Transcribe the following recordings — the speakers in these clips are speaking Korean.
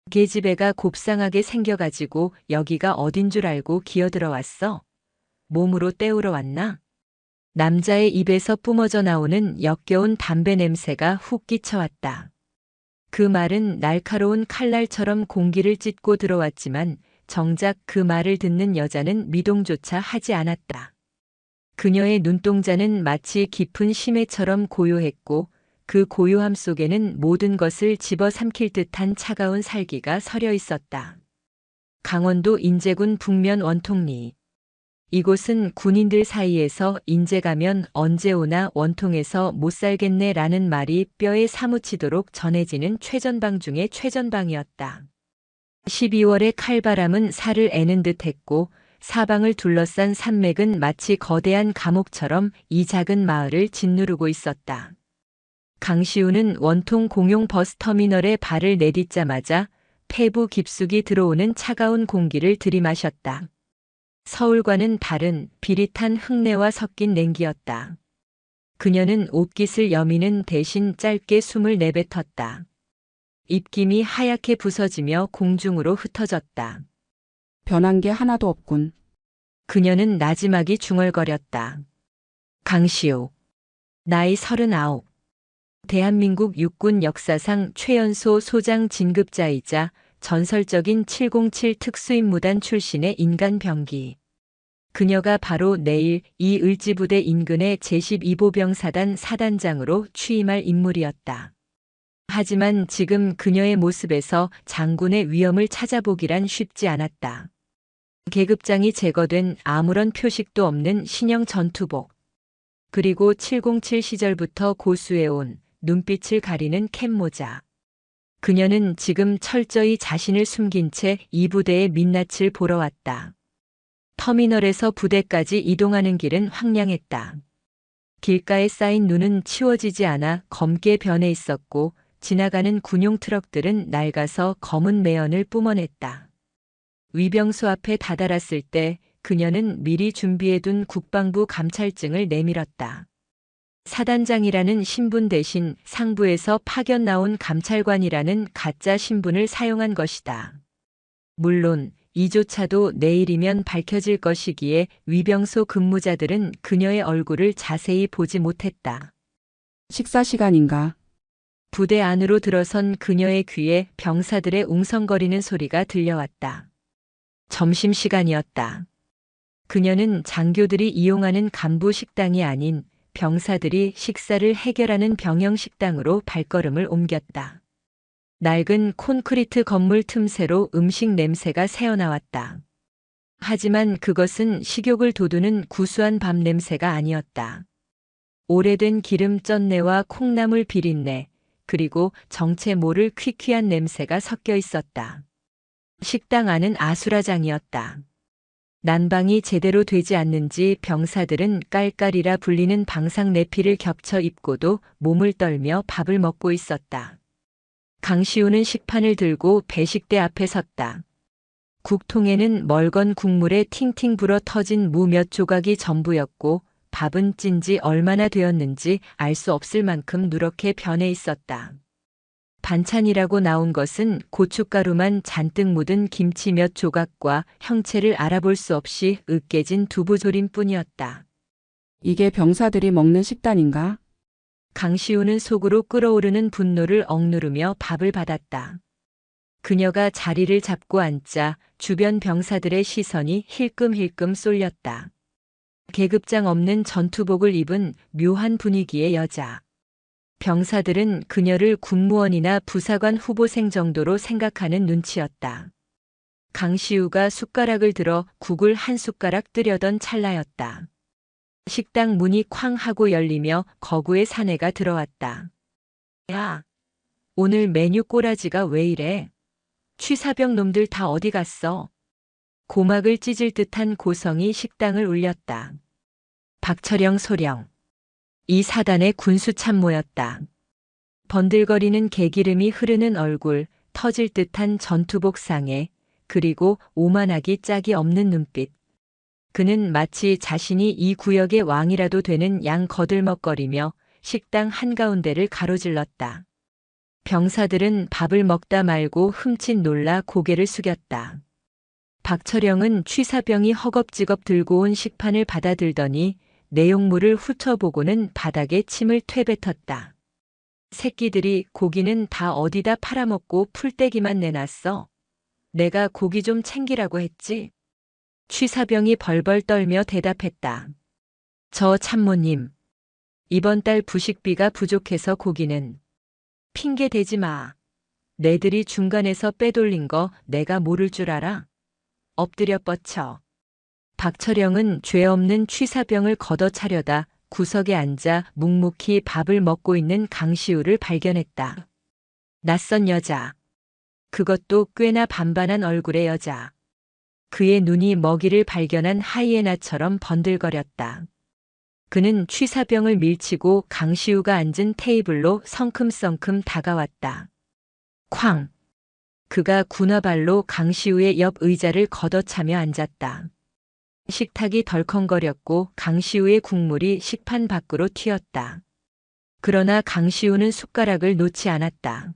계집애가 곱상하게 생겨가지고 여기가 어딘 줄 알고 기어들어왔어? 몸으로 때우러 왔나? 남자의 입에서 뿜어져 나오는 역겨운 담배 냄새가 훅 끼쳐왔다. 그 말은 날카로운 칼날처럼 공기를 찢고 들어왔지만 정작 그 말을 듣는 여자는 미동조차 하지 않았다. 그녀의 눈동자는 마치 깊은 심해처럼 고요했고 그 고요함 속에는 모든 것을 집어삼킬 듯한 차가운 살기가 서려 있었다. 강원도 인제군 북면 원통리. 이곳은 군인들 사이에서 인제 가면 언제 오나 원통에서 못 살겠네 라는 말이 뼈에 사무치도록 전해지는 최전방 중의 최전방이었다. 12월의 칼바람은 살을 애는 듯 했고 사방을 둘러싼 산맥은 마치 거대한 감옥처럼 이 작은 마을을 짓누르고 있었다. 강시우는 원통 공용 버스터미널에 발을 내딛자마자 폐부 깊숙이 들어오는 차가운 공기를 들이마셨다. 서울과는 다른 비릿한 흙내와 섞인 냉기였다. 그녀는 옷깃을 여미는 대신 짧게 숨을 내뱉었다. 입김이 하얗게 부서지며 공중으로 흩어졌다. 변한 게 하나도 없군. 그녀는 나지막이 중얼거렸다. 강시우. 나이 39. 대한민국 육군 역사상 최연소 소장 진급자이자 전설적인 707 특수임무단 출신의 인간병기. 그녀가 바로 내일 이 을지부대 인근의 제12보병사단 사단장으로 취임할 인물이었다. 하지만 지금 그녀의 모습에서 장군의 위엄을 찾아보기란 쉽지 않았다. 계급장이 제거된 아무런 표식도 없는 신형 전투복. 그리고 707 시절부터 고수해온 눈빛을 가리는 캡모자. 그녀는 지금 철저히 자신을 숨긴 채 이 부대의 민낯을 보러 왔다. 터미널에서 부대까지 이동하는 길은 황량했다. 길가에 쌓인 눈은 치워지지 않아 검게 변해 있었고 지나가는 군용 트럭들은 낡아서 검은 매연을 뿜어냈다. 위병소 앞에 다다랐을 때 그녀는 미리 준비해둔 국방부 감찰증을 내밀었다. 사단장이라는 신분 대신 상부에서 파견 나온 감찰관이라는 가짜 신분을 사용한 것이다. 물론 이조차도 내일이면 밝혀질 것이기에 위병소 근무자들은 그녀의 얼굴을 자세히 보지 못했다. 식사 시간인가? 부대 안으로 들어선 그녀의 귀에 병사들의 웅성거리는 소리가 들려왔다. 점심시간이었다. 그녀는 장교들이 이용하는 간부 식당이 아닌 병사들이 식사를 해결하는 병영 식당으로 발걸음을 옮겼다. 낡은 콘크리트 건물 틈새로 음식 냄새가 새어나왔다. 하지만 그것은 식욕을 돋우는 구수한 밥 냄새가 아니었다. 오래된 기름 쩐내와 콩나물 비린내, 그리고 정체 모를 퀴퀴한 냄새가 섞여 있었다. 식당 안은 아수라장이었다. 난방이 제대로 되지 않는지 병사들은 깔깔이라 불리는 방상 내피를 겹쳐 입고도 몸을 떨며 밥을 먹고 있었다. 강시우는 식판을 들고 배식대 앞에 섰다. 국통에는 멀건 국물에 팅팅 불어 터진 무 몇 조각이 전부였고 밥은 찐 지 얼마나 되었는지 알 수 없을 만큼 누렇게 변해 있었다. 반찬이라고 나온 것은 고춧가루만 잔뜩 묻은 김치 몇 조각과 형체를 알아볼 수 없이 으깨진 두부조림뿐이었다. 이게 병사들이 먹는 식단인가? 강시우는 속으로 끓어오르는 분노를 억누르며 밥을 받았다. 그녀가 자리를 잡고 앉자 주변 병사들의 시선이 힐끔힐끔 쏠렸다. 계급장 없는 전투복을 입은 묘한 분위기의 여자. 병사들은 그녀를 군무원이나 부사관 후보생 정도로 생각하는 눈치였다. 강시우가 숟가락을 들어 국을 한 숟가락 뜨려던 찰나였다. 식당 문이 쾅 하고 열리며 거구의 사내가 들어왔다. 야, 오늘 메뉴 꼬라지가 왜 이래? 취사병 놈들 다 어디 갔어? 고막을 찢을 듯한 고성이 식당을 울렸다. 박철영 소령. 이 사단의 군수 참모였다. 번들거리는 개기름이 흐르는 얼굴, 터질 듯한 전투복 상에, 그리고 오만하기 짝이 없는 눈빛. 그는 마치 자신이 이 구역의 왕이라도 되는 양 거들먹거리며 식당 한가운데를 가로질렀다. 병사들은 밥을 먹다 말고 흠칫 놀라 고개를 숙였다. 박철영은 취사병이 허겁지겁 들고 온 식판을 받아들더니 내용물을 훑어보고는 바닥에 침을 퇴뱉었다. 새끼들이 고기는 다 어디다 팔아먹고 풀떼기만 내놨어. 내가 고기 좀 챙기라고 했지. 취사병이 벌벌 떨며 대답했다. 저 참모님, 이번 달 부식비가 부족해서 고기는. 핑계 대지 마. 내들이 중간에서 빼돌린 거 내가 모를 줄 알아? 엎드려 뻗쳐. 박철영은 죄 없는 취사병을 걷어차려다 구석에 앉아 묵묵히 밥을 먹고 있는 강시우를 발견했다. 낯선 여자. 그것도 꽤나 반반한 얼굴의 여자. 그의 눈이 먹이를 발견한 하이에나처럼 번들거렸다. 그는 취사병을 밀치고 강시우가 앉은 테이블로 성큼성큼 다가왔다. 쾅! 그가 군화발로 강시우의 옆 의자를 걷어차며 앉았다. 식탁이 덜컹거렸고 강시우의 국물이 식판 밖으로 튀었다. 그러나 강시우는 숟가락을 놓지 않았다.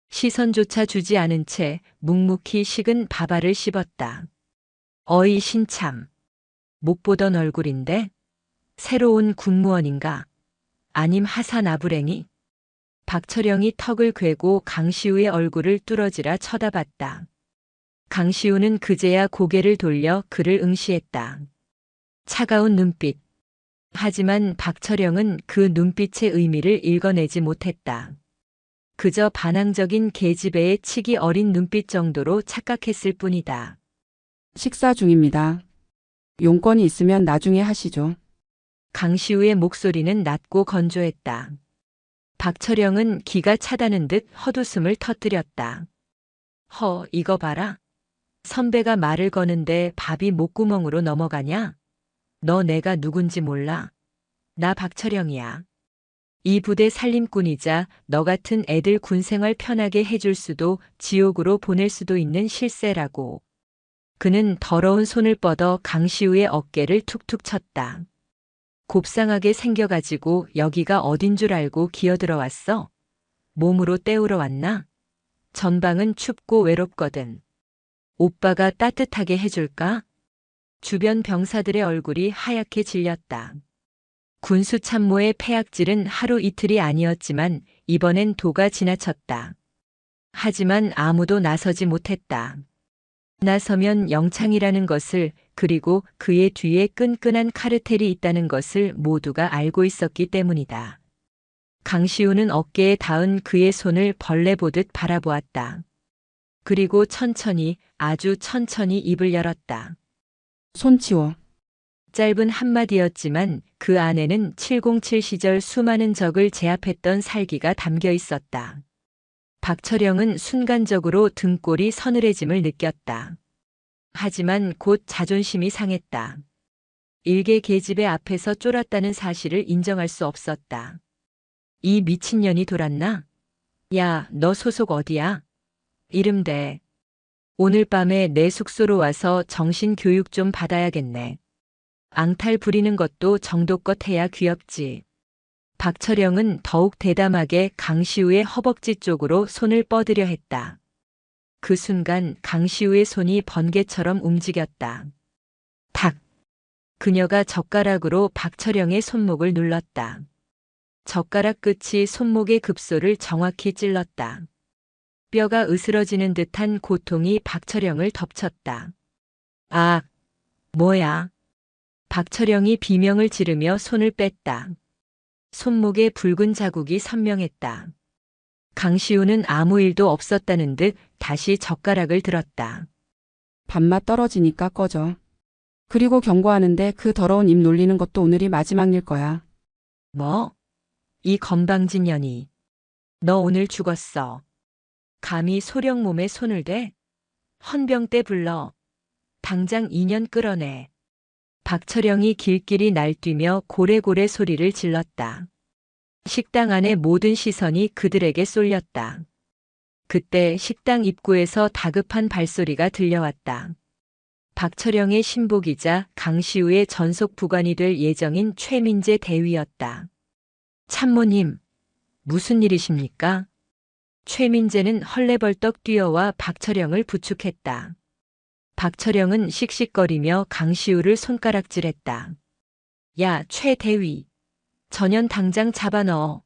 시선조차 주지 않은 채 묵묵히 식은 밥알을 씹었다. 어이 신참. 못 보던 얼굴인데? 새로운 군무원인가? 아님 하산 아부랭이? 박철영이 턱을 괴고 강시우의 얼굴을 뚫어지라 쳐다봤다. 강시우는 그제야 고개를 돌려 그를 응시했다. 차가운 눈빛. 하지만 박철영은 그 눈빛의 의미를 읽어내지 못했다. 그저 반항적인 계집애의 치기 어린 눈빛 정도로 착각했을 뿐이다. 식사 중입니다. 용건이 있으면 나중에 하시죠. 강시우의 목소리는 낮고 건조했다. 박철영은 기가 차다는 듯 헛웃음을 터뜨렸다. 이거 봐라. 선배가 말을 거는데 밥이 목구멍으로 넘어가냐? 너 내가 누군지 몰라? 나 박철영이야. 이 부대 살림꾼이자 너 같은 애들 군생활 편하게 해줄 수도 지옥으로 보낼 수도 있는 실세라고. 그는 더러운 손을 뻗어 강시우의 어깨를 툭툭 쳤다. 곱상하게 생겨가지고 여기가 어딘 줄 알고 기어들어왔어? 몸으로 때우러 왔나? 전방은 춥고 외롭거든. 오빠가 따뜻하게 해줄까? 주변 병사들의 얼굴이 하얗게 질렸다. 군수 참모의 폐악질은 하루 이틀이 아니었지만 이번엔 도가 지나쳤다. 하지만 아무도 나서지 못했다. 나서면 영창이라는 것을, 그리고 그의 뒤에 끈끈한 카르텔이 있다는 것을 모두가 알고 있었기 때문이다. 강시우는 어깨에 닿은 그의 손을 벌레 보듯 바라보았다. 그리고 천천히, 아주 천천히 입을 열었다. 손 치워. 짧은 한마디였지만 그 안에는 707 시절 수많은 적을 제압했던 살기가 담겨 있었다. 박철영은 순간적으로 등골이 서늘해짐을 느꼈다. 하지만 곧 자존심이 상했다. 일개 계집애 앞에서 쫄았다는 사실을 인정할 수 없었다. 이 미친년이 돌았나? 야, 너 소속 어디야? 이름대. 오늘 밤에 내 숙소로 와서 정신교육 좀 받아야겠네. 앙탈 부리는 것도 정도껏 해야 귀엽지. 박철영은 더욱 대담하게 강시우의 허벅지 쪽으로 손을 뻗으려 했다. 그 순간 강시우의 손이 번개처럼 움직였다. 탁! 그녀가 젓가락으로 박철영의 손목을 눌렀다. 젓가락 끝이 손목의 급소를 정확히 찔렀다. 뼈가 으스러지는 듯한 고통이 박철영을 덮쳤다. 아, 뭐야? 박철영이 비명을 지르며 손을 뺐다. 손목에 붉은 자국이 선명했다. 강시우는 아무 일도 없었다는 듯 다시 젓가락을 들었다. 밥맛 떨어지니까 꺼져. 그리고 경고하는데 그 더러운 입 놀리는 것도 오늘이 마지막 일 거야. 뭐? 이 건방진 년이. 너 오늘 죽었어. 감히 소령 몸에 손을 대? 헌병대 불러. 당장 2년 끌어내. 박철영이 길길이 날뛰며 고래고래 소리를 질렀다. 식당 안의 모든 시선이 그들에게 쏠렸다. 그때 식당 입구에서 다급한 발소리가 들려왔다. 박철영의 신복이자 강시우의 전속 부관이 될 예정인 최민재 대위였다. 참모님, 무슨 일이십니까? 최민재는 헐레벌떡 뛰어와 박철영을 부축했다. 박철영은 씩씩거리며 강시우를 손가락질했다. 야, 최대위. 전현 당장 잡아넣어.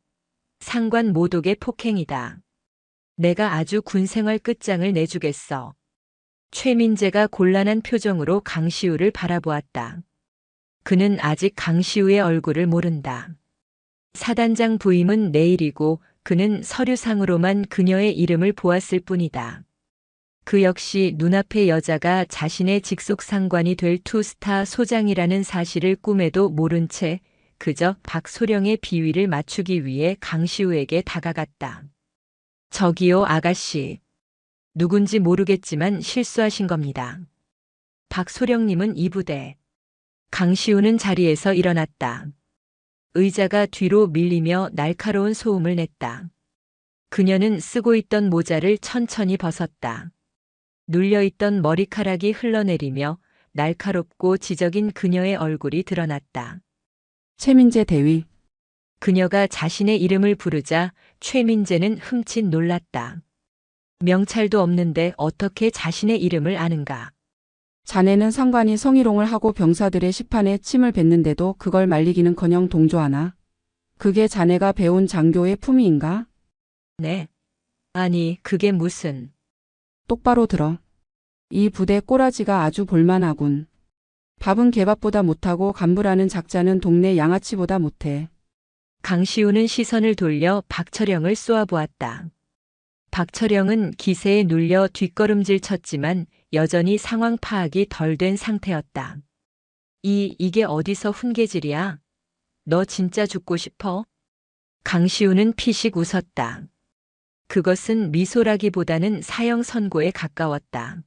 상관 모독의 폭행이다. 내가 아주 군생활 끝장을 내주겠어. 최민재가 곤란한 표정으로 강시우를 바라보았다. 그는 아직 강시우의 얼굴을 모른다. 사단장 부임은 내일이고 그는 서류상으로만 그녀의 이름을 보았을 뿐이다. 그 역시 눈앞의 여자가 자신의 직속 상관이 될 투스타 소장이라는 사실을 꿈에도 모른 채 그저 박소령의 비위를 맞추기 위해 강시우에게 다가갔다. 저기요, 아가씨. 누군지 모르겠지만 실수하신 겁니다. 박소령님은 이 부대. 강시우는 자리에서 일어났다. 의자가 뒤로 밀리며 날카로운 소음을 냈다. 그녀는 쓰고 있던 모자를 천천히 벗었다. 눌려있던 머리카락이 흘러내리며 날카롭고 지적인 그녀의 얼굴이 드러났다. 최민재 대위. 그녀가 자신의 이름을 부르자 최민재는 흠칫 놀랐다. 명찰도 없는데 어떻게 자신의 이름을 아는가? 자네는 상관이 성희롱을 하고 병사들의 시판에 침을 뱉는데도 그걸 말리기는커녕 동조하나? 그게 자네가 배운 장교의 품위인가? 네. 아니, 그게 무슨... 똑바로 들어. 이 부대 꼬라지가 아주 볼만하군. 밥은 개밥보다 못하고 간부라는 작자는 동네 양아치보다 못해. 강시우는 시선을 돌려 박철영을 쏘아보았다. 박철영은 기세에 눌려 뒷걸음질 쳤지만 여전히 상황 파악이 덜 된 상태였다. 이게 어디서 훈계질이야? 너 진짜 죽고 싶어? 강시우는 피식 웃었다. 그것은 미소라기보다는 사형 선고에 가까웠다.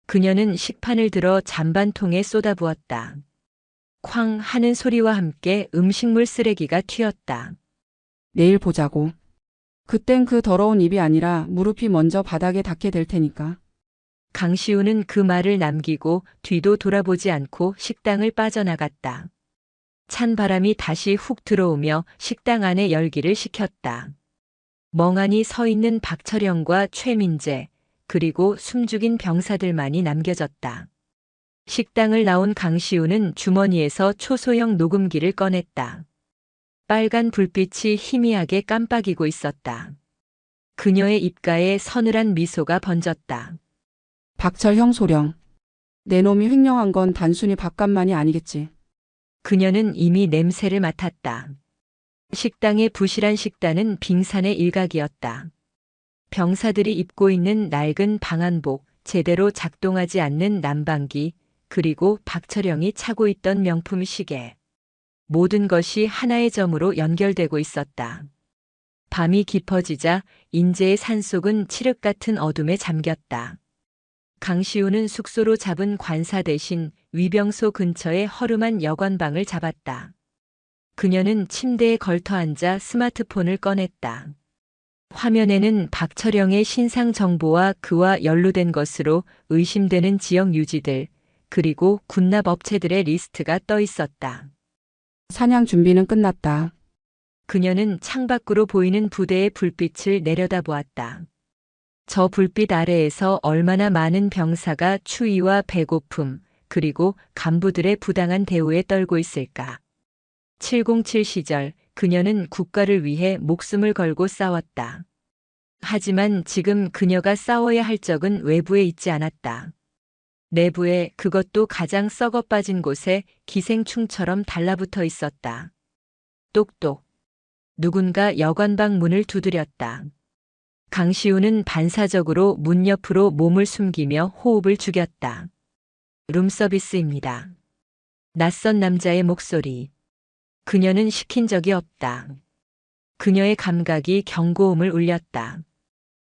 그녀는 식판을 들어 잔반통에 쏟아부었다. 쾅 하는 소리와 함께 음식물 쓰레기가 튀었다. 내일 보자고. 그땐 그 더러운 입이 아니라 무릎이 먼저 바닥에 닿게 될 테니까. 강시우는 그 말을 남기고 뒤도 돌아보지 않고 식당을 빠져나갔다. 찬 바람이 다시 훅 들어오며 식당 안에 열기를 식혔다. 멍하니 서 있는 박철영과 최민재, 그리고 숨죽인 병사들만이 남겨졌다. 식당을 나온 강시우는 주머니에서 초소형 녹음기를 꺼냈다. 빨간 불빛이 희미하게 깜빡이고 있었다. 그녀의 입가에 서늘한 미소가 번졌다. 박철형 소령. 내 놈이 횡령한 건 단순히 밥값만이 아니겠지. 그녀는 이미 냄새를 맡았다. 식당의 부실한 식단은 빙산의 일각이었다. 병사들이 입고 있는 낡은 방한복, 제대로 작동하지 않는 난방기, 그리고 박철영이 차고 있던 명품 시계. 모든 것이 하나의 점으로 연결되고 있었다. 밤이 깊어지자 인재의 산속은 칠흑 같은 어둠에 잠겼다. 강시우는 숙소로 잡은 관사 대신 위병소 근처의 허름한 여관방을 잡았다. 그녀는 침대에 걸터 앉아 스마트폰을 꺼냈다. 화면에는 박철영의 신상 정보와 그와 연루된 것으로 의심되는 지역 유지들, 그리고 군납 업체들의 리스트가 떠 있었다. 사냥 준비는 끝났다. 그녀는 창밖으로 보이는 부대의 불빛을 내려다보았다. 저 불빛 아래에서 얼마나 많은 병사가 추위와 배고픔, 그리고 간부들의 부당한 대우에 떨고 있을까. 707 시절 그녀는 국가를 위해 목숨을 걸고 싸웠다. 하지만 지금 그녀가 싸워야 할 적은 외부에 있지 않았다. 내부에, 그것도 가장 썩어 빠진 곳에 기생충처럼 달라붙어 있었다. 똑똑. 누군가 여관방 문을 두드렸다. 강시우는 반사적으로 문 옆으로 몸을 숨기며 호흡을 죽였다. 룸서비스입니다. 낯선 남자의 목소리. 그녀는 시킨 적이 없다. 그녀의 감각이 경고음을 울렸다.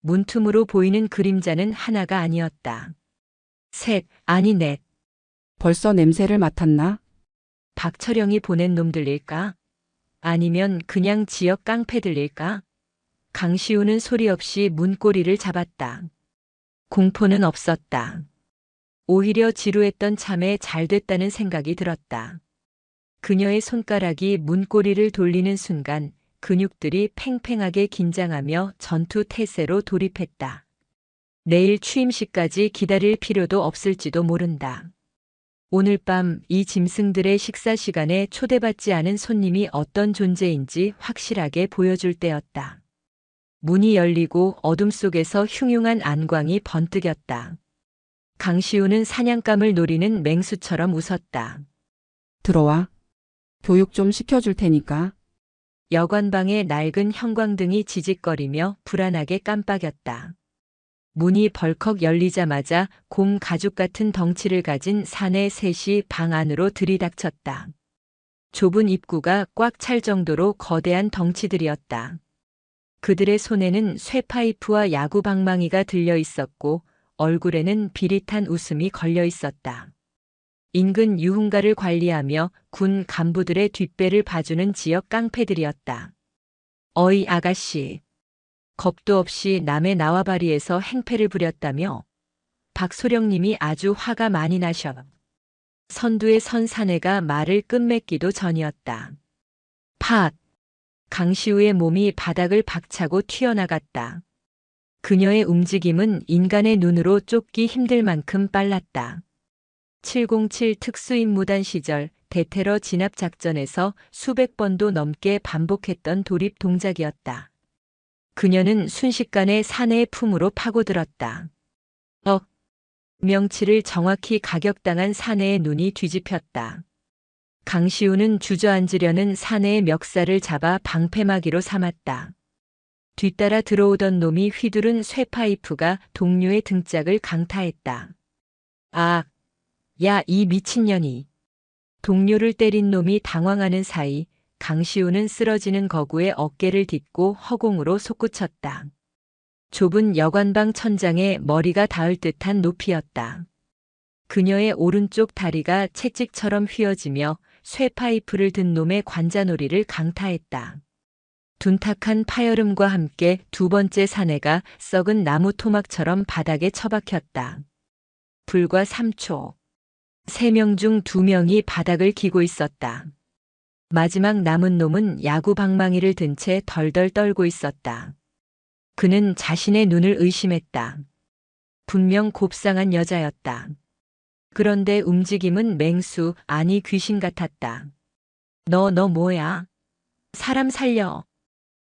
문틈으로 보이는 그림자는 하나가 아니었다. 셋, 아니 넷. 벌써 냄새를 맡았나? 박철영이 보낸 놈들일까? 아니면 그냥 지역 깡패들일까? 강시우는 소리 없이 문고리를 잡았다. 공포는 없었다. 오히려 지루했던 참에 잘 됐다는 생각이 들었다. 그녀의 손가락이 문고리를 돌리는 순간 근육들이 팽팽하게 긴장하며 전투 태세로 돌입했다. 내일 취임식까지 기다릴 필요도 없을지도 모른다. 오늘 밤 이 짐승들의 식사 시간에 초대받지 않은 손님이 어떤 존재인지 확실하게 보여줄 때였다. 문이 열리고 어둠 속에서 흉흉한 안광이 번뜩였다. 강시우는 사냥감을 노리는 맹수처럼 웃었다. 들어와. 교육 좀 시켜줄 테니까. 여관방의 낡은 형광등이 지직거리며 불안하게 깜빡였다. 문이 벌컥 열리자마자 곰 가죽 같은 덩치를 가진 사내 셋이 방 안으로 들이닥쳤다. 좁은 입구가 꽉 찰 정도로 거대한 덩치들이었다. 그들의 손에는 쇠파이프와 야구 방망이가 들려 있었고 얼굴에는 비릿한 웃음이 걸려 있었다. 인근 유흥가를 관리하며 군 간부들의 뒷배를 봐주는 지역 깡패들이었다. 어이 아가씨. 겁도 없이 남의縄바리에서 행패를 부렸다며 박소령님이 아주 화가 많이 나셔. 선두에 선 사내가 말을 끝맺기도 전이었다. 팟! 강시우의 몸이 바닥을 박차고 튀어나갔다. 그녀의 움직임은 인간의 눈으로 쫓기 힘들 만큼 빨랐다. 707 특수임무단 시절 대테러 진압 작전에서 수백 번도 넘게 반복했던 돌입 동작이었다. 그녀는 순식간에 사내의 품으로 파고들었다. 명치를 정확히 가격당한 사내의 눈이 뒤집혔다. 강시우는 주저앉으려는 사내의 멱살을 잡아 방패막이로 삼았다. 뒤따라 들어오던 놈이 휘두른 쇠파이프가 동료의 등짝을 강타했다. 아, 야, 이 미친년이. 동료를 때린 놈이 당황하는 사이 강시우는 쓰러지는 거구의 어깨를 딛고 허공으로 솟구쳤다. 좁은 여관방 천장에 머리가 닿을 듯한 높이였다. 그녀의 오른쪽 다리가 채찍처럼 휘어지며 쇠파이프를 든 놈의 관자놀이를 강타했다. 둔탁한 파열음과 함께 두 번째 사내가 썩은 나무 토막처럼 바닥에 처박혔다. 불과 3초. 3명 중 2명이 바닥을 기고 있었다. 마지막 남은 놈은 야구 방망이를 든 채 덜덜 떨고 있었다. 그는 자신의 눈을 의심했다. 분명 곱상한 여자였다. 그런데 움직임은 맹수, 아니 귀신 같았다. 너 뭐야? 사람 살려.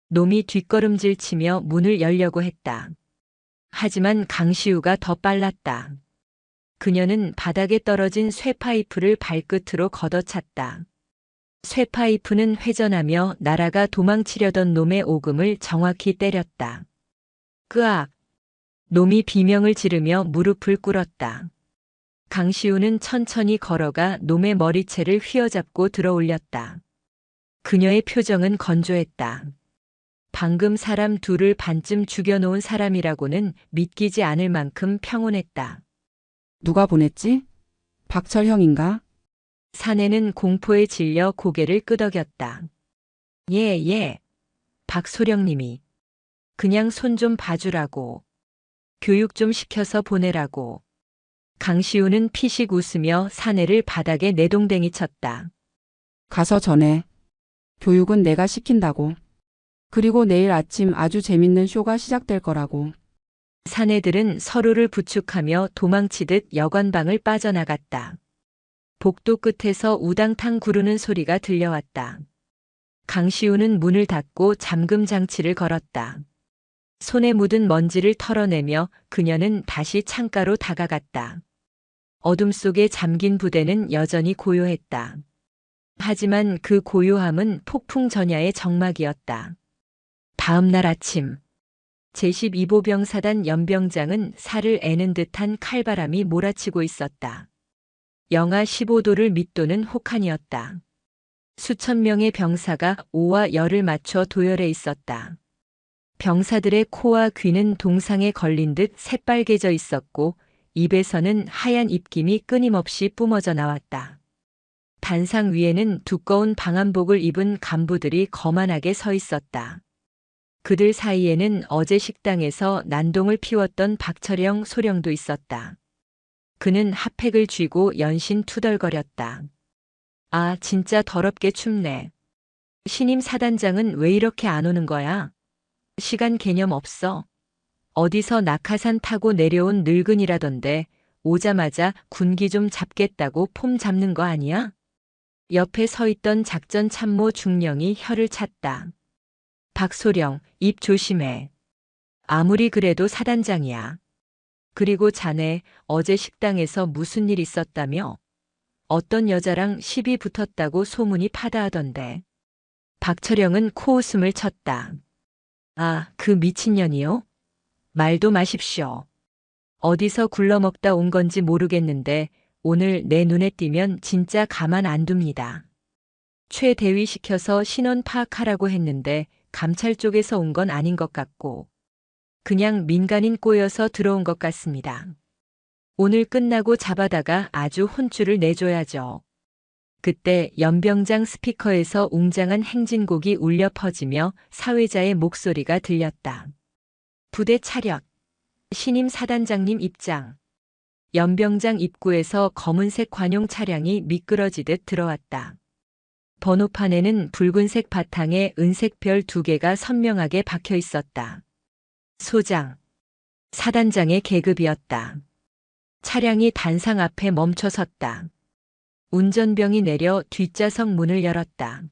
놈이 뒷걸음질 치며 문을 열려고 했다. 하지만 강시우가 더 빨랐다. 그녀는 바닥에 떨어진 쇠파이프를 발끝으로 걷어찼다. 쇠파이프는 회전하며 날아가 도망치려던 놈의 오금을 정확히 때렸다. 끄악! 놈이 비명을 지르며 무릎을 꿇었다. 강시우는 천천히 걸어가 놈의 머리채를 휘어잡고 들어올렸다. 그녀의 표정은 건조했다. 방금 사람 둘을 반쯤 죽여놓은 사람이라고는 믿기지 않을 만큼 평온했다. 누가 보냈지? 박철형인가? 사내는 공포에 질려 고개를 끄덕였다. 예. 박소령님이. 그냥 손 좀 봐주라고. 교육 좀 시켜서 보내라고. 강시우는 피식 웃으며 사내를 바닥에 내동댕이 쳤다. 가서 전해. 교육은 내가 시킨다고. 그리고 내일 아침 아주 재밌는 쇼가 시작될 거라고. 사내들은 서로를 부축하며 도망치듯 여관방을 빠져나갔다. 복도 끝에서 우당탕 구르는 소리가 들려왔다. 강시우는 문을 닫고 잠금 장치를 걸었다. 손에 묻은 먼지를 털어내며 그녀는 다시 창가로 다가갔다. 어둠 속에 잠긴 부대는 여전히 고요했다. 하지만 그 고요함은 폭풍 전야의 정막이었다. 다음 날 아침 제12보병사단 연병장은 살을 애는 듯한 칼바람이 몰아치고 있었다. 영하 15도를 밑도는 혹한이었다. 수천 명의 병사가 오와 열을 맞춰 도열해 있었다. 병사들의 코와 귀는 동상에 걸린 듯 새빨개져 있었고 입에서는 하얀 입김이 끊임없이 뿜어져 나왔다. 단상 위에는 두꺼운 방한복을 입은 간부들이 거만하게 서 있었다. 그들 사이에는 어제 식당에서 난동을 피웠던 박철영 소령도 있었다. 그는 핫팩을 쥐고 연신 투덜거렸다. 아, 진짜 더럽게 춥네. 신임 사단장은 왜 이렇게 안 오는 거야? 시간 개념 없어. 어디서 낙하산 타고 내려온 늙은이라던데 오자마자 군기 좀 잡겠다고 폼 잡는 거 아니야? 옆에 서 있던 작전 참모 중령이 혀를 찼다. 박소령, 입 조심해. 아무리 그래도 사단장이야. 그리고 자네 어제 식당에서 무슨 일 있었다며? 어떤 여자랑 시비 붙었다고 소문이 파다하던데. 박철영은 코웃음을 쳤다. 아, 그 미친년이요? 말도 마십시오. 어디서 굴러먹다 온 건지 모르겠는데 오늘 내 눈에 띄면 진짜 가만 안 둡니다. 최 대위 시켜서 신원 파악하라고 했는데 감찰 쪽에서 온 건 아닌 것 같고 그냥 민간인 꼬여서 들어온 것 같습니다. 오늘 끝나고 잡아다가 아주 혼쭐을 내줘야죠. 그때 연병장 스피커에서 웅장한 행진곡이 울려 퍼지며 사회자의 목소리가 들렸다. 부대 차렷. 신임 사단장님 입장. 연병장 입구에서 검은색 관용 차량이 미끄러지듯 들어왔다. 번호판에는 붉은색 바탕에 은색 별 2개가 선명하게 박혀 있었다. 소장. 사단장의 계급이었다. 차량이 단상 앞에 멈춰 섰다. 운전병이 내려 뒷좌석 문을 열었다.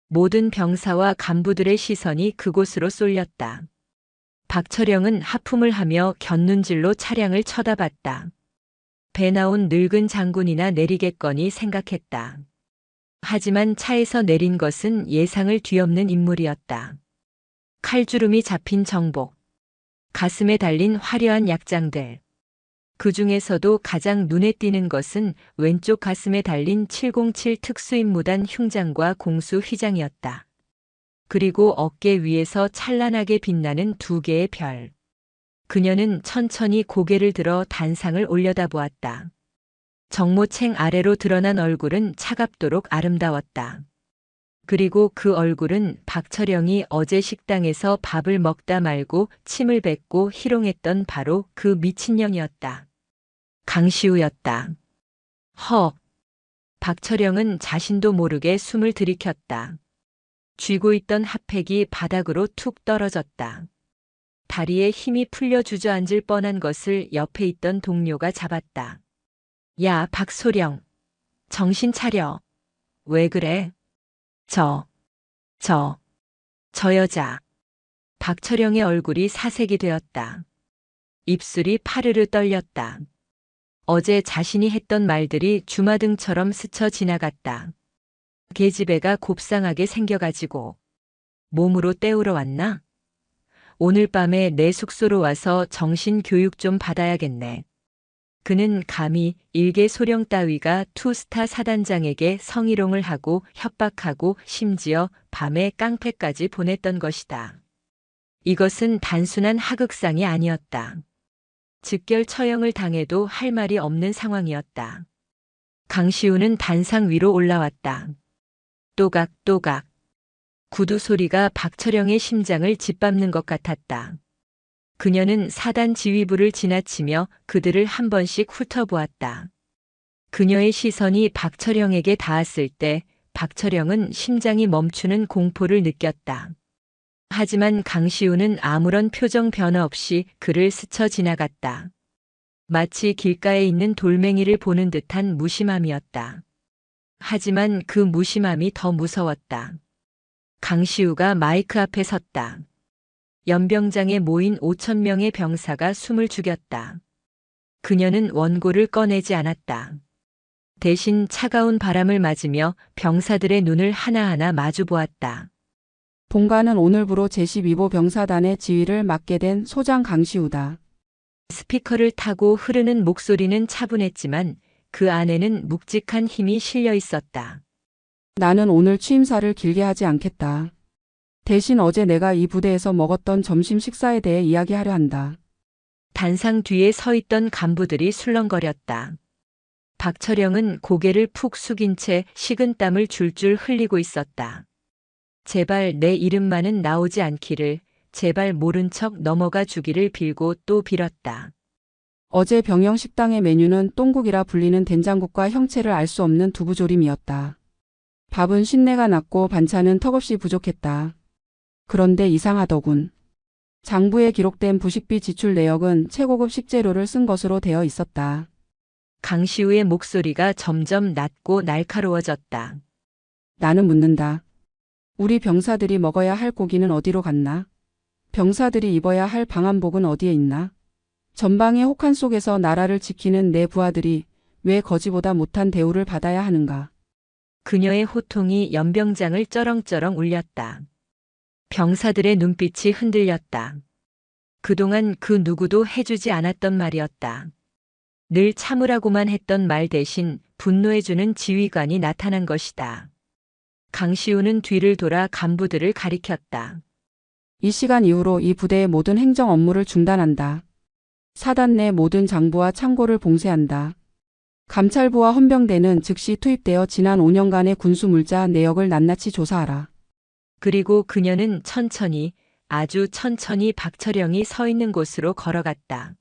모든 병사와 간부들의 시선이 그곳으로 쏠렸다. 박철영은 하품을 하며 곁눈질로 차량을 쳐다봤다. 배 나온 늙은 장군이나 내리겠거니 생각했다. 하지만 차에서 내린 것은 예상을 뒤엎는 인물이었다. 칼주름이 잡힌 정복, 가슴에 달린 화려한 약장들. 그 중에서도 가장 눈에 띄는 것은 왼쪽 가슴에 달린 707 특수임무단 흉장과 공수 휘장이었다. 그리고 어깨 위에서 찬란하게 빛나는 2개의 별. 그녀는 천천히 고개를 들어 단상을 올려다보았다. 정모챙 아래로 드러난 얼굴은 차갑도록 아름다웠다. 그리고 그 얼굴은 박철영이 어제 식당에서 밥을 먹다 말고 침을 뱉고 희롱했던 바로 그 미친년이었다. 강시우였다. 헉. 박철영은 자신도 모르게 숨을 들이켰다. 쥐고 있던 핫팩이 바닥으로 툭 떨어졌다. 다리에 힘이 풀려 주저앉을 뻔한 것을 옆에 있던 동료가 잡았다. 야, 박소령. 정신 차려. 왜 그래? 저 여자. 박철영의 얼굴이 사색이 되었다. 입술이 파르르 떨렸다. 어제 자신이 했던 말들이 주마등처럼 스쳐 지나갔다. 계집애가 곱상하게 생겨가지고 몸으로 때우러 왔나? 오늘 밤에 내 숙소로 와서 정신 교육 좀 받아야겠네. 그는 감히 일개 소령 따위가 투스타 사단장에게 성희롱을 하고 협박하고 심지어 밤에 깡패까지 보냈던 것이다. 이것은 단순한 하극상이 아니었다. 즉결 처형을 당해도 할 말이 없는 상황이었다. 강시우는 단상 위로 올라왔다. 또각또각. 구두 소리가 박철영의 심장을 짓밟는 것 같았다. 그녀는 사단 지휘부를 지나치며 그들을 한 번씩 훑어보았다. 그녀의 시선이 박철영에게 닿았을 때 박철영은 심장이 멈추는 공포를 느꼈다. 하지만 강시우는 아무런 표정 변화 없이 그를 스쳐 지나갔다. 마치 길가에 있는 돌멩이를 보는 듯한 무심함이었다. 하지만 그 무심함이 더 무서웠다. 강시우가 마이크 앞에 섰다. 연병장에 모인 5,000명의 병사가 숨을 죽였다. 그녀는 원고를 꺼내지 않았다. 대신 차가운 바람을 맞으며 병사들의 눈을 하나하나 마주 보았다. 본관은 오늘부로 제12보 병사단의 지휘를 맡게 된 소장 강시우다. 스피커를 타고 흐르는 목소리는 차분했지만 그 안에는 묵직한 힘이 실려 있었다. 나는 오늘 취임사를 길게 하지 않겠다. 대신 어제 내가 이 부대에서 먹었던 점심 식사에 대해 이야기하려 한다. 단상 뒤에 서 있던 간부들이 술렁거렸다. 박철영은 고개를 푹 숙인 채 식은땀을 줄줄 흘리고 있었다. 제발 내 이름만은 나오지 않기를, 제발 모른 척 넘어가 주기를 빌고 또 빌었다. 어제 병영 식당의 메뉴는 똥국이라 불리는 된장국과 형체를 알 수 없는 두부조림이었다. 밥은 쉰내가 났고 반찬은 턱없이 부족했다. 그런데 이상하더군. 장부에 기록된 부식비 지출 내역은 최고급 식재료를 쓴 것으로 되어 있었다. 강시우의 목소리가 점점 낮고 날카로워졌다. 나는 묻는다. 우리 병사들이 먹어야 할 고기는 어디로 갔나? 병사들이 입어야 할 방한복은 어디에 있나? 전방의 혹한 속에서 나라를 지키는 내 부하들이 왜 거지보다 못한 대우를 받아야 하는가? 그녀의 호통이 연병장을 쩌렁쩌렁 울렸다. 병사들의 눈빛이 흔들렸다. 그동안 그 누구도 해주지 않았던 말이었다. 늘 참으라고만 했던 말 대신 분노해주는 지휘관이 나타난 것이다. 강시우는 뒤를 돌아 간부들을 가리켰다. 이 시간 이후로 이 부대의 모든 행정 업무를 중단한다. 사단 내 모든 장부와 창고를 봉쇄한다. 감찰부와 헌병대는 즉시 투입되어 지난 5년간의 군수 물자 내역을 낱낱이 조사하라. 그리고 그녀는 천천히, 아주 천천히 박철영이 서 있는 곳으로 걸어갔다.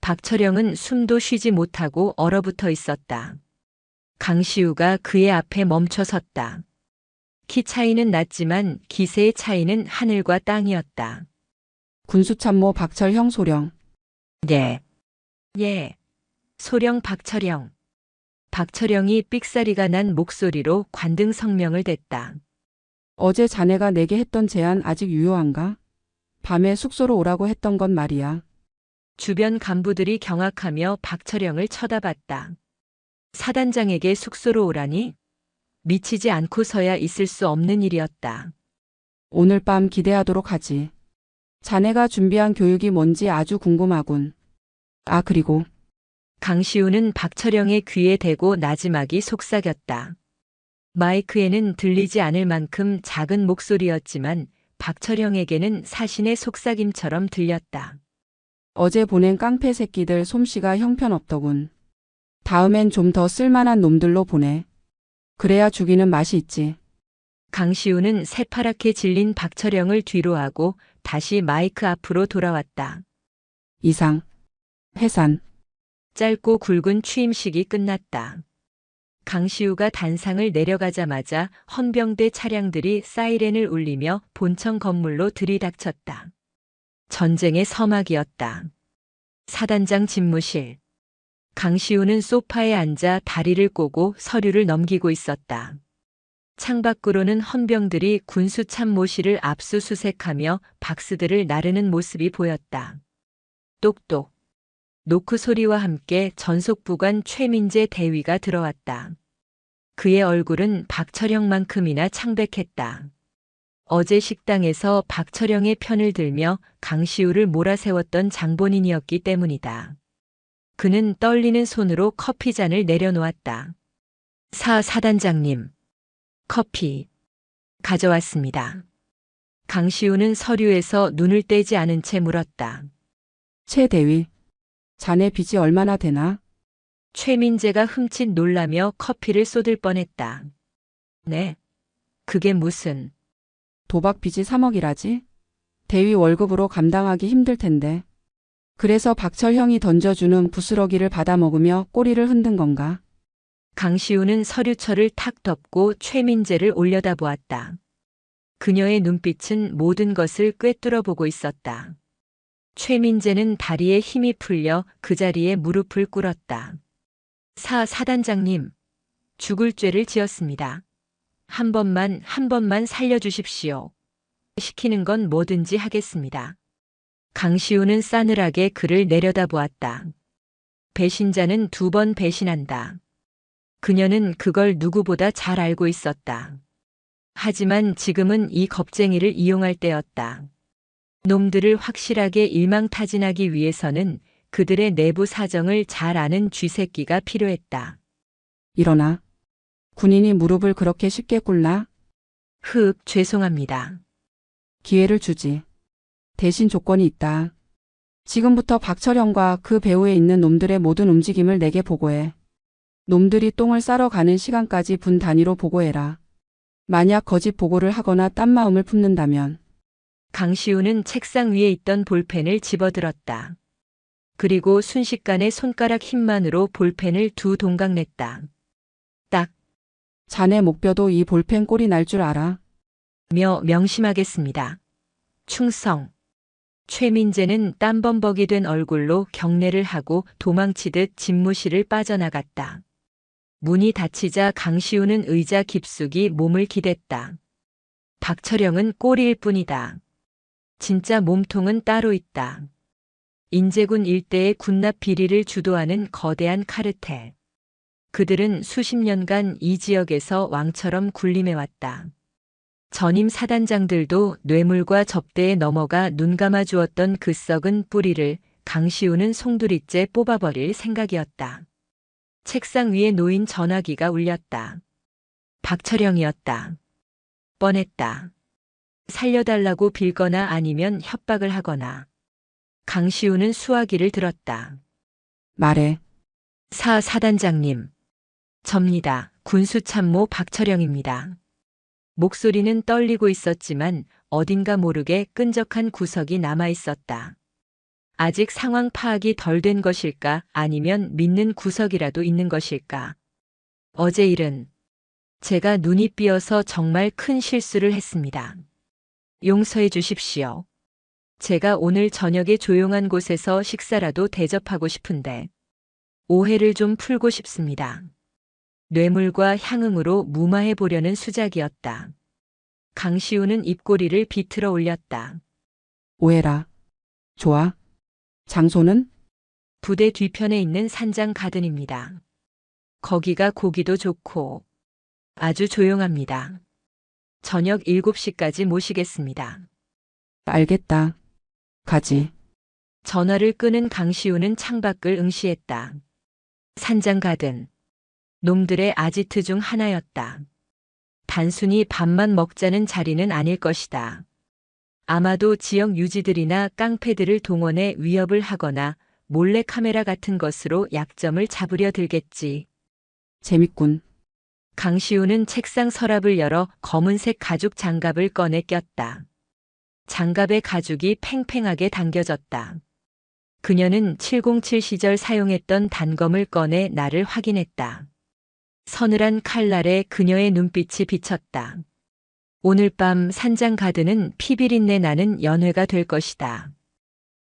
박철영은 숨도 쉬지 못하고 얼어붙어 있었다. 강시우가 그의 앞에 멈춰 섰다. 키 차이는 났지만 기세의 차이는 하늘과 땅이었다. 군수참모 박철형 소령. 네. 예. 소령 박철영. 박철영이 삑사리가 난 목소리로 관등 성명을 댔다. 어제 자네가 내게 했던 제안 아직 유효한가? 밤에 숙소로 오라고 했던 건 말이야. 주변 간부들이 경악하며 박철영을 쳐다봤다. 사단장에게 숙소로 오라니? 미치지 않고서야 있을 수 없는 일이었다. 오늘 밤 기대하도록 하지. 자네가 준비한 교육이 뭔지 아주 궁금하군. 아, 그리고 강시우는 박철영의 귀에 대고 나지막이 속삭였다. 마이크에는 들리지 않을 만큼 작은 목소리였지만 박철영에게는 사신의 속삭임처럼 들렸다. 어제 보낸 깡패 새끼들 솜씨가 형편없더군. 다음엔 좀 더 쓸만한 놈들로 보내. 그래야 죽이는 맛이 있지. 강시우는 새파랗게 질린 박철영을 뒤로 하고 다시 마이크 앞으로 돌아왔다. 이상. 해산. 짧고 굵은 취임식이 끝났다. 강시우가 단상을 내려가자마자 헌병대 차량들이 사이렌을 울리며 본청 건물로 들이닥쳤다. 전쟁의 서막이었다. 사단장 집무실. 강시우는 소파에 앉아 다리를 꼬고 서류를 넘기고 있었다. 창밖으로는 헌병들이 군수 참모실을 압수수색하며 박스들을 나르는 모습이 보였다. 똑똑. 노크 소리와 함께 전속부관 최민재 대위가 들어왔다. 그의 얼굴은 박철영만큼이나 창백했다. 어제 식당에서 박철영의 편을 들며 강시우를 몰아세웠던 장본인이었기 때문이다. 그는 떨리는 손으로 커피잔을 내려놓았다. 사단장님, 커피 가져왔습니다. 강시우는 서류에서 눈을 떼지 않은 채 물었다. 최 대위. 자네 빚이 얼마나 되나? 최민재가 흠칫 놀라며 커피를 쏟을 뻔했다. 네, 그게 무슨... 도박 빚이 3억이라지? 대위 월급으로 감당하기 힘들 텐데. 그래서 박철형이 던져주는 부스러기를 받아먹으며 꼬리를 흔든 건가? 강시우는 서류철을 탁 덮고 최민재를 올려다보았다. 그녀의 눈빛은 모든 것을 꿰뚫어 보고 있었다. 최민재는 다리에 힘이 풀려 그 자리에 무릎을 꿇었다. 사단장님, 죽을 죄를 지었습니다. 한 번만 살려주십시오. 시키는 건 뭐든지 하겠습니다. 강시우는 싸늘하게 그를 내려다보았다. 배신자는 2번 배신한다. 그녀는 그걸 누구보다 잘 알고 있었다. 하지만 지금은 이 겁쟁이를 이용할 때였다. 놈들을 확실하게 일망타진하기 위해서는 그들의 내부 사정을 잘 아는 쥐새끼가 필요했다. 일어나. 군인이 무릎을 그렇게 쉽게 꿇나? 죄송합니다. 기회를 주지. 대신 조건이 있다. 지금부터 박철영과 그 배후에 있는 놈들의 모든 움직임을 내게 보고해. 놈들이 똥을 싸러 가는 시간까지 분 단위로 보고해라. 만약 거짓 보고를 하거나 딴 마음을 품는다면. 강시우는 책상 위에 있던 볼펜을 집어들었다. 그리고 순식간에 손가락 힘만으로 볼펜을 2 동강 냈다. 딱. 자네 목뼈도 이 볼펜 꼴이 날 줄 알아. 명심하겠습니다. 충성. 최민재는 땀범벅이 된 얼굴로 경례를 하고 도망치듯 집무실을 빠져나갔다. 문이 닫히자 강시우는 의자 깊숙이 몸을 기댔다. 박철영은 꼴일 뿐이다. 진짜 몸통은 따로 있다. 인제군 일대의 군납 비리를 주도하는 거대한 카르텔. 그들은 수십 년간 이 지역에서 왕처럼 군림해왔다. 전임 사단장들도 뇌물과 접대에 넘어가 눈 감아 주었던 그 썩은 뿌리를 강시우는 송두리째 뽑아버릴 생각이었다. 책상 위에 놓인 전화기가 울렸다. 박철영이었다. 뻔했다. 살려달라고 빌거나 아니면 협박을 하거나. 강시우는 수화기를 들었다. 말해. 사단장님. 접니다. 군수참모 박철영입니다. 목소리는 떨리고 있었지만 어딘가 모르게 끈적한 구석이 남아 있었다. 아직 상황 파악이 덜 된 것일까 아니면 믿는 구석이라도 있는 것일까. 어제 일은 제가 눈이 삐어서 정말 큰 실수를 했습니다. 용서해 주십시오. 제가 오늘 저녁에 조용한 곳에서 식사라도 대접하고 싶은데 오해를 좀 풀고 싶습니다. 뇌물과 향응으로 무마해 보려는 수작이었다. 강시우는 입꼬리를 비틀어 올렸다. 오해라. 좋아. 장소는? 부대 뒤편에 있는 산장 가든입니다. 거기가 고기도 좋고 아주 조용합니다. 저녁 7시까지 모시겠습니다. 알겠다. 가지. 전화를 끄는 강시우는 창밖을 응시했다. 산장 가든. 놈들의 아지트 중 하나였다. 단순히 밥만 먹자는 자리는 아닐 것이다. 아마도 지역 유지들이나 깡패들을 동원해 위협을 하거나 몰래 카메라 같은 것으로 약점을 잡으려 들겠지. 재밌군. 강시우는 책상 서랍을 열어 검은색 가죽 장갑을 꺼내 꼈다. 장갑의 가죽이 팽팽하게 당겨졌다. 그녀는 707 시절 사용했던 단검을 꺼내 나를 확인했다. 서늘한 칼날에 그녀의 눈빛이 비쳤다. 오늘 밤 산장 가드는 피비린내 나는 연회가 될 것이다.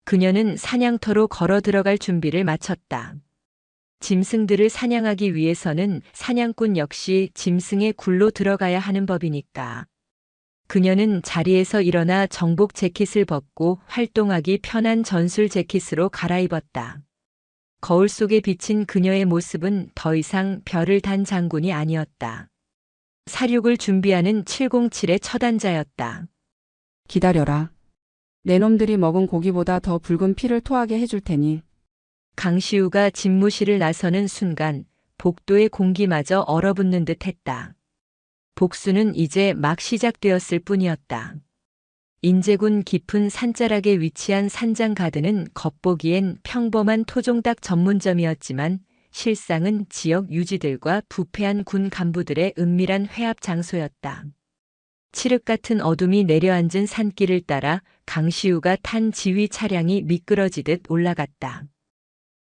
그녀는 사냥터로 걸어 들어갈 준비를 마쳤다. 짐승들을 사냥하기 위해서는 사냥꾼 역시 짐승의 굴로 들어가야 하는 법이니까. 그녀는 자리에서 일어나 정복 재킷을 벗고 활동하기 편한 전술 재킷으로 갈아입었다. 거울 속에 비친 그녀의 모습은 더 이상 별을 단 장군이 아니었다. 사륙을 준비하는 707의 처단자였다. 기다려라. 내 놈들이 먹은 고기보다 더 붉은 피를 토하게 해줄 테니. 강시우가 집무실을 나서는 순간 복도의 공기마저 얼어붙는 듯 했다. 복수는 이제 막 시작되었을 뿐이었다. 인제군 깊은 산자락에 위치한 산장 가드는 겉보기엔 평범한 토종닭 전문점이었지만 실상은 지역 유지들과 부패한 군 간부들의 은밀한 회합 장소였다. 칠흑 같은 어둠이 내려앉은 산길을 따라 강시우가 탄 지휘 차량이 미끄러지듯 올라갔다.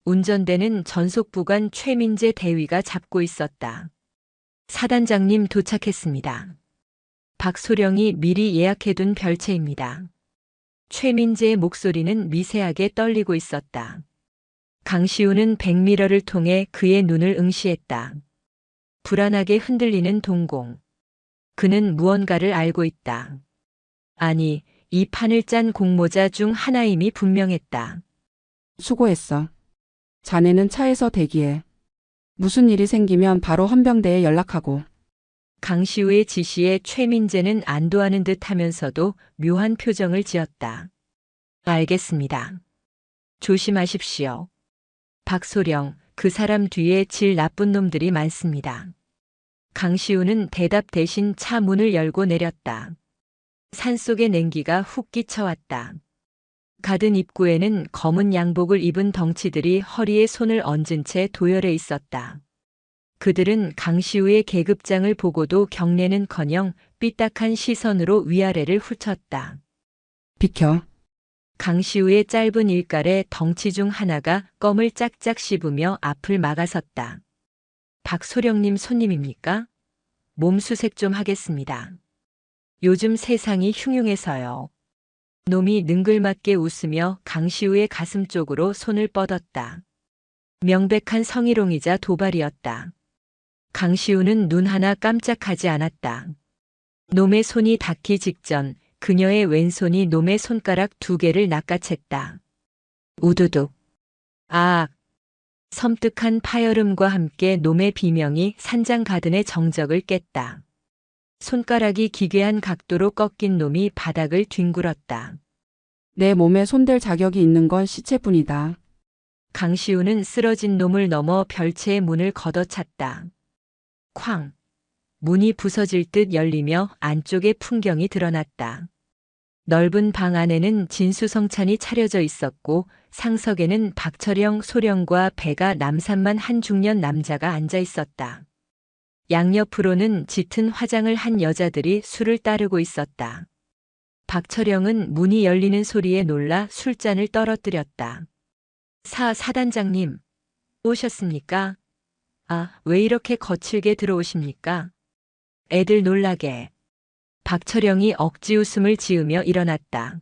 운전대는 전속부관 최민재 대위가 잡고 있었다. 사단장님 도착했습니다. 박소령이 미리 예약해둔 별채입니다. 최민재의 목소리는 미세하게 떨리고 있었다. 강시우는 백미러를 통해 그의 눈을 응시했다. 불안하게 흔들리는 동공. 그는 무언가를 알고 있다. 아니, 이 판을 짠 공모자 중 하나임이 분명했다. 수고했어. 자네는 차에서 대기해. 무슨 일이 생기면 바로 헌병대에 연락하고. 강시우의 지시에 최민재는 안도하는 듯 하면서도 묘한 표정을 지었다. 알겠습니다. 조심하십시오. 박소령, 그 사람 뒤에 질 나쁜 놈들이 많습니다. 강시우는 대답 대신 차 문을 열고 내렸다. 산속의 냉기가 훅 끼쳐왔다. 가든 입구에는 검은 양복을 입은 덩치들이 허리에 손을 얹은 채 도열해 있었다. 그들은 강시우의 계급장을 보고도 경례는커녕 삐딱한 시선으로 위아래를 훑었다. 비켜. 강시우의 짧은 일깔에 덩치 중 하나가 껌을 짝짝 씹으며 앞을 막아섰다. 박소령님 손님입니까? 몸 수색 좀 하겠습니다. 요즘 세상이 흉흉해서요. 놈이 능글맞게 웃으며 강시우의 가슴 쪽으로 손을 뻗었다. 명백한 성희롱이자 도발이었다. 강시우는 눈 하나 깜짝하지 않았다. 놈의 손이 닿기 직전 그녀의 왼손이 놈의 손가락 2개를 낚아챘다. 우두둑. 아! 섬뜩한 파열음과 함께 놈의 비명이 산장가든의 정적을 깼다. 손가락이 기괴한 각도로 꺾인 놈이 바닥을 뒹굴었다. 내 몸에 손댈 자격이 있는 건 시체뿐이다. 강시우는 쓰러진 놈을 넘어 별채의 문을 걷어찼다. 쾅! 문이 부서질 듯 열리며 안쪽의 풍경이 드러났다. 넓은 방 안에는 진수성찬이 차려져 있었고 상석에는 박철영, 소령과 배가 남산만 한 중년 남자가 앉아 있었다. 양옆으로는 짙은 화장을 한 여자들이 술을 따르고 있었다. 박철영은 문이 열리는 소리에 놀라 술잔을 떨어뜨렸다. 사단장님, 오셨습니까? 아, 왜 이렇게 거칠게 들어오십니까? 애들 놀라게. 박철영이 억지 웃음을 지으며 일어났다.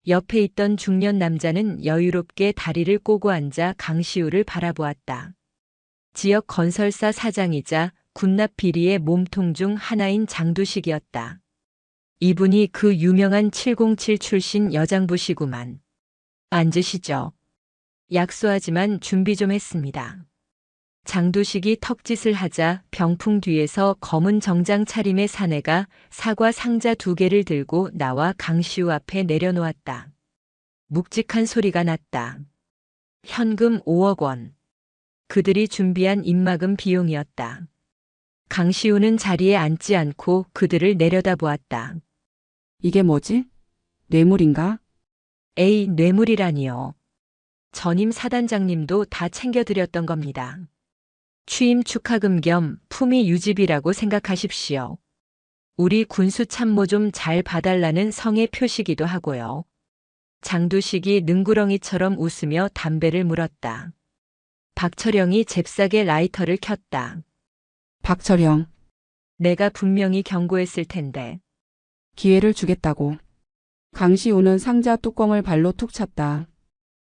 옆에 있던 중년 남자는 여유롭게 다리를 꼬고 앉아 강시우를 바라보았다. 지역 건설사 사장이자 군납 비리의 몸통 중 하나인 장두식이었다. 이분이 그 유명한 707 출신 여장부시구만. 앉으시죠. 약소하지만 준비 좀 했습니다. 장두식이 턱짓을 하자 병풍 뒤에서 검은 정장 차림의 사내가 사과 상자 2개를 들고 나와 강시우 앞에 내려놓았다. 묵직한 소리가 났다. 현금 5억 원. 그들이 준비한 입막음 비용이었다. 강시우는 자리에 앉지 않고 그들을 내려다보았다. 이게 뭐지? 뇌물인가? 에이, 뇌물이라니요. 전임 사단장님도 다 챙겨드렸던 겁니다. 취임 축하금 겸 품위 유지비라고 생각하십시오. 우리 군수 참모 좀 잘 봐달라는 성의 표시기도 하고요. 장두식이 능구렁이처럼 웃으며 담배를 물었다. 박철영이 잽싸게 라이터를 켰다. 박철영, 내가 분명히 경고했을 텐데. 기회를 주겠다고. 강시우는 상자 뚜껑을 발로 툭 찼다.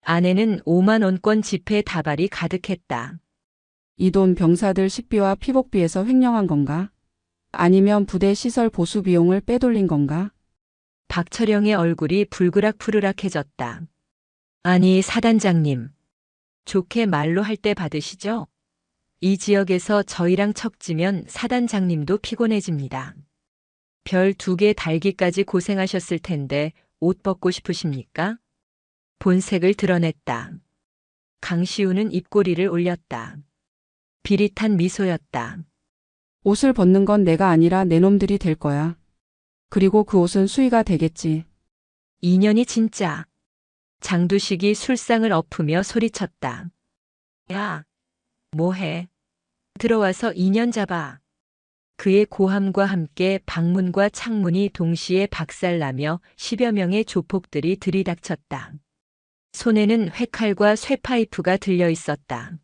안에는 5만 원권 지폐 다발이 가득했다. 이 돈 병사들 식비와 피복비에서 횡령한 건가? 아니면 부대 시설 보수 비용을 빼돌린 건가? 박철영의 얼굴이 불그락푸르락해졌다. 아니, 사단장님. 좋게 말로 할 때 받으시죠? 이 지역에서 저희랑 척지면 사단장님도 피곤해집니다. 별 2개 달기까지 고생하셨을 텐데 옷 벗고 싶으십니까? 본색을 드러냈다. 강시우는 입꼬리를 올렸다. 비릿한 미소였다. 옷을 벗는 건 내가 아니라 내 놈들이 될 거야. 그리고 그 옷은 수의가 되겠지. 2년이 진짜. 장두식이 술상을 엎으며 소리쳤다. 야, 뭐해? 들어와서 2년 잡아. 그의 고함과 함께 방문과 창문이 동시에 박살나며 10여 명의 조폭들이 들이닥쳤다. 손에는 회칼과 쇠파이프가 들려 있었다.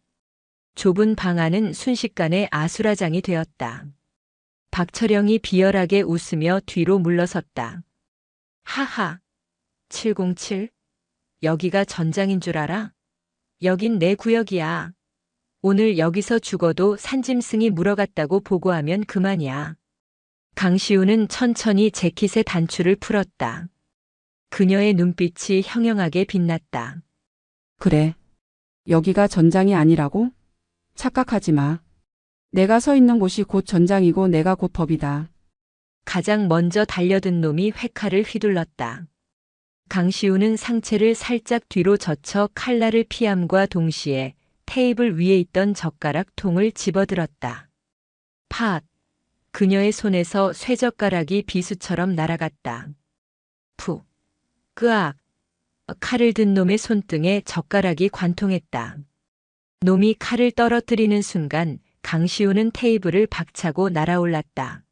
좁은 방 안은 순식간에 아수라장이 되었다. 박철영이 비열하게 웃으며 뒤로 물러섰다. 하하, 707? 여기가 전장인 줄 알아? 여긴 내 구역이야. 오늘 여기서 죽어도 산짐승이 물어갔다고 보고하면 그만이야. 강시우는 천천히 재킷의 단추를 풀었다. 그녀의 눈빛이 형형하게 빛났다. 그래. 여기가 전장이 아니라고? 착각하지 마. 내가 서 있는 곳이 곧 전장이고 내가 곧 법이다. 가장 먼저 달려든 놈이 회칼을 휘둘렀다. 강시우는 상체를 살짝 뒤로 젖혀 칼날을 피함과 동시에 테이블 위에 있던 젓가락 통을 집어들었다. 팟! 그녀의 손에서 쇠젓가락이 비수처럼 날아갔다. 푸! 끄악! 칼을 든 놈의 손등에 젓가락이 관통했다. 놈이 칼을 떨어뜨리는 순간 강시우는 테이블을 박차고 날아올랐다.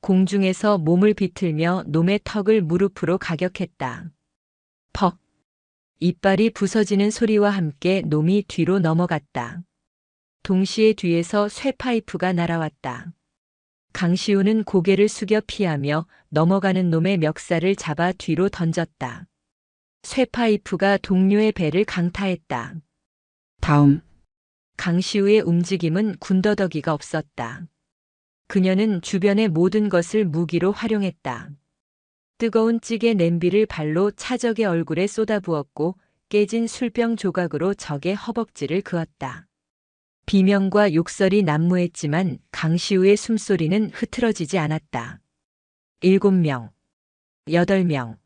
공중에서 몸을 비틀며 놈의 턱을 무릎으로 가격했다. 퍽! 이빨이 부서지는 소리와 함께 놈이 뒤로 넘어갔다. 동시에 뒤에서 쇠파이프가 날아왔다. 강시우는 고개를 숙여 피하며 넘어가는 놈의 멱살을 잡아 뒤로 던졌다. 쇠파이프가 동료의 배를 강타했다. 다음. 강시우의 움직임은 군더더기가 없었다. 그녀는 주변의 모든 것을 무기로 활용했다. 뜨거운 찌개 냄비를 발로 차 적의 얼굴에 쏟아부었고 깨진 술병 조각으로 적의 허벅지를 그었다. 비명과 욕설이 난무했지만 강시우의 숨소리는 흐트러지지 않았다. 7명, 8명.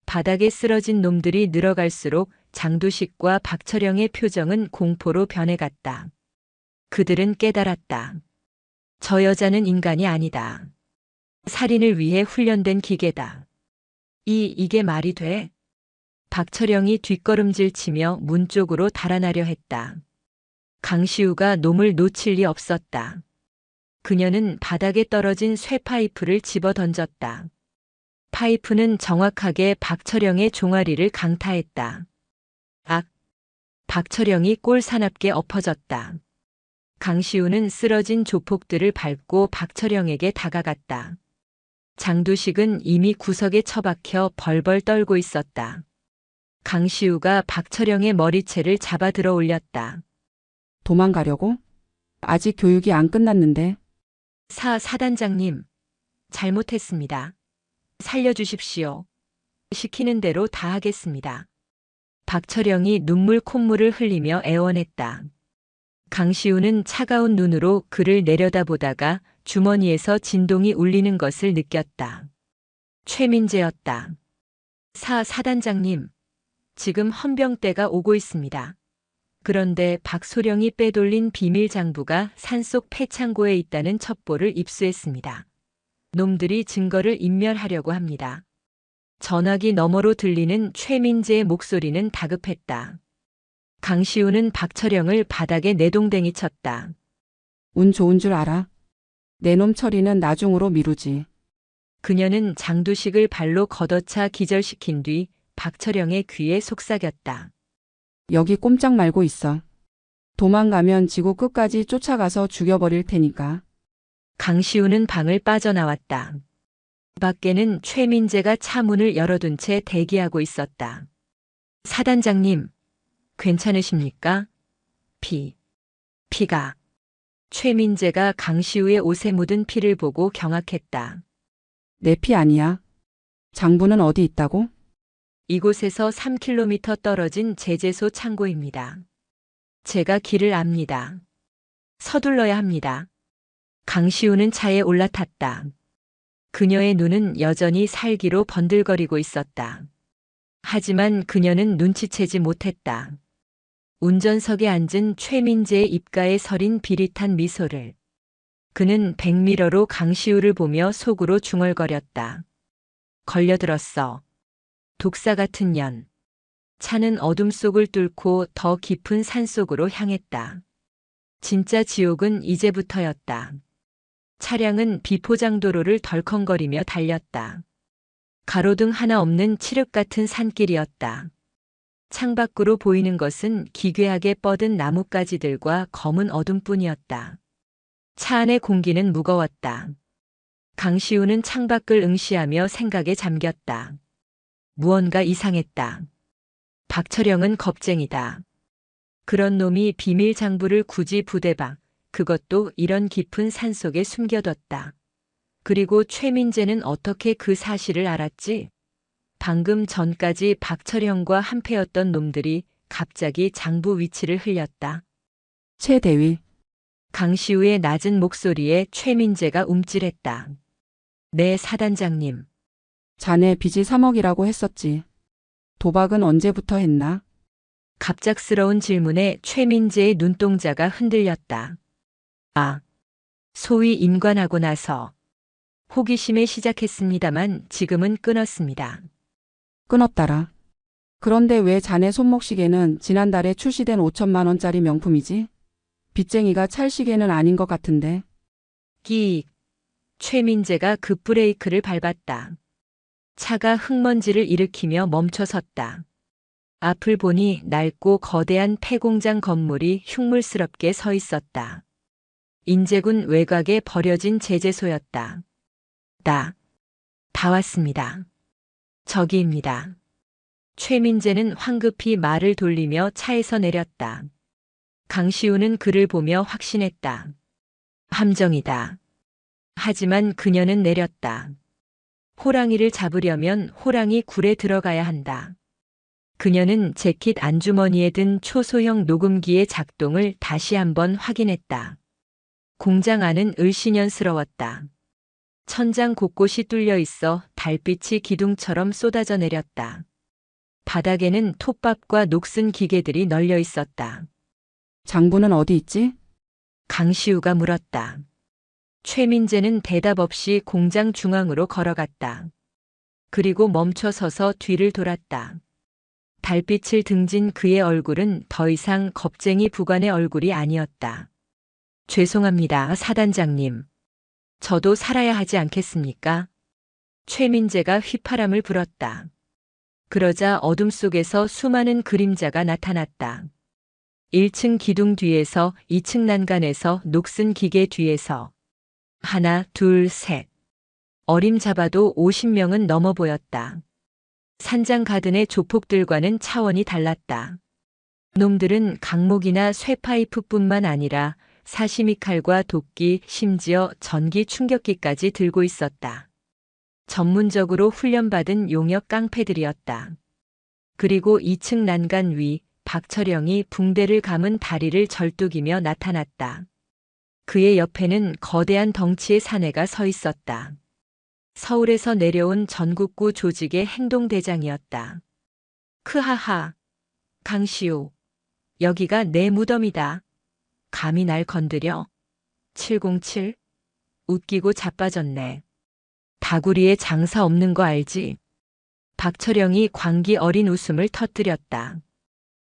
바닥에 쓰러진 놈들이 늘어갈수록 장두식과 박철영의 표정은 공포로 변해갔다. 그들은 깨달았다. 저 여자는 인간이 아니다. 살인을 위해 훈련된 기계다. 이게 말이 돼? 박철영이 뒷걸음질 치며 문 쪽으로 달아나려 했다. 강시우가 놈을 놓칠 리 없었다. 그녀는 바닥에 떨어진 쇠파이프를 집어 던졌다. 파이프는 정확하게 박철영의 종아리를 강타했다. 악! 박철영이 꼴사납게 엎어졌다. 강시우는 쓰러진 조폭들을 밟고 박철영에게 다가갔다. 장두식은 이미 구석에 처박혀 벌벌 떨고 있었다. 강시우가 박철영의 머리채를 잡아 들어 올렸다. 도망가려고? 아직 교육이 안 끝났는데. 사단장님, 잘못했습니다. 살려주십시오. 시키는 대로 다 하겠습니다. 박철영이 눈물 콧물을 흘리며 애원했다. 강시우는 차가운 눈으로 그를 내려다보다가 주머니에서 진동이 울리는 것을 느꼈다. 최민재였다. 사단장님, 지금 헌병대가 오고 있습니다. 그런데 박소령이 빼돌린 비밀 장부가 산속 폐창고에 있다는 첩보를 입수했습니다. 놈들이 증거를 인멸하려고 합니다. 전화기 너머로 들리는 최민재의 목소리는 다급했다. 강시우는 박철영을 바닥에 내동댕이 쳤다. 운 좋은 줄 알아? 내 놈 처리는 나중으로 미루지. 그녀는 장두식을 발로 걷어차 기절시킨 뒤 박철영의 귀에 속삭였다. 여기 꼼짝 말고 있어. 도망가면 지구 끝까지 쫓아가서 죽여버릴 테니까. 강시우는 방을 빠져나왔다. 밖에는 최민재가 차 문을 열어둔 채 대기하고 있었다. 사단장님, 괜찮으십니까? 피가. 최민재가 강시우의 옷에 묻은 피를 보고 경악했다. 내 피 아니야. 장부는 어디 있다고? 이곳에서 3km 떨어진 제재소 창고입니다. 제가 길을 압니다. 서둘러야 합니다. 강시우는 차에 올라탔다. 그녀의 눈은 여전히 살기로 번들거리고 있었다. 하지만 그녀는 눈치채지 못했다. 운전석에 앉은 최민재의 입가에 서린 비릿한 미소를. 그는 백미러로 강시우를 보며 속으로 중얼거렸다. 걸려들었어. 독사 같은 년. 차는 어둠 속을 뚫고 더 깊은 산속으로 향했다. 진짜 지옥은 이제부터였다. 차량은 비포장도로를 덜컹거리며 달렸다. 가로등 하나 없는 칠흑 같은 산길이었다. 창밖으로 보이는 것은 기괴하게 뻗은 나뭇가지들과 검은 어둠뿐이었다. 차 안의 공기는 무거웠다. 강시우는 창밖을 응시하며 생각에 잠겼다. 무언가 이상했다. 박철영은 겁쟁이다. 그런 놈이 비밀 장부를 굳이 부대박, 그것도 이런 깊은 산속에 숨겨뒀다. 그리고 최민재는 어떻게 그 사실을 알았지? 방금 전까지 박철영과 한패였던 놈들이 갑자기 장부 위치를 흘렸다. 최 대위. 강시우의 낮은 목소리에 최민재가 움찔했다. 네, 사단장님. 자네 빚이 3억이라고 했었지. 도박은 언제부터 했나? 갑작스러운 질문에 최민재의 눈동자가 흔들렸다. 소위 임관하고 나서. 호기심에 시작했습니다만 지금은 끊었습니다. 끊었다라. 그런데 왜 자네 손목시계는 지난달에 출시된 5천만 원짜리 명품이지? 빚쟁이가 찰 시계는 아닌 것 같은데. 끼익. 최민재가 급브레이크를 밟았다. 차가 흙먼지를 일으키며 멈춰섰다. 앞을 보니 낡고 거대한 폐공장 건물이 흉물스럽게 서 있었다. 인제군 외곽에 버려진 제재소였다. 다 왔습니다. 저기입니다. 최민재는 황급히 말을 돌리며 차에서 내렸다. 강시우는 그를 보며 확신했다. 함정이다. 하지만 그녀는 내렸다. 호랑이를 잡으려면 호랑이 굴에 들어가야 한다. 그녀는 재킷 안주머니에 든 초소형 녹음기의 작동을 다시 한번 확인했다. 공장 안은 을씨년스러웠다. 천장 곳곳이 뚫려 있어 달빛이 기둥처럼 쏟아져 내렸다. 바닥에는 톱밥과 녹슨 기계들이 널려 있었다. 장부는 어디 있지? 강시우가 물었다. 최민재는 대답 없이 공장 중앙으로 걸어갔다. 그리고 멈춰 서서 뒤를 돌았다. 달빛을 등진 그의 얼굴은 더 이상 겁쟁이 부관의 얼굴이 아니었다. 죄송합니다, 사단장님. 저도 살아야 하지 않겠습니까? 최민재가 휘파람을 불었다. 그러자 어둠 속에서 수많은 그림자가 나타났다. 1층 기둥 뒤에서, 2층 난간에서, 녹슨 기계 뒤에서. 하나, 둘, 셋. 어림잡아도 50명은 넘어 보였다. 산장 가든의 조폭들과는 차원이 달랐다. 놈들은 강목이나 쇠파이프뿐만 아니라 사시미 칼과 도끼, 심지어 전기 충격기까지 들고 있었다. 전문적으로 훈련받은 용역 깡패들이었다. 그리고 2층 난간 위, 박철영이 붕대를 감은 다리를 절뚝이며 나타났다. 그의 옆에는 거대한 덩치의 사내가 서 있었다. 서울에서 내려온 전국구 조직의 행동대장이었다. 크하하. 강시우. 여기가 내 무덤이다. 감히 날 건드려? 707? 웃기고 자빠졌네. 다구리에 장사 없는 거 알지? 박철영이 광기 어린 웃음을 터뜨렸다.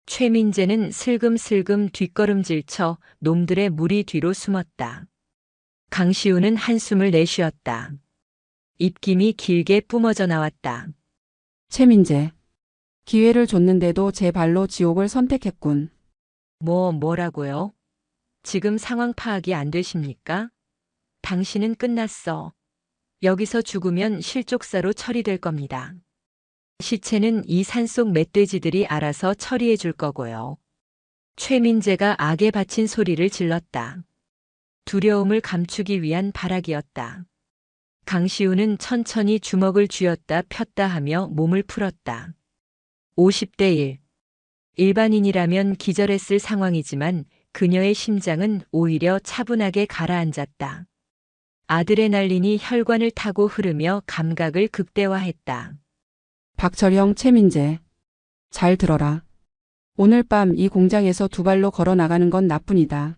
최민재는 슬금슬금 뒷걸음질쳐 놈들의 무리 뒤로 숨었다. 강시우는 한숨을 내쉬었다. 입김이 길게 뿜어져 나왔다. 최민재. 기회를 줬는데도 제 발로 지옥을 선택했군. 뭐라고요? 지금 상황 파악이 안 되십니까? 당신은 끝났어. 여기서 죽으면 실족사로 처리될 겁니다. 시체는 이 산속 멧돼지들이 알아서 처리해 줄 거고요. 최민재가 악에 바친 소리를 질렀다. 두려움을 감추기 위한 발악이었다. 강시우는 천천히 주먹을 쥐었다 폈다 하며 몸을 풀었다. 50대 1. 일반인이라면 기절했을 상황이지만 그녀의 심장은 오히려 차분하게 가라앉았다. 아드레날린이 혈관을 타고 흐르며 감각을 극대화했다. 박철영, 최민재. 잘 들어라. 오늘 밤 이 공장에서 두 발로 걸어 나가는 건 나뿐이다.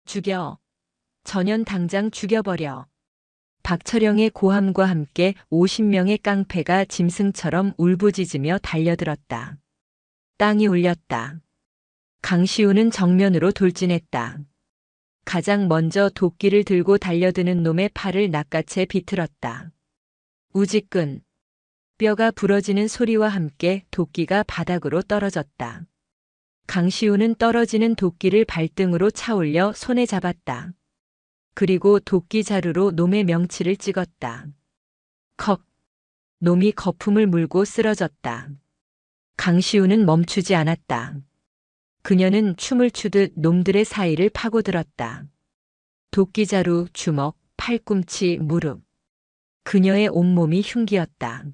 죽여. 전현 당장 죽여버려. 박철영의 고함과 함께 50명의 깡패가 짐승처럼 울부짖으며 달려들었다. 땅이 울렸다. 강시우는 정면으로 돌진했다. 가장 먼저 도끼를 들고 달려드는 놈의 팔을 낚아채 비틀었다. 우지끈. 뼈가 부러지는 소리와 함께 도끼가 바닥으로 떨어졌다. 강시우는 떨어지는 도끼를 발등으로 차올려 손에 잡았다. 그리고 도끼 자루로 놈의 명치를 찍었다. 컥. 놈이 거품을 물고 쓰러졌다. 강시우는 멈추지 않았다. 그녀는 춤을 추듯 놈들의 사이를 파고들었다. 도끼 자루, 주먹, 팔꿈치, 무릎. 그녀의 온몸이 흉기였다.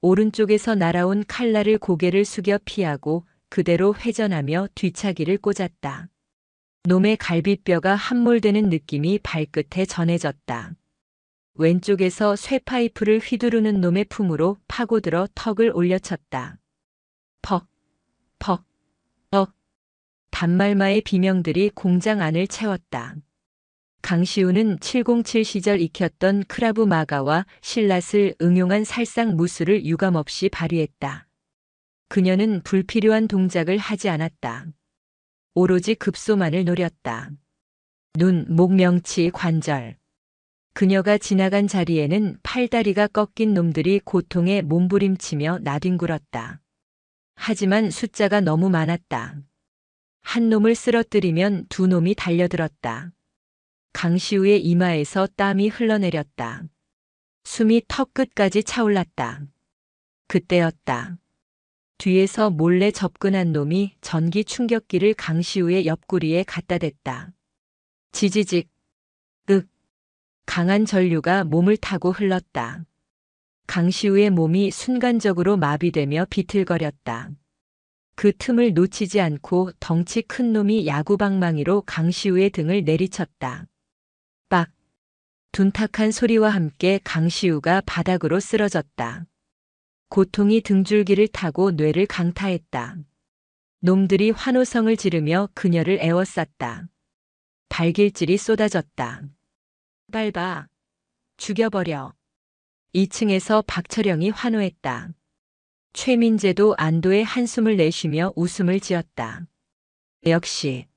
오른쪽에서 날아온 칼날을 고개를 숙여 피하고 그대로 회전하며 뒤차기를 꽂았다. 놈의 갈비뼈가 함몰되는 느낌이 발끝에 전해졌다. 왼쪽에서 쇠파이프를 휘두르는 놈의 품으로 파고들어 턱을 올려쳤다. 퍽, 퍽, 퍽. 단말마의 비명들이 공장 안을 채웠다. 강시우는 707 시절 익혔던 크라브 마가와 실랏을 응용한 살상 무술을 유감없이 발휘했다. 그녀는 불필요한 동작을 하지 않았다. 오로지 급소만을 노렸다. 눈, 목, 명치, 관절. 그녀가 지나간 자리에는 팔다리가 꺾인 놈들이 고통에 몸부림치며 나뒹굴었다. 하지만 숫자가 너무 많았다. 한 놈을 쓰러뜨리면 두 놈이 달려들었다. 강시우의 이마에서 땀이 흘러내렸다. 숨이 턱 끝까지 차올랐다. 그때였다. 뒤에서 몰래 접근한 놈이 전기 충격기를 강시우의 옆구리에 갖다 댔다. 지지직, 윽. 강한 전류가 몸을 타고 흘렀다. 강시우의 몸이 순간적으로 마비되며 비틀거렸다. 그 틈을 놓치지 않고 덩치 큰 놈이 야구방망이로 강시우의 등을 내리쳤다. 빡! 둔탁한 소리와 함께 강시우가 바닥으로 쓰러졌다. 고통이 등줄기를 타고 뇌를 강타했다. 놈들이 환호성을 지르며 그녀를 에워쌌다. 발길질이 쏟아졌다. 밟아. 죽여버려. 2층에서 박철영이 환호했다. 최민재도 안도의 한숨을 내쉬며 웃음을 지었다. 역시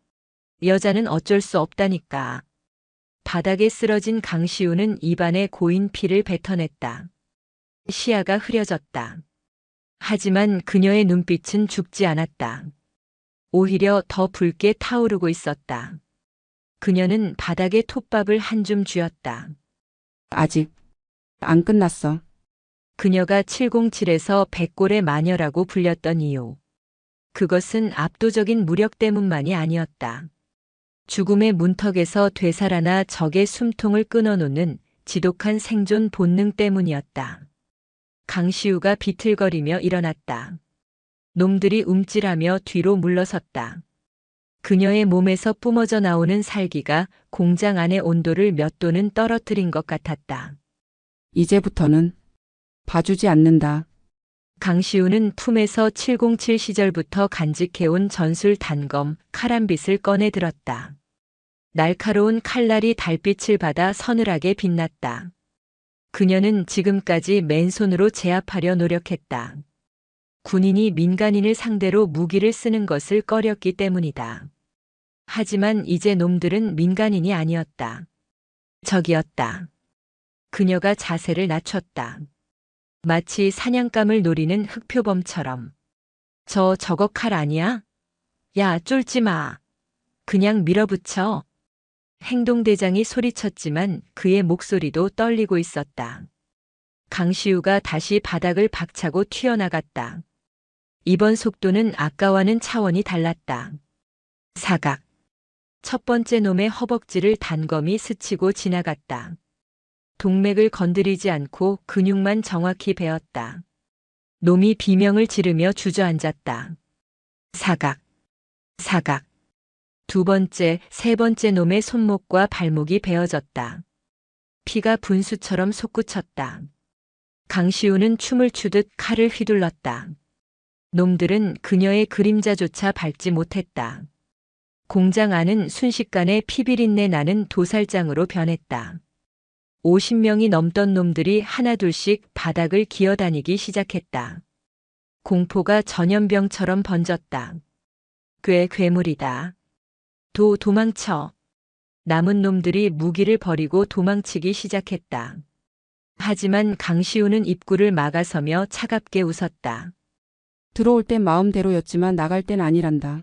여자는 어쩔 수 없다니까. 바닥에 쓰러진 강시우는 입안에 고인 피를 뱉어냈다. 시야가 흐려졌다. 하지만 그녀의 눈빛은 죽지 않았다. 오히려 더 붉게 타오르고 있었다. 그녀는 바닥에 톱밥을 한 줌 쥐었다. 아직 안 끝났어. 그녀가 707에서 백골의 마녀라고 불렸던 이유. 그것은 압도적인 무력 때문만이 아니었다. 죽음의 문턱에서 되살아나 적의 숨통을 끊어놓는 지독한 생존 본능 때문이었다. 강시우가 비틀거리며 일어났다. 놈들이 움찔하며 뒤로 물러섰다. 그녀의 몸에서 뿜어져 나오는 살기가 공장 안의 온도를 몇 도는 떨어뜨린 것 같았다. 이제부터는 봐주지 않는다. 강시우는 품에서 707 시절부터 간직해온 전술 단검 칼한빗을 꺼내 들었다. 날카로운 칼날이 달빛을 받아 서늘하게 빛났다. 그녀는 지금까지 맨손으로 제압하려 노력했다. 군인이 민간인을 상대로 무기를 쓰는 것을 꺼렸기 때문이다. 하지만 이제 놈들은 민간인이 아니었다. 적이었다. 그녀가 자세를 낮췄다. 마치 사냥감을 노리는 흑표범처럼. 저거 칼 아니야? 야, 쫄지 마. 그냥 밀어붙여. 행동대장이 소리쳤지만 그의 목소리도 떨리고 있었다. 강시우가 다시 바닥을 박차고 튀어나갔다. 이번 속도는 아까와는 차원이 달랐다. 사각. 첫 번째 놈의 허벅지를 단검이 스치고 지나갔다. 동맥을 건드리지 않고 근육만 정확히 베었다. 놈이 비명을 지르며 주저앉았다. 사각. 사각. 두 번째, 세 번째 놈의 손목과 발목이 베어졌다. 피가 분수처럼 솟구쳤다. 강시우는 춤을 추듯 칼을 휘둘렀다. 놈들은 그녀의 그림자조차 밟지 못했다. 공장 안은 순식간에 피비린내 나는 도살장으로 변했다. 50명이 넘던 놈들이 하나둘씩 바닥을 기어다니기 시작했다. 공포가 전염병처럼 번졌다. 꽤 괴물이다. 도망쳐. 남은 놈들이 무기를 버리고 도망치기 시작했다. 하지만 강시우는 입구를 막아서며 차갑게 웃었다. 들어올 땐 마음대로였지만 나갈 땐 아니란다.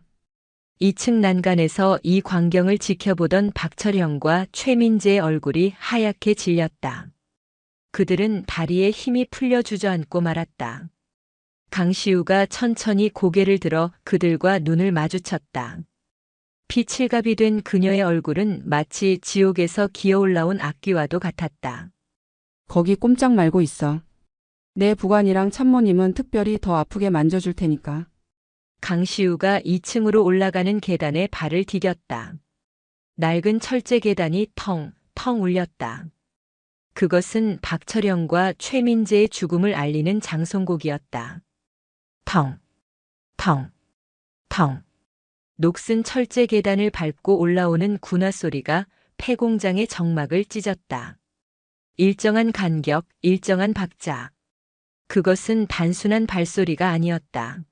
2층 난간에서 이 광경을 지켜보던 박철형과 최민재의 얼굴이 하얗게 질렸다. 그들은 다리에 힘이 풀려 주저앉고 말았다. 강시우가 천천히 고개를 들어 그들과 눈을 마주쳤다. 피칠갑이 된 그녀의 얼굴은 마치 지옥에서 기어올라온 악귀와도 같았다. 거기 꼼짝 말고 있어. 내 부관이랑 참모님은 특별히 더 아프게 만져줄 테니까. 강시우가 2층으로 올라가는 계단에 발을 디뎠다. 낡은 철제 계단이 텅텅 울렸다. 그것은 박철영과 최민재의 죽음을 알리는 장송곡이었다. 텅, 텅, 텅. 녹슨 철제 계단을 밟고 올라오는 군화 소리가 폐공장의 정막을 찢었다. 일정한 간격, 일정한 박자. 그것은 단순한 발소리가 아니었다.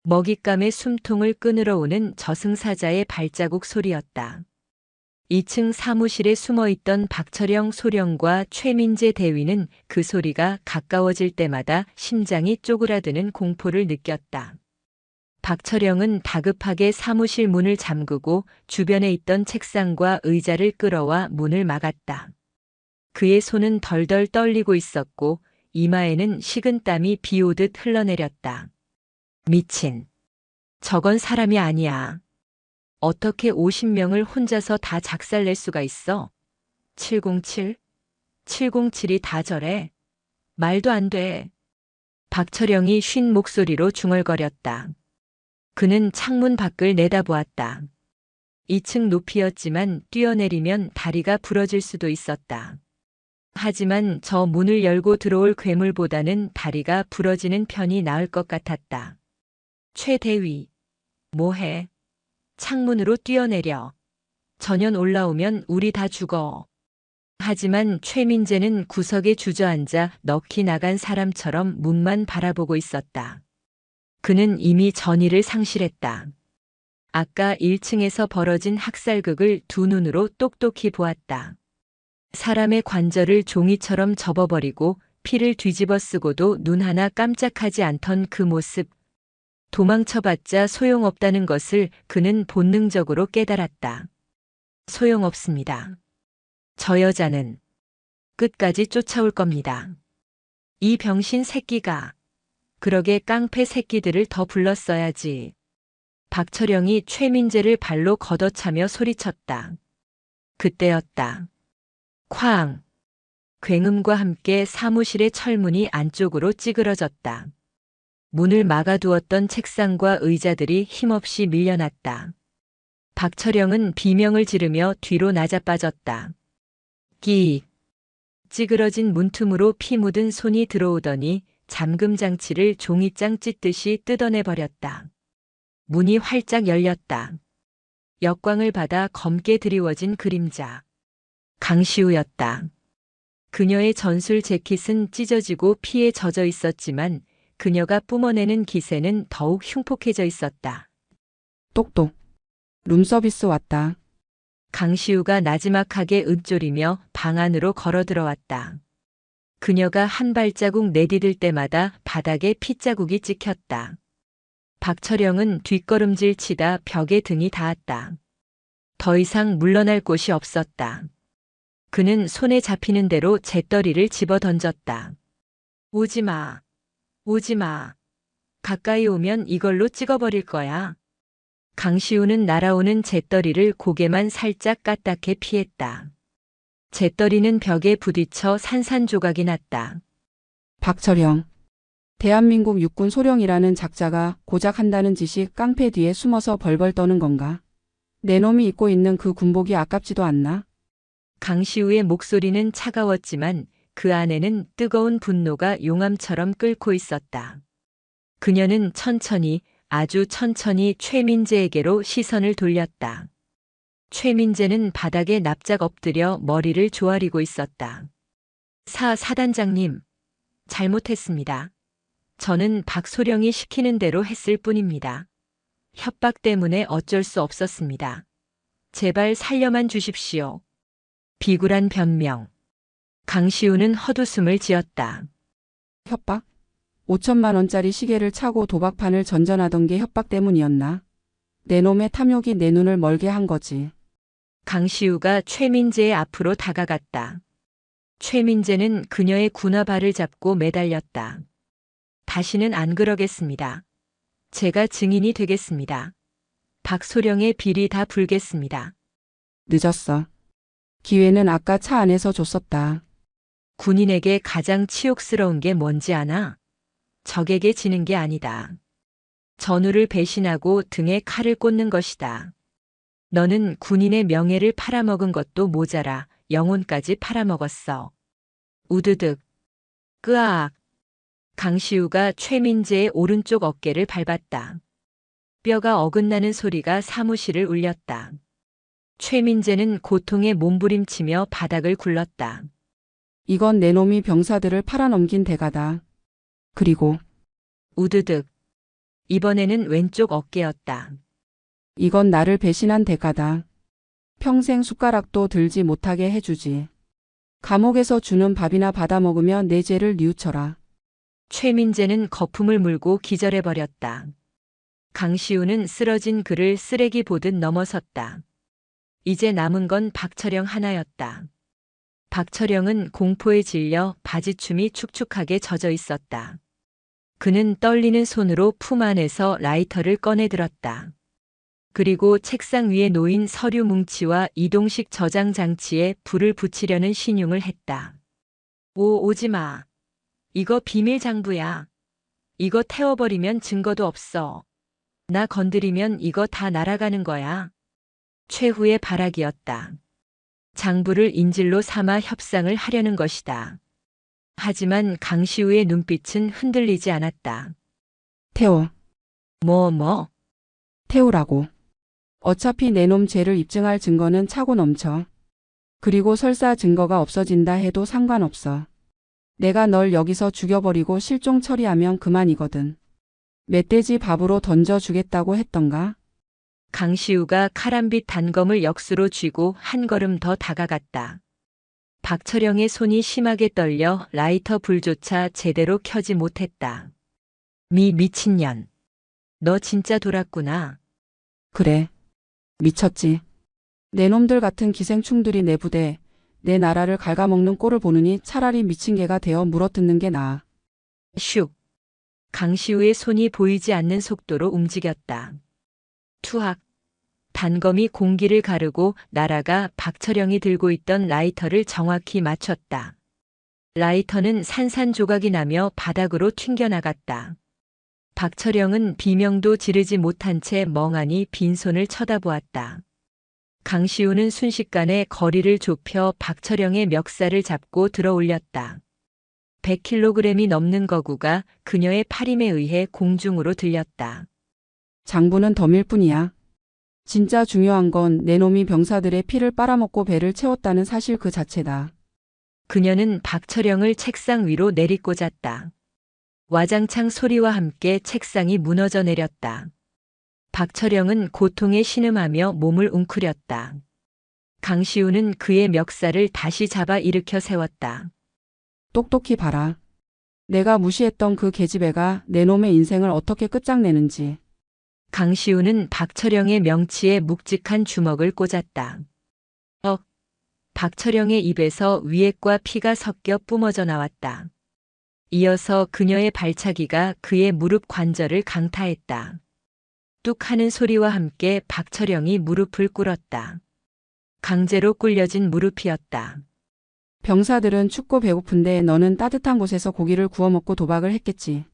먹잇감의 숨통을 끊으러 오는 저승사자의 발자국 소리였다. 2층 사무실에 숨어있던 박철영 소령과 최민재 대위는 그 소리가 가까워질 때마다 심장이 쪼그라드는 공포를 느꼈다. 박철영은 다급하게 사무실 문을 잠그고 주변에 있던 책상과 의자를 끌어와 문을 막았다. 그의 손은 덜덜 떨리고 있었고 이마에는 식은땀이 비 오듯 흘러내렸다. 미친. 저건 사람이 아니야. 어떻게 50명을 혼자서 다 작살낼 수가 있어? 707? 707이 다 저래? 말도 안 돼. 박철영이 쉰 목소리로 중얼거렸다. 그는 창문 밖을 내다보았다. 2층 높이였지만 뛰어내리면 다리가 부러질 수도 있었다. 하지만 저 문을 열고 들어올 괴물보다는 다리가 부러지는 편이 나을 것 같았다. 최 대위. 뭐해? 창문으로 뛰어내려. 전연 올라오면 우리 다 죽어. 하지만 최민재는 구석에 주저앉아 넋이 나간 사람처럼 문만 바라보고 있었다. 그는 이미 전의를 상실했다. 아까 1층에서 벌어진 학살극을 두 눈으로 똑똑히 보았다. 사람의 관절을 종이처럼 접어버리고 피를 뒤집어 쓰고도 눈 하나 깜짝하지 않던 그 모습. 도망쳐봤자 소용없다는 것을 그는 본능적으로 깨달았다. 소용없습니다. 저 여자는 끝까지 쫓아올 겁니다. 이 병신 새끼가. 그러게 깡패 새끼들을 더 불렀어야지. 박철영이 최민재를 발로 걷어차며 소리쳤다. 그때였다. 쾅! 굉음과 함께 사무실의 철문이 안쪽으로 찌그러졌다. 문을 막아두었던 책상과 의자들이 힘없이 밀려났다. 박철영은 비명을 지르며 뒤로 낮아빠졌다. 끼익! 찌그러진 문틈으로 피 묻은 손이 들어오더니 잠금 장치를 종이장 찢듯이 뜯어내버렸다. 문이 활짝 열렸다. 역광을 받아 검게 드리워진 그림자. 강시우였다. 그녀의 전술 재킷은 찢어지고 피에 젖어 있었지만 그녀가 뿜어내는 기세는 더욱 흉폭해져 있었다. 똑똑. 룸서비스 왔다. 강시우가 나지막하게 읊조리며 방 안으로 걸어 들어왔다. 그녀가 한 발자국 내디딜 때마다 바닥에 핏자국이 찍혔다. 박철영은 뒷걸음질 치다 벽에 등이 닿았다. 더 이상 물러날 곳이 없었다. 그는 손에 잡히는 대로 재떨이를 집어 던졌다. 오지 마. 오지 마. 가까이 오면 이걸로 찍어버릴 거야. 강시우는 날아오는 재떨이를 고개만 살짝 까딱해 피했다. 재떨이는 벽에 부딪혀 산산조각이 났다. 박철영. 대한민국 육군 소령이라는 작자가 고작 한다는 짓이 깡패 뒤에 숨어서 벌벌 떠는 건가? 내 놈이 입고 있는 그 군복이 아깝지도 않나? 강시우의 목소리는 차가웠지만 그 안에는 뜨거운 분노가 용암처럼 끓고 있었다. 그녀는 천천히, 아주 천천히 최민재에게로 시선을 돌렸다. 최민재는 바닥에 납작 엎드려 머리를 조아리고 있었다. 사단장님, 잘못했습니다. 저는 박소령이 시키는 대로 했을 뿐입니다. 협박 때문에 어쩔 수 없었습니다. 제발 살려만 주십시오. 비굴한 변명. 강시우는 헛웃음을 지었다. 협박? 5천만 원짜리 시계를 차고 도박판을 전전하던 게 협박 때문이었나? 내 놈의 탐욕이 내 눈을 멀게 한 거지. 강시우가 최민재의 앞으로 다가갔다. 최민재는 그녀의 군화발을 잡고 매달렸다. 다시는 안 그러겠습니다. 제가 증인이 되겠습니다. 박소령의 비리 다 불겠습니다. 늦었어. 기회는 아까 차 안에서 줬었다. 군인에게 가장 치욕스러운 게 뭔지 아나? 적에게 지는 게 아니다. 전우를 배신하고 등에 칼을 꽂는 것이다. 너는 군인의 명예를 팔아먹은 것도 모자라 영혼까지 팔아먹었어. 우드득. 끄악. 강시우가 최민재의 오른쪽 어깨를 밟았다. 뼈가 어긋나는 소리가 사무실을 울렸다. 최민재는 고통에 몸부림치며 바닥을 굴렀다. 이건 내 놈이 병사들을 팔아넘긴 대가다. 그리고 우드득. 이번에는 왼쪽 어깨였다. 이건 나를 배신한 대가다. 평생 숟가락도 들지 못하게 해주지. 감옥에서 주는 밥이나 받아 먹으며 내 죄를 뉘우쳐라. 최민재는 거품을 물고 기절해버렸다. 강시우는 쓰러진 그를 쓰레기 보듯 넘어섰다. 이제 남은 건 박철영 하나였다. 박철영은 공포에 질려 바지춤이 축축하게 젖어 있었다. 그는 떨리는 손으로 품 안에서 라이터를 꺼내 들었다. 그리고 책상 위에 놓인 서류 뭉치와 이동식 저장 장치에 불을 붙이려는 신용을 했다. 오지 마. 이거 비밀 장부야. 이거 태워버리면 증거도 없어. 나 건드리면 이거 다 날아가는 거야. 최후의 발악이었다. 장부를 인질로 삼아 협상을 하려는 것이다. 하지만 강시우의 눈빛은 흔들리지 않았다. 태워. 뭐? 태우라고. 어차피 내 놈 죄를 입증할 증거는 차고 넘쳐. 그리고 설사 증거가 없어진다 해도 상관없어. 내가 널 여기서 죽여버리고 실종 처리하면 그만이거든. 멧돼지 밥으로 던져주겠다고 했던가? 강시우가 카람빛 단검을 역수로 쥐고 한 걸음 더 다가갔다. 박철영의 손이 심하게 떨려 라이터 불조차 제대로 켜지 못했다. 미친년. 너 진짜 돌았구나. 그래. 미쳤지. 내 놈들 같은 기생충들이 내 부대, 내 나라를 갉아먹는 꼴을 보느니 차라리 미친 개가 되어 물어뜯는 게 나아. 슉. 강시우의 손이 보이지 않는 속도로 움직였다. 투학. 단검이 공기를 가르고 날아가 박철영이 들고 있던 라이터를 정확히 맞췄다. 라이터는 산산조각이 나며 바닥으로 튕겨나갔다. 박철영은 비명도 지르지 못한 채 멍하니 빈손을 쳐다보았다. 강시우는 순식간에 거리를 좁혀 박철영의 멱살을 잡고 들어올렸다. 100kg이 넘는 거구가 그녀의 팔힘에 의해 공중으로 들렸다. 장부는 덤일 뿐이야. 진짜 중요한 건 내 놈이 병사들의 피를 빨아먹고 배를 채웠다는 사실 그 자체다. 그녀는 박철영을 책상 위로 내리꽂았다. 와장창 소리와 함께 책상이 무너져 내렸다. 박철영은 고통에 신음하며 몸을 웅크렸다. 강시우는 그의 멱살을 다시 잡아 일으켜 세웠다. 똑똑히 봐라. 내가 무시했던 그 계집애가 내 놈의 인생을 어떻게 끝장내는지. 강시우는 박철영의 명치에 묵직한 주먹을 꽂았다. 박철영의 입에서 위액과 피가 섞여 뿜어져 나왔다. 이어서 그녀의 발차기가 그의 무릎 관절을 강타했다. 뚝 하는 소리와 함께 박철영이 무릎을 꿇었다. 강제로 꿀려진 무릎이었다. 병사들은 춥고 배고픈데 너는 따뜻한 곳에서 고기를 구워 먹고 도박을 했겠지.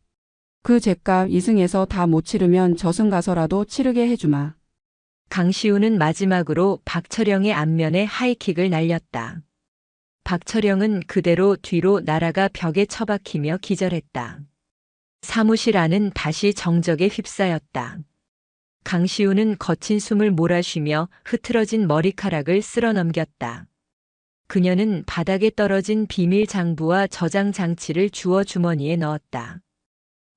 그 죗값 이승에서 다 못 치르면 저승 가서라도 치르게 해주마. 강시우는 마지막으로 박철영의 앞면에 하이킥을 날렸다. 박철영은 그대로 뒤로 날아가 벽에 처박히며 기절했다. 사무실 안은 다시 정적에 휩싸였다. 강시우는 거친 숨을 몰아쉬며 흐트러진 머리카락을 쓸어 넘겼다. 그녀는 바닥에 떨어진 비밀 장부와 저장 장치를 주워 주머니에 넣었다.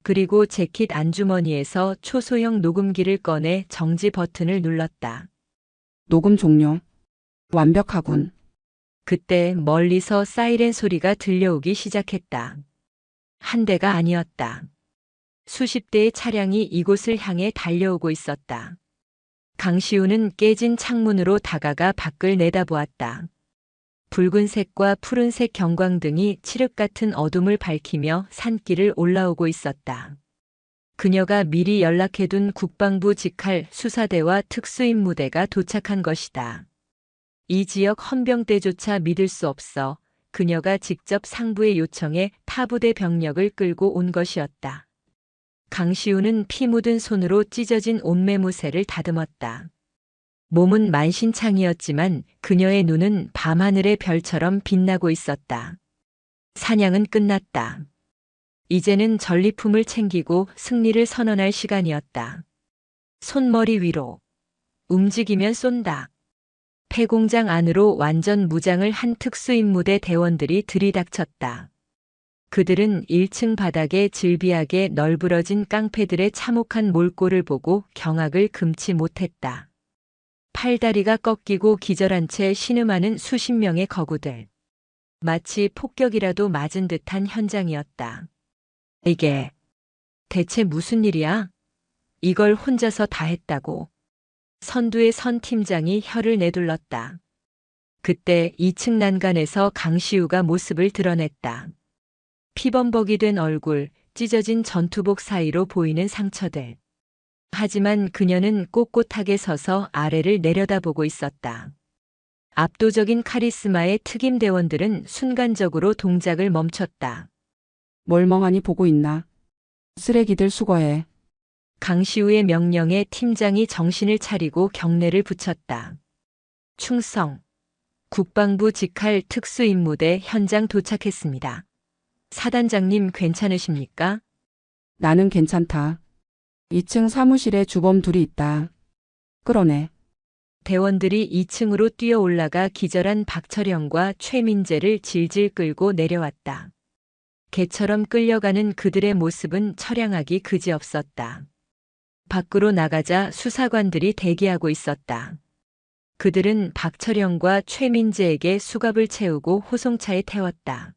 그리고 재킷 안주머니에서 초소형 녹음기를 꺼내 정지 버튼을 눌렀다. 녹음 종료. 완벽하군. 그때 멀리서 사이렌 소리가 들려오기 시작했다. 한 대가 아니었다. 수십 대의 차량이 이곳을 향해 달려오고 있었다. 강시우는 깨진 창문으로 다가가 밖을 내다보았다. 붉은색과 푸른색 경광등이 칠흑 같은 어둠을 밝히며 산길을 올라오고 있었다. 그녀가 미리 연락해둔 국방부 직할 수사대와 특수임무대가 도착한 것이다. 이 지역 헌병대조차 믿을 수 없어 그녀가 직접 상부의 요청에 타부대 병력을 끌고 온 것이었다. 강시우는 피 묻은 손으로 찢어진 옷매무새를 다듬었다. 몸은 만신창이었지만 그녀의 눈은 밤하늘의 별처럼 빛나고 있었다. 사냥은 끝났다. 이제는 전리품을 챙기고 승리를 선언할 시간이었다. 손머리 위로. 움직이면 쏜다. 폐공장 안으로 완전 무장을 한 특수임무대 대원들이 들이닥쳤다. 그들은 1층 바닥에 질비하게 널브러진 깡패들의 참혹한 몰골을 보고 경악을 금치 못했다. 팔다리가 꺾이고 기절한 채 신음하는 수십 명의 거구들. 마치 폭격이라도 맞은 듯한 현장이었다. 이게 대체 무슨 일이야? 이걸 혼자서 다 했다고. 선두의 선 팀장이 혀를 내둘렀다. 그때 2층 난간에서 강시우가 모습을 드러냈다. 피범벅이 된 얼굴, 찢어진 전투복 사이로 보이는 상처들. 하지만 그녀는 꼿꼿하게 서서 아래를 내려다보고 있었다. 압도적인 카리스마의 특임 대원들은 순간적으로 동작을 멈췄다. 뭘 멍하니 보고 있나? 쓰레기들 수거해. 강시우의 명령에 팀장이 정신을 차리고 경례를 붙였다. 충성. 국방부 직할 특수임무대 현장 도착했습니다. 사단장님 괜찮으십니까? 나는 괜찮다. 2층 사무실에 주범 둘이 있다. 끌어내. 대원들이 2층으로 뛰어 올라가 기절한 박철영과 최민재를 질질 끌고 내려왔다. 개처럼 끌려가는 그들의 모습은 처량하기 그지없었다. 밖으로 나가자 수사관들이 대기하고 있었다. 그들은 박철영과 최민재에게 수갑을 채우고 호송차에 태웠다.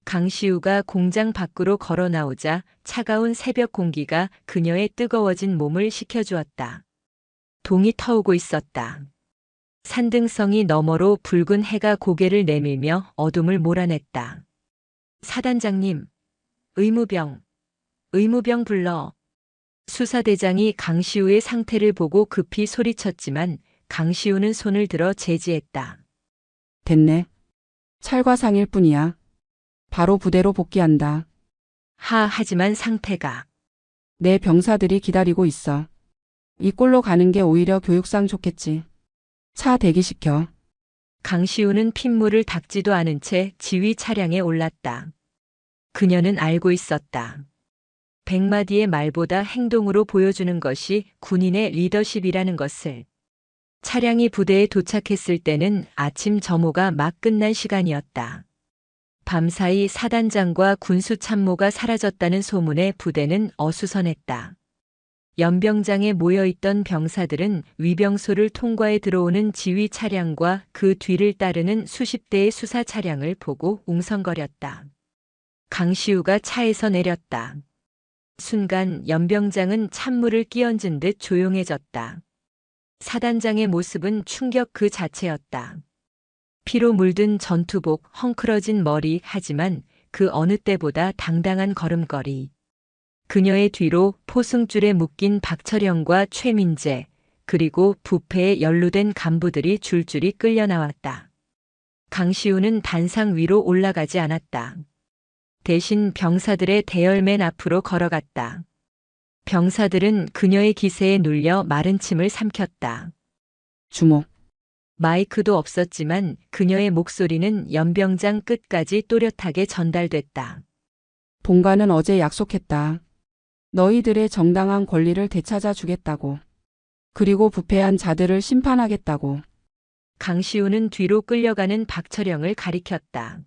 강시우가 공장 밖으로 걸어 나오자 차가운 새벽 공기가 그녀의 뜨거워진 몸을 식혀주었다. 동이 터오고 있었다. 산등성이 너머로 붉은 해가 고개를 내밀며 어둠을 몰아냈다. 사단장님, 의무병 불러. 수사대장이 강시우의 상태를 보고 급히 소리쳤지만 강시우는 손을 들어 제지했다. 됐네. 찰과상일 뿐이야. 바로 부대로 복귀한다. 하지만 상태가. 내 병사들이 기다리고 있어. 이 꼴로 가는 게 오히려 교육상 좋겠지. 차 대기시켜. 강시우는 핏물을 닦지도 않은 채 지휘 차량에 올랐다. 그녀는 알고 있었다. 100마디의 말보다 행동으로 보여주는 것이 군인의 리더십이라는 것을. 차량이 부대에 도착했을 때는 아침 점호가 막 끝난 시간이었다. 밤사이 사단장과 군수참모가 사라졌다는 소문에 부대는 어수선했다. 연병장에 모여있던 병사들은 위병소를 통과해 들어오는 지휘 차량과 그 뒤를 따르는 수십 대의 수사 차량을 보고 웅성거렸다. 강시우가 차에서 내렸다. 순간 연병장은 찬물을 끼얹은 듯 조용해졌다. 사단장의 모습은 충격 그 자체였다. 피로 물든 전투복, 헝클어진 머리, 하지만 그 어느 때보다 당당한 걸음걸이. 그녀의 뒤로 포승줄에 묶인 박철영과 최민재, 그리고 부패에 연루된 간부들이 줄줄이 끌려 나왔다. 강시우는 단상 위로 올라가지 않았다. 대신 병사들의 대열 맨 앞으로 걸어갔다. 병사들은 그녀의 기세에 눌려 마른 침을 삼켰다. 주목. 마이크도 없었지만 그녀의 목소리는 연병장 끝까지 또렷하게 전달됐다. 본관은 어제 약속했다. 너희들의 정당한 권리를 되찾아 주겠다고. 그리고 부패한 자들을 심판하겠다고. 강시우는 뒤로 끌려가는 박철영을 가리켰다.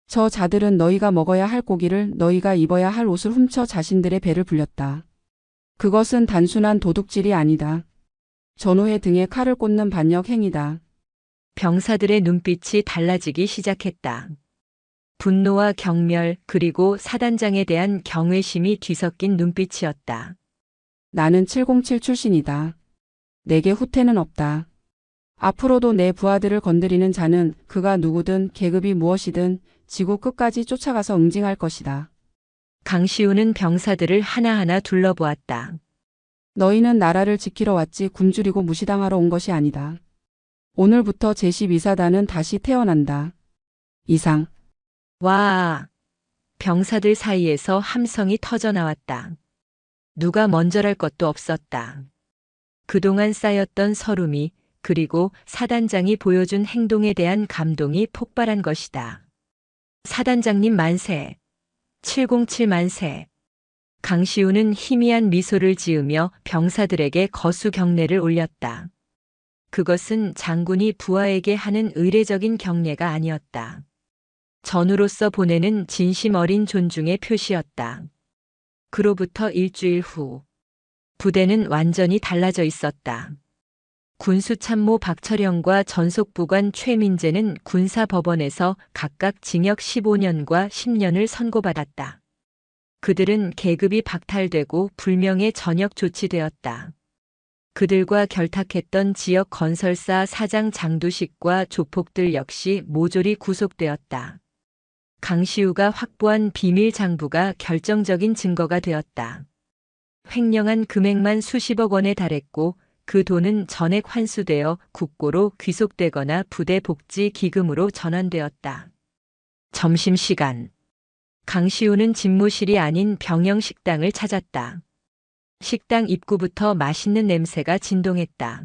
저 자들은 너희가 먹어야 할 고기를, 너희가 입어야 할 옷을 훔쳐 자신들의 배를 불렸다. 그것은 단순한 도둑질이 아니다. 전우의 등에 칼을 꽂는 반역 행위다. 병사들의 눈빛이 달라지기 시작했다. 분노와 경멸, 그리고 사단장에 대한 경외심이 뒤섞인 눈빛이었다. 나는 707 출신이다. 내게 후퇴는 없다. 앞으로도 내 부하들을 건드리는 자는 그가 누구든 계급이 무엇이든 지구 끝까지 쫓아가서 응징할 것이다. 강시우는 병사들을 하나하나 둘러보았다. 너희는 나라를 지키러 왔지 굶주리고 무시당하러 온 것이 아니다. 오늘부터 제12사단은 다시 태어난다. 이상. 와! 병사들 사이에서 함성이 터져 나왔다. 누가 먼저랄 것도 없었다. 그동안 쌓였던 서름이, 그리고 사단장이 보여준 행동에 대한 감동이 폭발한 것이다. 사단장님 만세. 707 만세. 강시우는 희미한 미소를 지으며 병사들에게 거수 경례를 올렸다. 그것은 장군이 부하에게 하는 의례적인 경례가 아니었다. 전우로서 보내는 진심 어린 존중의 표시였다. 그로부터 일주일 후, 부대는 완전히 달라져 있었다. 군수참모 박철영과 전속부관 최민재는 군사법원에서 각각 징역 15년과 10년을 선고받았다. 그들은 계급이 박탈되고 불명예 전역 조치되었다. 그들과 결탁했던 지역 건설사 사장 장두식과 조폭들 역시 모조리 구속되었다. 강시우가 확보한 비밀 장부가 결정적인 증거가 되었다. 횡령한 금액만 수십억 원에 달했고 그 돈은 전액 환수되어 국고로 귀속되거나 부대 복지 기금으로 전환되었다. 점심시간. 강시우는 집무실이 아닌 병영식당을 찾았다. 식당 입구부터 맛있는 냄새가 진동했다.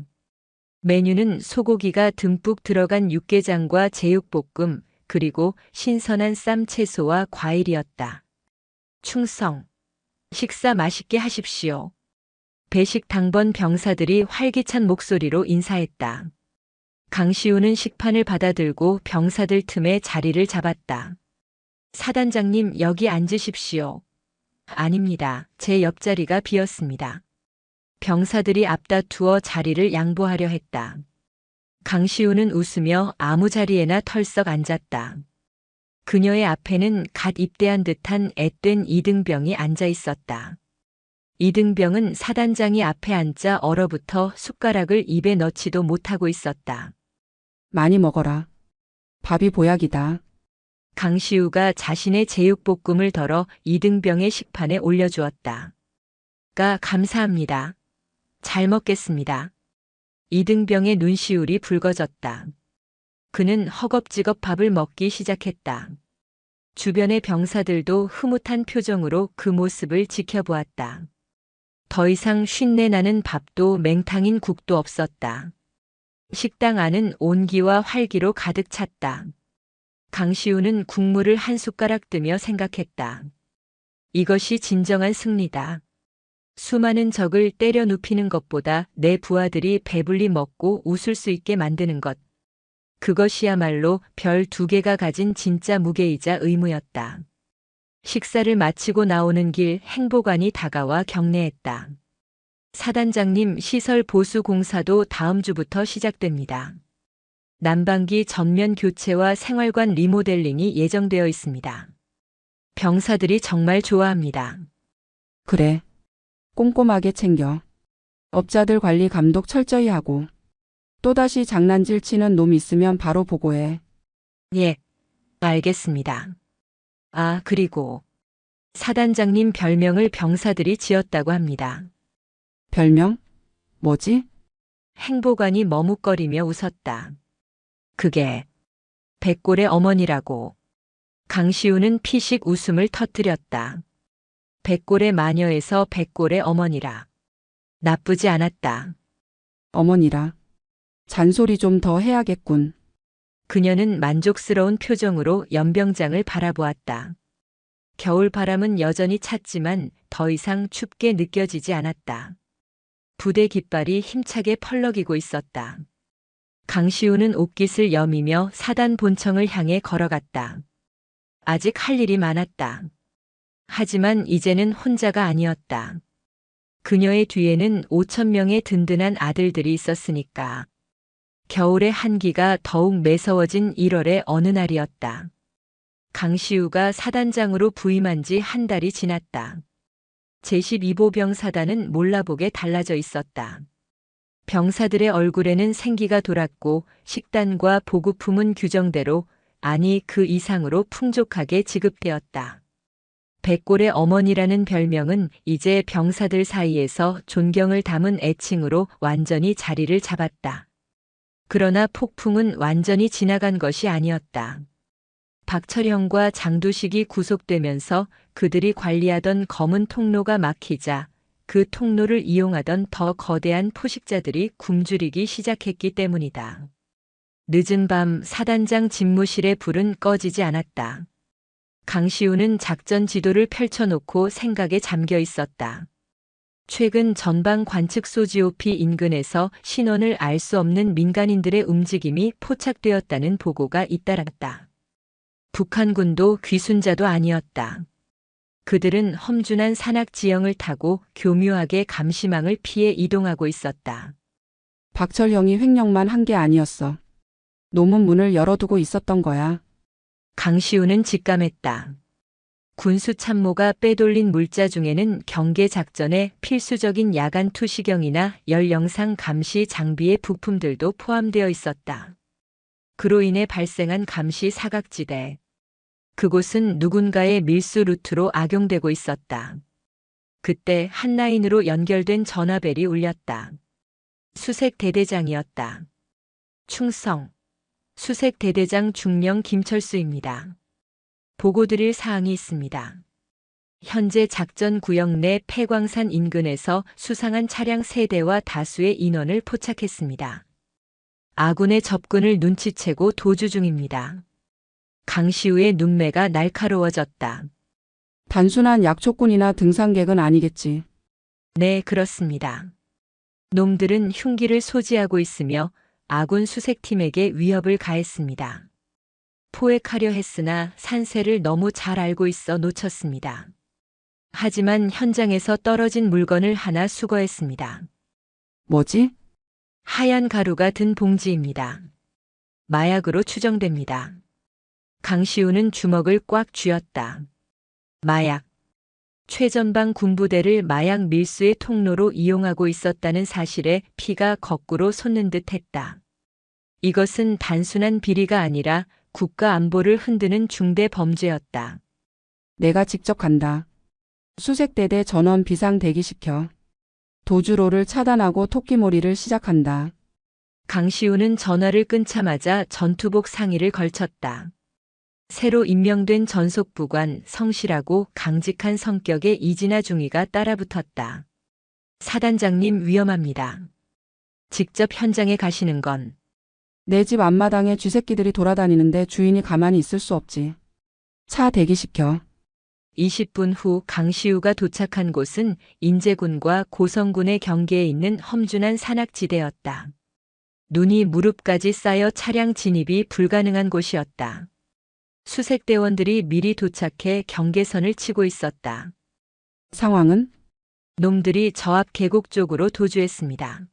메뉴는 소고기가 듬뿍 들어간 육개장과 제육볶음, 그리고 신선한 쌈 채소와 과일이었다. 충성. 식사 맛있게 하십시오. 배식 당번 병사들이 활기찬 목소리로 인사했다. 강시우는 식판을 받아들고 병사들 틈에 자리를 잡았다. 사단장님, 여기 앉으십시오. 아닙니다. 제 옆자리가 비었습니다. 병사들이 앞다투어 자리를 양보하려 했다. 강시우는 웃으며 아무 자리에나 털썩 앉았다. 그녀의 앞에는 갓 입대한 듯한 앳된 이등병이 앉아 있었다. 이등병은 사단장이 앞에 앉아 얼어붙어 숟가락을 입에 넣지도 못하고 있었다. 많이 먹어라. 밥이 보약이다. 강시우가 자신의 제육볶음을 덜어 이등병의 식판에 올려주었다. 감사합니다. 잘 먹겠습니다. 이등병의 눈시울이 붉어졌다. 그는 허겁지겁 밥을 먹기 시작했다. 주변의 병사들도 흐뭇한 표정으로 그 모습을 지켜보았다. 더 이상 쉰내 나는 밥도 맹탕인 국도 없었다. 식당 안은 온기와 활기로 가득 찼다. 강시우는 국물을 한 숟가락 뜨며 생각했다. 이것이 진정한 승리다. 수많은 적을 때려 눕히는 것보다 내 부하들이 배불리 먹고 웃을 수 있게 만드는 것. 그것이야말로 별 2개가 가진 진짜 무게이자 의무였다. 식사를 마치고 나오는 길 행보관이 다가와 경례했다. 사단장님, 시설 보수 공사도 다음 주부터 시작됩니다. 난방기 전면 교체와 생활관 리모델링이 예정되어 있습니다. 병사들이 정말 좋아합니다. 그래. 꼼꼼하게 챙겨. 업자들 관리 감독 철저히 하고. 또다시 장난질 치는 놈 있으면 바로 보고해. 예, 알겠습니다. 아, 그리고 사단장님 별명을 병사들이 지었다고 합니다. 별명? 뭐지? 행보관이 머뭇거리며 웃었다. 그게 백골의 어머니라고. 강시우는 피식 웃음을 터뜨렸다. 백골의 마녀에서 백골의 어머니라. 나쁘지 않았다. 어머니라. 잔소리 좀 더 해야겠군. 그녀는 만족스러운 표정으로 연병장을 바라보았다. 겨울 바람은 여전히 찼지만 더 이상 춥게 느껴지지 않았다. 부대 깃발이 힘차게 펄럭이고 있었다. 강시우는 옷깃을 여미며 사단 본청을 향해 걸어갔다. 아직 할 일이 많았다. 하지만 이제는 혼자가 아니었다. 그녀의 뒤에는 5,000명의 든든한 아들들이 있었으니까. 겨울의 한기가 더욱 매서워진 1월의 어느 날이었다. 강시우가 사단장으로 부임한 지 한 달이 지났다. 제12보 병사단은 몰라보게 달라져 있었다. 병사들의 얼굴에는 생기가 돌았고 식단과 보급품은 규정대로, 아니 그 이상으로 풍족하게 지급되었다. 백골의 어머니라는 별명은 이제 병사들 사이에서 존경을 담은 애칭으로 완전히 자리를 잡았다. 그러나 폭풍은 완전히 지나간 것이 아니었다. 박철형과 장두식이 구속되면서 그들이 관리하던 검은 통로가 막히자 그 통로를 이용하던 더 거대한 포식자들이 굶주리기 시작했기 때문이다. 늦은 밤 사단장 집무실의 불은 꺼지지 않았다. 강시우는 작전 지도를 펼쳐놓고 생각에 잠겨 있었다. 최근 전방 관측소 GOP 인근에서 신원을 알 수 없는 민간인들의 움직임이 포착되었다는 보고가 잇따랐다. 북한군도 귀순자도 아니었다. 그들은 험준한 산악 지형을 타고 교묘하게 감시망을 피해 이동하고 있었다. 박철형이 횡령만 한 게 아니었어. 놈은 문을 열어두고 있었던 거야. 강시우는 직감했다. 군수 참모가 빼돌린 물자 중에는 경계 작전에 필수적인 야간 투시경이나 열 영상 감시 장비의 부품들도 포함되어 있었다. 그로 인해 발생한 감시 사각지대. 그곳은 누군가의 밀수 루트로 악용되고 있었다. 그때 한 라인으로 연결된 전화벨이 울렸다. 수색 대대장이었다. 충성. 수색 대대장 중령 김철수입니다. 보고드릴 사항이 있습니다. 현재 작전 구역 내 폐광산 인근에서 수상한 차량 3대와 다수의 인원을 포착했습니다. 아군의 접근을 눈치채고 도주 중입니다. 강시우의 눈매가 날카로워졌다. 단순한 약초꾼이나 등산객은 아니겠지. 네, 그렇습니다. 놈들은 흉기를 소지하고 있으며 아군 수색팀에게 위협을 가했습니다. 포획하려 했으나 산세를 너무 잘 알고 있어 놓쳤습니다. 하지만 현장에서 떨어진 물건을 하나 수거했습니다. 뭐지? 하얀 가루가 든 봉지입니다. 마약으로 추정됩니다. 강시우는 주먹을 꽉 쥐었다. 마약. 최전방 군부대를 마약 밀수의 통로로 이용하고 있었다는 사실에 피가 거꾸로 솟는 듯 했다. 이것은 단순한 비리가 아니라 국가 안보를 흔드는 중대 범죄였다. 내가 직접 간다. 수색대대 전원 비상 대기시켜. 도주로를 차단하고 토끼몰이를 시작한다. 강시우는 전화를 끊자마자 전투복 상의를 걸쳤다. 새로 임명된 전속부관 성실하고 강직한 성격의 이진아 중위가 따라붙었다. 사단장님 위험합니다. 직접 현장에 가시는 건 내 집 앞마당에 쥐새끼들이 돌아다니는데 주인이 가만히 있을 수 없지. 차 대기시켜. 20분 후 강시우가 도착한 곳은 인제군과 고성군의 경계에 있는 험준한 산악지대였다. 눈이 무릎까지 쌓여 차량 진입이 불가능한 곳이었다. 수색대원들이 미리 도착해 경계선을 치고 있었다. 상황은? 놈들이 저 앞 계곡 쪽으로 도주했습니다.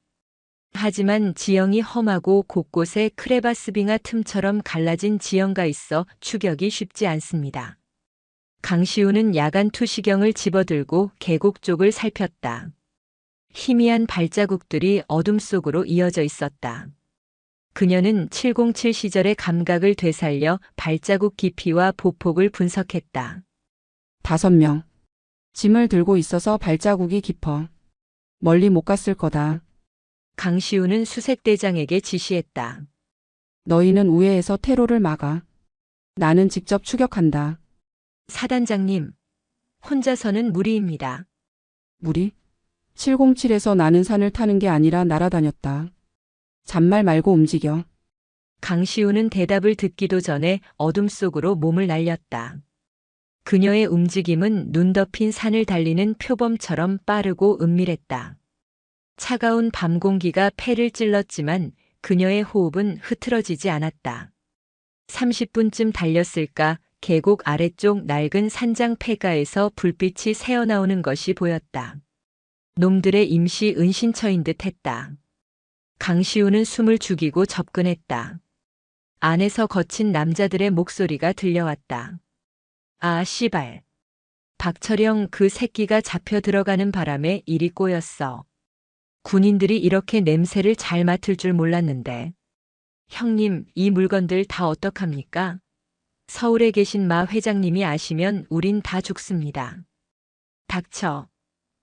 하지만 지형이 험하고 곳곳에 크레바스빙하 틈처럼 갈라진 지형가 있어 추격이 쉽지 않습니다. 강시우는 야간 투시경을 집어들고 계곡 쪽을 살폈다. 희미한 발자국들이 어둠 속으로 이어져 있었다. 그녀는 707 시절의 감각을 되살려 발자국 깊이와 보폭을 분석했다. 5명. 짐을 들고 있어서 발자국이 깊어. 멀리 못 갔을 거다. 강시우는 수색대장에게 지시했다. 너희는 우회해서 테러를 막아. 나는 직접 추격한다. 사단장님, 혼자서는 무리입니다. 무리? 707에서 나는 산을 타는 게 아니라 날아다녔다. 잔말 말고 움직여. 강시우는 대답을 듣기도 전에 어둠 속으로 몸을 날렸다. 그녀의 움직임은 눈 덮인 산을 달리는 표범처럼 빠르고 은밀했다. 차가운 밤 공기가 폐를 찔렀지만 그녀의 호흡은 흐트러지지 않았다. 30분쯤 달렸을까 계곡 아래쪽 낡은 산장 폐가에서 불빛이 새어나오는 것이 보였다. 놈들의 임시 은신처인 듯 했다. 강시우는 숨을 죽이고 접근했다. 안에서 거친 남자들의 목소리가 들려왔다. 아, 씨발. 박철영 그 새끼가 잡혀 들어가는 바람에 일이 꼬였어. 군인들이 이렇게 냄새를 잘 맡을 줄 몰랐는데. 형님, 이 물건들 다 어떡합니까? 서울에 계신 마 회장님이 아시면 우린 다 죽습니다. 닥쳐.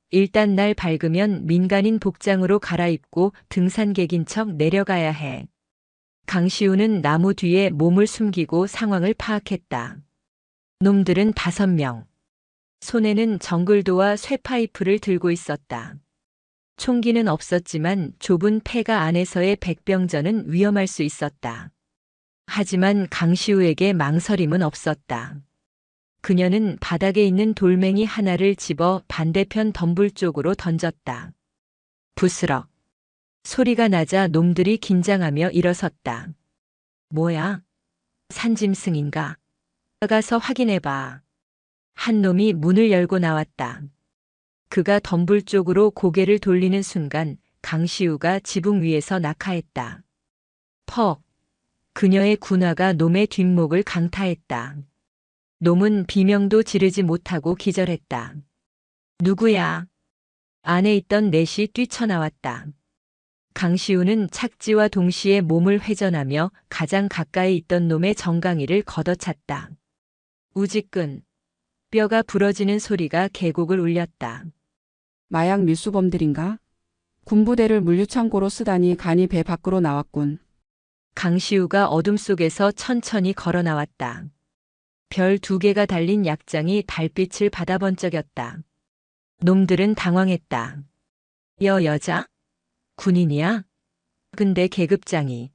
일단 날 밝으면 민간인 복장으로 갈아입고 등산객인 척 내려가야 해. 강시우는 나무 뒤에 몸을 숨기고 상황을 파악했다. 놈들은 5명. 손에는 정글도와 쇠파이프를 들고 있었다. 총기는 없었지만 좁은 폐가 안에서의 백병전은 위험할 수 있었다. 하지만 강시우에게 망설임은 없었다. 그녀는 바닥에 있는 돌멩이 하나를 집어 반대편 덤불 쪽으로 던졌다. 부스럭. 소리가 나자 놈들이 긴장하며 일어섰다. 뭐야? 산짐승인가? 가서 확인해봐. 한 놈이 문을 열고 나왔다. 그가 덤불 쪽으로 고개를 돌리는 순간 강시우가 지붕 위에서 낙하했다. 퍽. 그녀의 군화가 놈의 뒷목을 강타했다. 놈은 비명도 지르지 못하고 기절했다. 누구야? 안에 있던 넷이 뛰쳐나왔다. 강시우는 착지와 동시에 몸을 회전하며 가장 가까이 있던 놈의 정강이를 걷어찼다. 우지끈. 뼈가 부러지는 소리가 계곡을 울렸다. 마약 밀수범들인가? 군부대를 물류창고로 쓰다니 간이 배 밖으로 나왔군. 강시우가 어둠 속에서 천천히 걸어 나왔다. 별 2개가 달린 약장이 달빛을 받아 번쩍였다. 놈들은 당황했다. 여자? 군인이야? 근데 계급장이.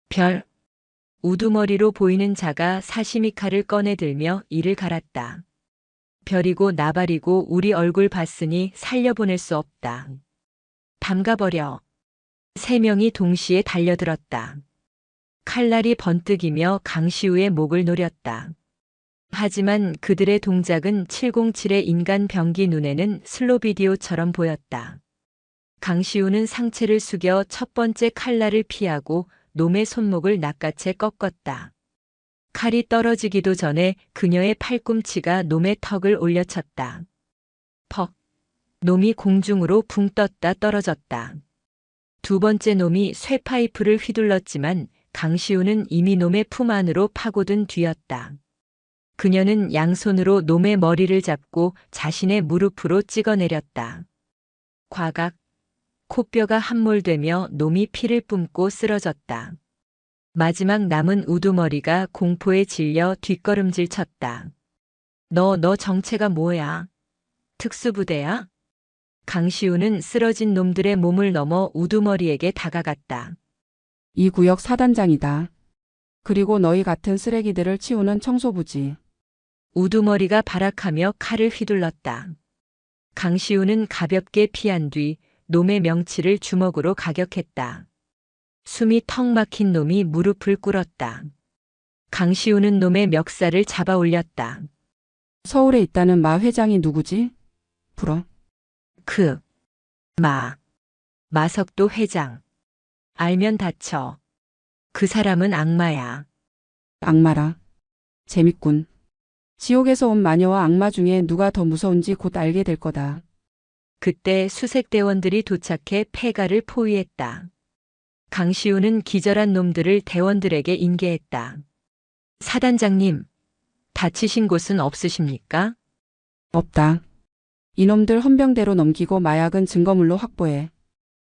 별. 우두머리로 보이는 자가 사시미 칼을 꺼내들며 이를 갈았다. 별이고 나발이고 우리 얼굴 봤으니 살려보낼 수 없다. 담가버려. 3명이 동시에 달려들었다. 칼날이 번뜩이며 강시우의 목을 노렸다. 하지만 그들의 동작은 707의 인간 병기 눈에는 슬로 비디오처럼 보였다. 강시우는 상체를 숙여 첫 번째 칼날을 피하고 놈의 손목을 낚아채 꺾었다. 칼이 떨어지기도 전에 그녀의 팔꿈치가 놈의 턱을 올려쳤다. 퍽. 놈이 공중으로 붕 떴다 떨어졌다. 2번째 놈이 쇠파이프를 휘둘렀지만 강시우는 이미 놈의 품 안으로 파고든 뒤였다. 그녀는 양손으로 놈의 머리를 잡고 자신의 무릎으로 찍어내렸다. 과각. 코뼈가 함몰되며 놈이 피를 뿜고 쓰러졌다. 마지막 남은 우두머리가 공포에 질려 뒷걸음질 쳤다. 너 정체가 뭐야? 특수부대야? 강시우는 쓰러진 놈들의 몸을 넘어 우두머리에게 다가갔다. 이 구역 사단장이다. 그리고 너희 같은 쓰레기들을 치우는 청소부지. 우두머리가 발악하며 칼을 휘둘렀다. 강시우는 가볍게 피한 뒤 놈의 명치를 주먹으로 가격했다. 숨이 턱 막힌 놈이 무릎을 꿇었다. 강시우는 놈의 멱살을 잡아 올렸다. 서울에 있다는 마 회장이 누구지? 불어. 마석도 회장. 알면 다쳐. 그 사람은 악마야. 악마라. 재밌군. 지옥에서 온 마녀와 악마 중에 누가 더 무서운지 곧 알게 될 거다. 그때 수색대원들이 도착해 폐가를 포위했다. 강시우는 기절한 놈들을 대원들에게 인계했다. 사단장님, 다치신 곳은 없으십니까? 없다. 이놈들 헌병대로 넘기고 마약은 증거물로 확보해.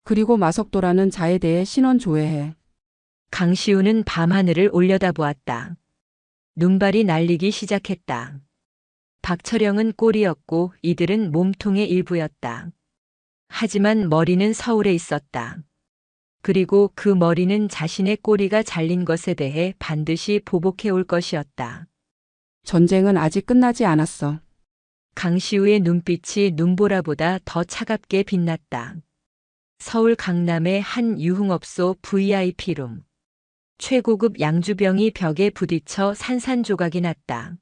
그리고 마석도라는 자에 대해 신원 조회해. 강시우는 밤하늘을 올려다보았다. 눈발이 날리기 시작했다. 박철영은 꼴이었고 이들은 몸통의 일부였다. 하지만 머리는 서울에 있었다. 그리고 그 머리는 자신의 꼬리가 잘린 것에 대해 반드시 보복해 올 것이었다. 전쟁은 아직 끝나지 않았어. 강시우의 눈빛이 눈보라보다 더 차갑게 빛났다. 서울 강남의 한 유흥업소 VIP룸. 최고급 양주병이 벽에 부딪혀 산산조각이 났다.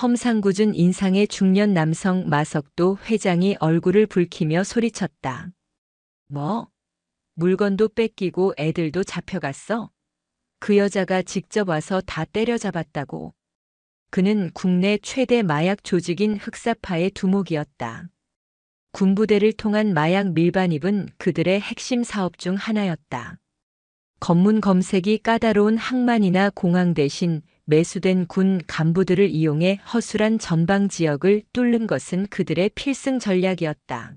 험상궂은 인상의 중년 남성 마석도 회장이 얼굴을 붉히며 소리쳤다. 뭐? 물건도 뺏기고 애들도 잡혀갔어? 그 여자가 직접 와서 다 때려잡았다고. 그는 국내 최대 마약 조직인 흑사파의 두목이었다. 군부대를 통한 마약 밀반입은 그들의 핵심 사업 중 하나였다. 검문 검색이 까다로운 항만이나 공항 대신 매수된 군 간부들을 이용해 허술한 전방 지역을 뚫는 것은 그들의 필승 전략이었다.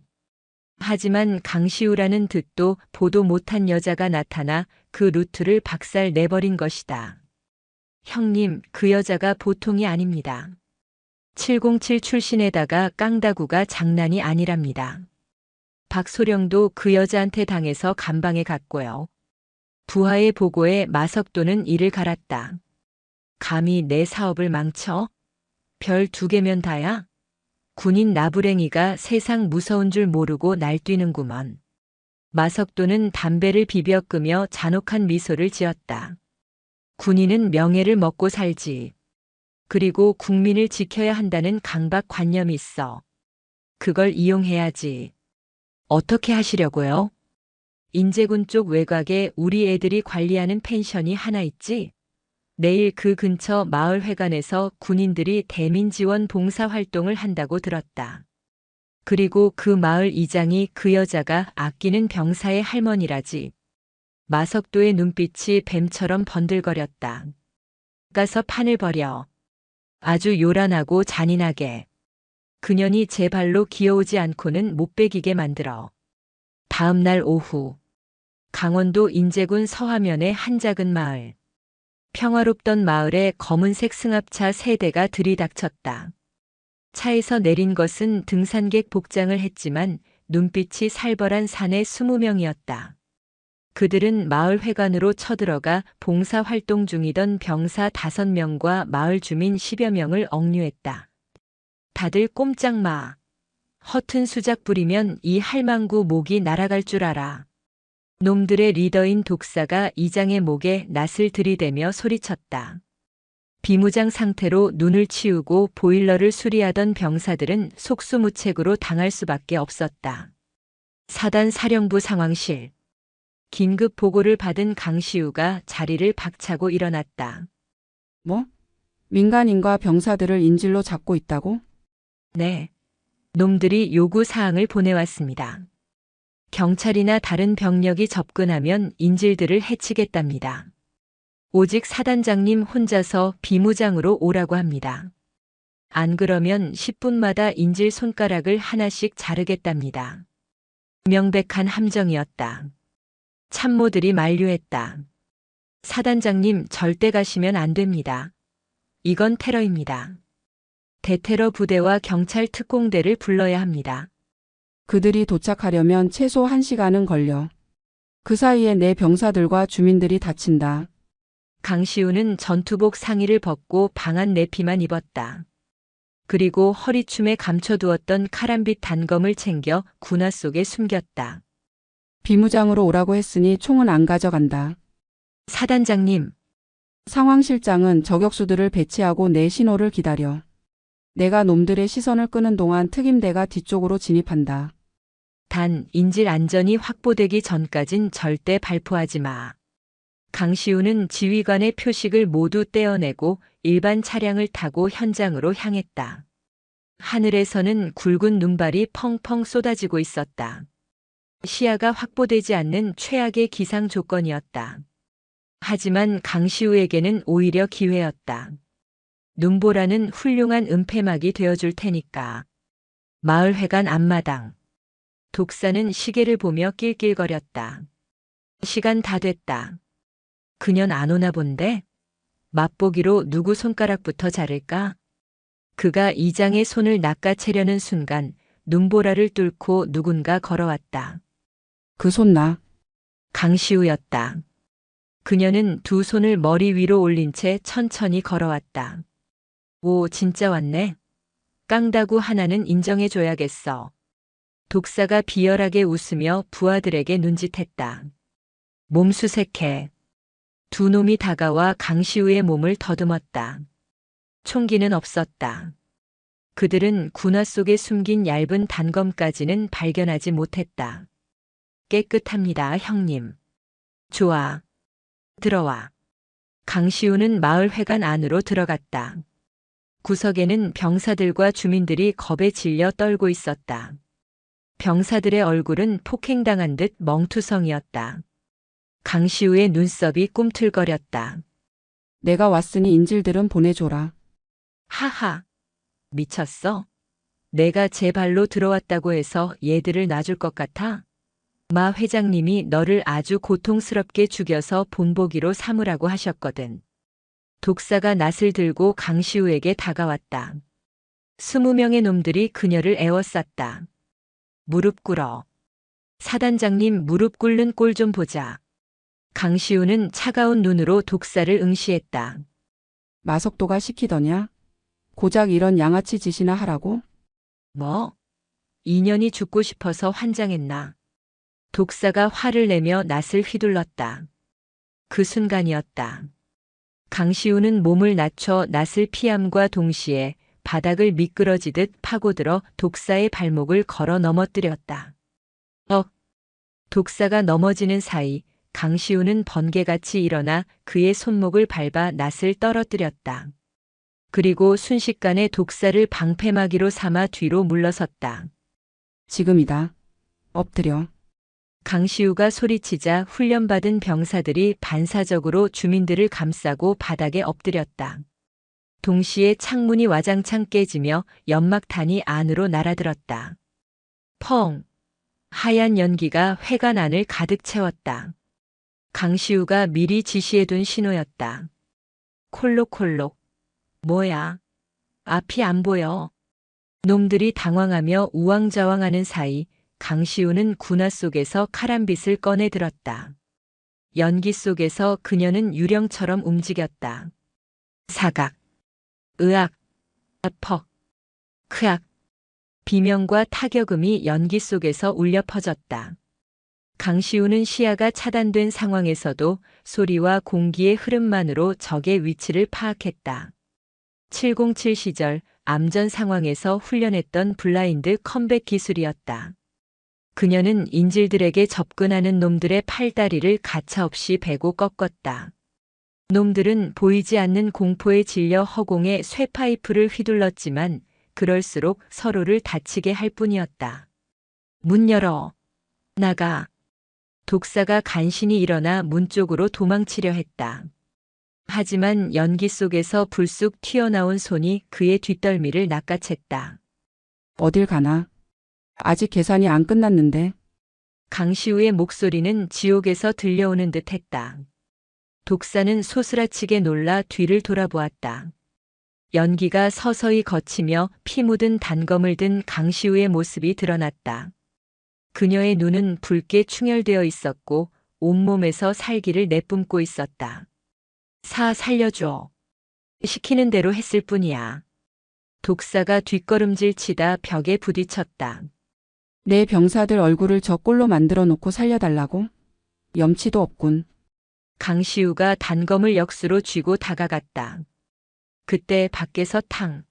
하지만 강시우라는 듣도 보도 못한 여자가 나타나 그 루트를 박살 내버린 것이다. 형님, 그 여자가 보통이 아닙니다. 707 출신에다가 깡다구가 장난이 아니랍니다. 박소령도 그 여자한테 당해서 감방에 갔고요. 부하의 보고에 마석도는 이를 갈았다. 감히 내 사업을 망쳐? 별 2개면 다야? 군인 나부랭이가 세상 무서운 줄 모르고 날뛰는구먼. 마석도는 담배를 비벼 끄며 잔혹한 미소를 지었다. 군인은 명예를 먹고 살지. 그리고 국민을 지켜야 한다는 강박관념이 있어. 그걸 이용해야지. 어떻게 하시려고요? 인제군 쪽 외곽에 우리 애들이 관리하는 펜션이 하나 있지? 내일 그 근처 마을회관에서 군인들이 대민지원 봉사활동을 한다고 들었다. 그리고 그 마을 이장이 그 여자가 아끼는 병사의 할머니라지. 마석도의 눈빛이 뱀처럼 번들거렸다. 가서 판을 벌여. 아주 요란하고 잔인하게. 그년이 제 발로 기어오지 않고는 못 베기게 만들어. 다음 날 오후. 강원도 인제군 서화면의 한 작은 마을. 평화롭던 마을에 검은색 승합차 3대가 들이닥쳤다. 차에서 내린 것은 등산객 복장을 했지만 눈빛이 살벌한 사내 20명이었다. 그들은 마을 회관으로 쳐들어가 봉사활동 중이던 병사 5명과 마을 주민 10여 명을 억류했다. 다들 꼼짝 마. 허튼 수작 부리면 이 할망구 목이 날아갈 줄 알아. 놈들의 리더인 독사가 이장의 목에 낫을 들이대며 소리쳤다. 비무장 상태로 눈을 치우고 보일러를 수리하던 병사들은 속수무책으로 당할 수밖에 없었다. 사단 사령부 상황실. 긴급 보고를 받은 강시우가 자리를 박차고 일어났다. 뭐? 민간인과 병사들을 인질로 잡고 있다고? 네. 놈들이 요구 사항을 보내왔습니다. 경찰이나 다른 병력이 접근하면 인질들을 해치겠답니다. 오직 사단장님 혼자서 비무장으로 오라고 합니다. 안 그러면 10분마다 인질 손가락을 하나씩 자르겠답니다. 명백한 함정이었다. 참모들이 만류했다. 사단장님 절대 가시면 안 됩니다. 이건 테러입니다. 대테러 부대와 경찰 특공대를 불러야 합니다. 그들이 도착하려면 최소 1시간은 걸려. 그 사이에 내 병사들과 주민들이 다친다. 강시우는 전투복 상의를 벗고 방한 내피만 입었다. 그리고 허리춤에 감춰두었던 카람빗 단검을 챙겨 군화 속에 숨겼다. 비무장으로 오라고 했으니 총은 안 가져간다. 사단장님, 상황실장은 저격수들을 배치하고 내 신호를 기다려. 내가 놈들의 시선을 끄는 동안 특임대가 뒤쪽으로 진입한다. 단 인질 안전이 확보되기 전까진 절대 발포하지 마. 강시우는 지휘관의 표식을 모두 떼어내고 일반 차량을 타고 현장으로 향했다. 하늘에서는 굵은 눈발이 펑펑 쏟아지고 있었다. 시야가 확보되지 않는 최악의 기상 조건이었다. 하지만 강시우에게는 오히려 기회였다. 눈보라는 훌륭한 은폐막이 되어줄 테니까. 마을회관 앞마당. 독사는 시계를 보며 낄낄거렸다. 시간 다 됐다. 그년 안 오나 본데? 맛보기로 누구 손가락부터 자를까? 그가 이장의 손을 낚아채려는 순간 눈보라를 뚫고 누군가 걸어왔다. 그 손 나. 강시우였다. 그녀는 두 손을 머리 위로 올린 채 천천히 걸어왔다. 오, 진짜 왔네. 깡다구 하나는 인정해줘야겠어. 독사가 비열하게 웃으며 부하들에게 눈짓했다. 몸수색해. 두 놈이 다가와 강시우의 몸을 더듬었다. 총기는 없었다. 그들은 군화 속에 숨긴 얇은 단검까지는 발견하지 못했다. 깨끗합니다, 형님. 좋아. 들어와. 강시우는 마을회관 안으로 들어갔다. 구석에는 병사들과 주민들이 겁에 질려 떨고 있었다. 병사들의 얼굴은 폭행당한 듯 멍투성이었다. 강시우의 눈썹이 꿈틀거렸다. 내가 왔으니 인질들은 보내줘라. 하하. 미쳤어? 내가 제 발로 들어왔다고 해서 얘들을 놔줄 것 같아? 마 회장님이 너를 아주 고통스럽게 죽여서 본보기로 삼으라고 하셨거든. 독사가 낫을 들고 강시우에게 다가왔다. 20명의 놈들이 그녀를 에워쌌다. 무릎 꿇어. 사단장님 무릎 꿇는 꼴 좀 보자. 강시우는 차가운 눈으로 독사를 응시했다. 마석도가 시키더냐? 고작 이런 양아치 짓이나 하라고? 뭐? 인연이 죽고 싶어서 환장했나? 독사가 화를 내며 낫을 휘둘렀다. 그 순간이었다. 강시우는 몸을 낮춰 낫을 피함과 동시에 바닥을 미끄러지듯 파고들어 독사의 발목을 걸어 넘어뜨렸다. 독사가 넘어지는 사이 강시우는 번개같이 일어나 그의 손목을 밟아 낫을 떨어뜨렸다. 그리고 순식간에 독사를 방패막이로 삼아 뒤로 물러섰다. 지금이다. 엎드려. 강시우가 소리치자 훈련받은 병사들이 반사적으로 주민들을 감싸고 바닥에 엎드렸다. 동시에 창문이 와장창 깨지며 연막탄이 안으로 날아들었다. 펑! 하얀 연기가 회관 안을 가득 채웠다. 강시우가 미리 지시해둔 신호였다. 콜록콜록. 뭐야? 앞이 안 보여. 놈들이 당황하며 우왕좌왕하는 사이 강시우는 군화 속에서 카람빗을 꺼내 들었다. 연기 속에서 그녀는 유령처럼 움직였다. 사각, 으악, 퍽, 크악. 비명과 타격음이 연기 속에서 울려 퍼졌다. 강시우는 시야가 차단된 상황에서도 소리와 공기의 흐름만으로 적의 위치를 파악했다. 707 시절 암전 상황에서 훈련했던 블라인드 컴백 기술이었다. 그녀는 인질들에게 접근하는 놈들의 팔다리를 가차없이 베고 꺾었다. 놈들은 보이지 않는 공포에 질려 허공에 쇠파이프를 휘둘렀지만 그럴수록 서로를 다치게 할 뿐이었다. 문 열어. 나가. 독사가 간신히 일어나 문 쪽으로 도망치려 했다. 하지만 연기 속에서 불쑥 튀어나온 손이 그의 뒷덜미를 낚아챘다. 어딜 가나? 아직 계산이 안 끝났는데. 강시우의 목소리는 지옥에서 들려오는 듯 했다. 독사는 소스라치게 놀라 뒤를 돌아보았다. 연기가 서서히 걷히며 피 묻은 단검을 든 강시우의 모습이 드러났다. 그녀의 눈은 붉게 충혈되어 있었고 온몸에서 살기를 내뿜고 있었다. 살려줘. 시키는 대로 했을 뿐이야. 독사가 뒷걸음질 치다 벽에 부딪혔다. 내 병사들 얼굴을 저 꼴로 만들어 놓고 살려달라고? 염치도 없군. 강시우가 단검을 역수로 쥐고 다가갔다. 그때 밖에서 탕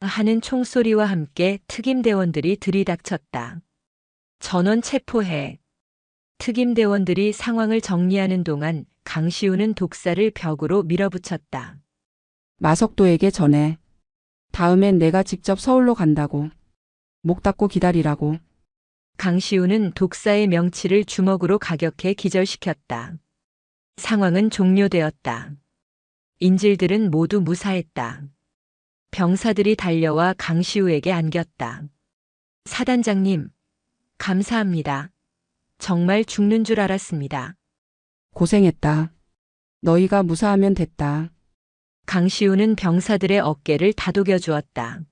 하는 총소리와 함께 특임대원들이 들이닥쳤다. 전원 체포해. 특임대원들이 상황을 정리하는 동안 강시우는 독사를 벽으로 밀어붙였다. 마석도에게 전해. 다음엔 내가 직접 서울로 간다고. 목 닫고 기다리라고. 강시우는 독사의 명치를 주먹으로 가격해 기절시켰다. 상황은 종료되었다. 인질들은 모두 무사했다. 병사들이 달려와 강시우에게 안겼다. 사단장님, 감사합니다. 정말 죽는 줄 알았습니다. 고생했다. 너희가 무사하면 됐다. 강시우는 병사들의 어깨를 다독여 주었다.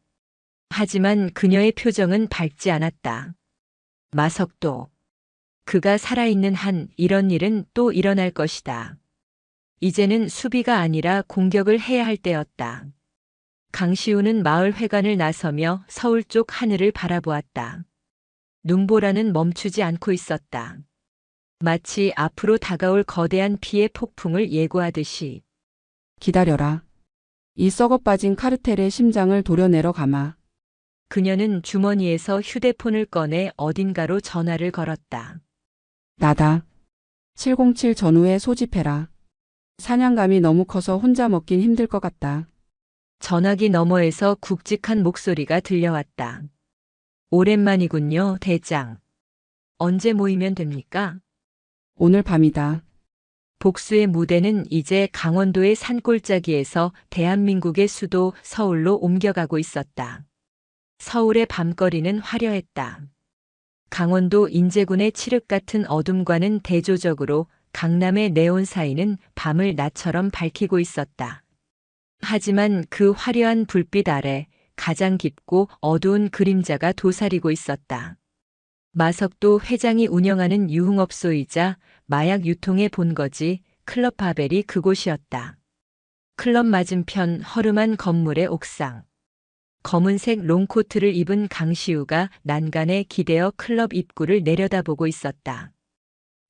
하지만 그녀의 표정은 밝지 않았다. 마석도. 그가 살아있는 한 이런 일은 또 일어날 것이다. 이제는 수비가 아니라 공격을 해야 할 때였다. 강시우는 마을 회관을 나서며 서울 쪽 하늘을 바라보았다. 눈보라는 멈추지 않고 있었다. 마치 앞으로 다가올 거대한 피의 폭풍을 예고하듯이. 기다려라. 이 썩어 빠진 카르텔의 심장을 도려내러 가마. 그녀는 주머니에서 휴대폰을 꺼내 어딘가로 전화를 걸었다. 나다. 707 전후에 소집해라. 사냥감이 너무 커서 혼자 먹긴 힘들 것 같다. 전화기 너머에서 굵직한 목소리가 들려왔다. 오랜만이군요, 대장. 언제 모이면 됩니까? 오늘 밤이다. 복수의 무대는 이제 강원도의 산골짜기에서 대한민국의 수도 서울로 옮겨가고 있었다. 서울의 밤거리는 화려했다. 강원도 인제군의 칠흑 같은 어둠과는 대조적으로 강남의 네온사인은 밤을 낮처럼 밝히고 있었다. 하지만 그 화려한 불빛 아래 가장 깊고 어두운 그림자가 도사리고 있었다. 마석도 회장이 운영하는 유흥업소이자 마약 유통의 본거지 클럽 바벨이 그곳이었다. 클럽 맞은편 허름한 건물의 옥상. 검은색 롱코트를 입은 강시우가 난간에 기대어 클럽 입구를 내려다보고 있었다.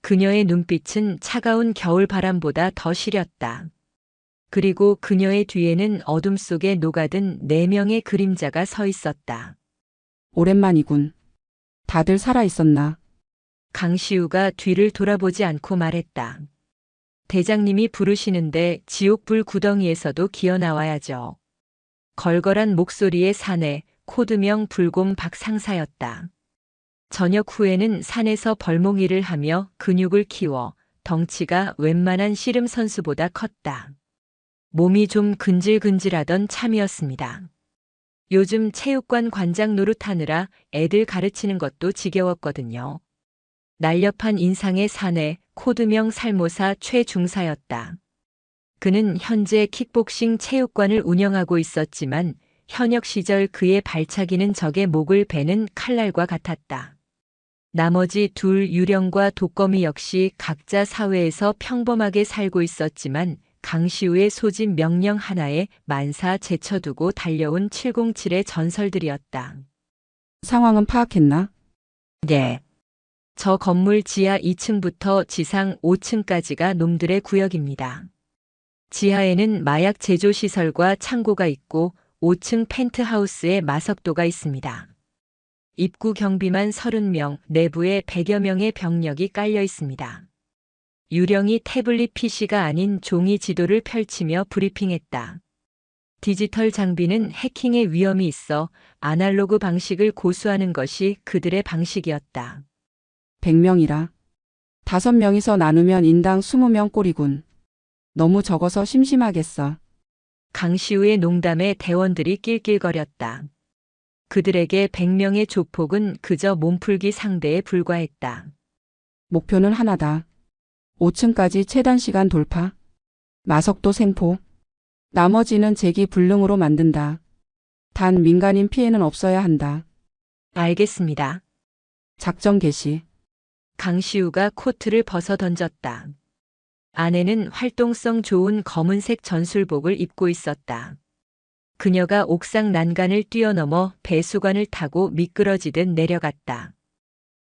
그녀의 눈빛은 차가운 겨울 바람보다 더 시렸다. 그리고 그녀의 뒤에는 어둠 속에 녹아든 4명의 그림자가 서 있었다. 오랜만이군. 다들 살아 있었나? 강시우가 뒤를 돌아보지 않고 말했다. 대장님이 부르시는데 지옥불 구덩이에서도 기어 나와야죠. 걸걸한 목소리의 사내, 코드명 불곰 박상사였다. 저녁 후에는 산에서 벌몽이를 하며 근육을 키워 덩치가 웬만한 씨름 선수보다 컸다. 몸이 좀 근질근질하던 참이었습니다. 요즘 체육관 관장 노릇하느라 애들 가르치는 것도 지겨웠거든요. 날렵한 인상의 사내, 코드명 살모사 최중사였다. 그는 현재 킥복싱 체육관을 운영하고 있었지만 현역 시절 그의 발차기는 적의 목을 베는 칼날과 같았다. 나머지 둘 유령과 독거미 역시 각자 사회에서 평범하게 살고 있었지만 강시우의 소집 명령 하나에 만사 제쳐두고 달려온 707의 전설들이었다. 상황은 파악했나? 네. 저 건물 지하 2층부터 지상 5층까지가 놈들의 구역입니다. 지하에는 마약 제조 시설과 창고가 있고 5층 펜트하우스에 마석도가 있습니다. 입구 경비만 30명, 내부에 100여 명의 병력이 깔려 있습니다. 유령이 태블릿 PC가 아닌 종이 지도를 펼치며 브리핑했다. 디지털 장비는 해킹의 위험이 있어 아날로그 방식을 고수하는 것이 그들의 방식이었다. 100명이라. 5명이서 나누면 인당 20명 꼴이군. 너무 적어서 심심하겠어. 강시우의 농담에 대원들이 낄낄거렸다. 그들에게 100명의 조폭은 그저 몸풀기 상대에 불과했다. 목표는 하나다. 5층까지 최단 시간 돌파. 마석도 생포. 나머지는 재기 불능으로 만든다. 단 민간인 피해는 없어야 한다. 알겠습니다. 작전 개시. 강시우가 코트를 벗어 던졌다. 아내는 활동성 좋은 검은색 전술복을 입고 있었다. 그녀가 옥상 난간을 뛰어넘어 배수관을 타고 미끄러지듯 내려갔다.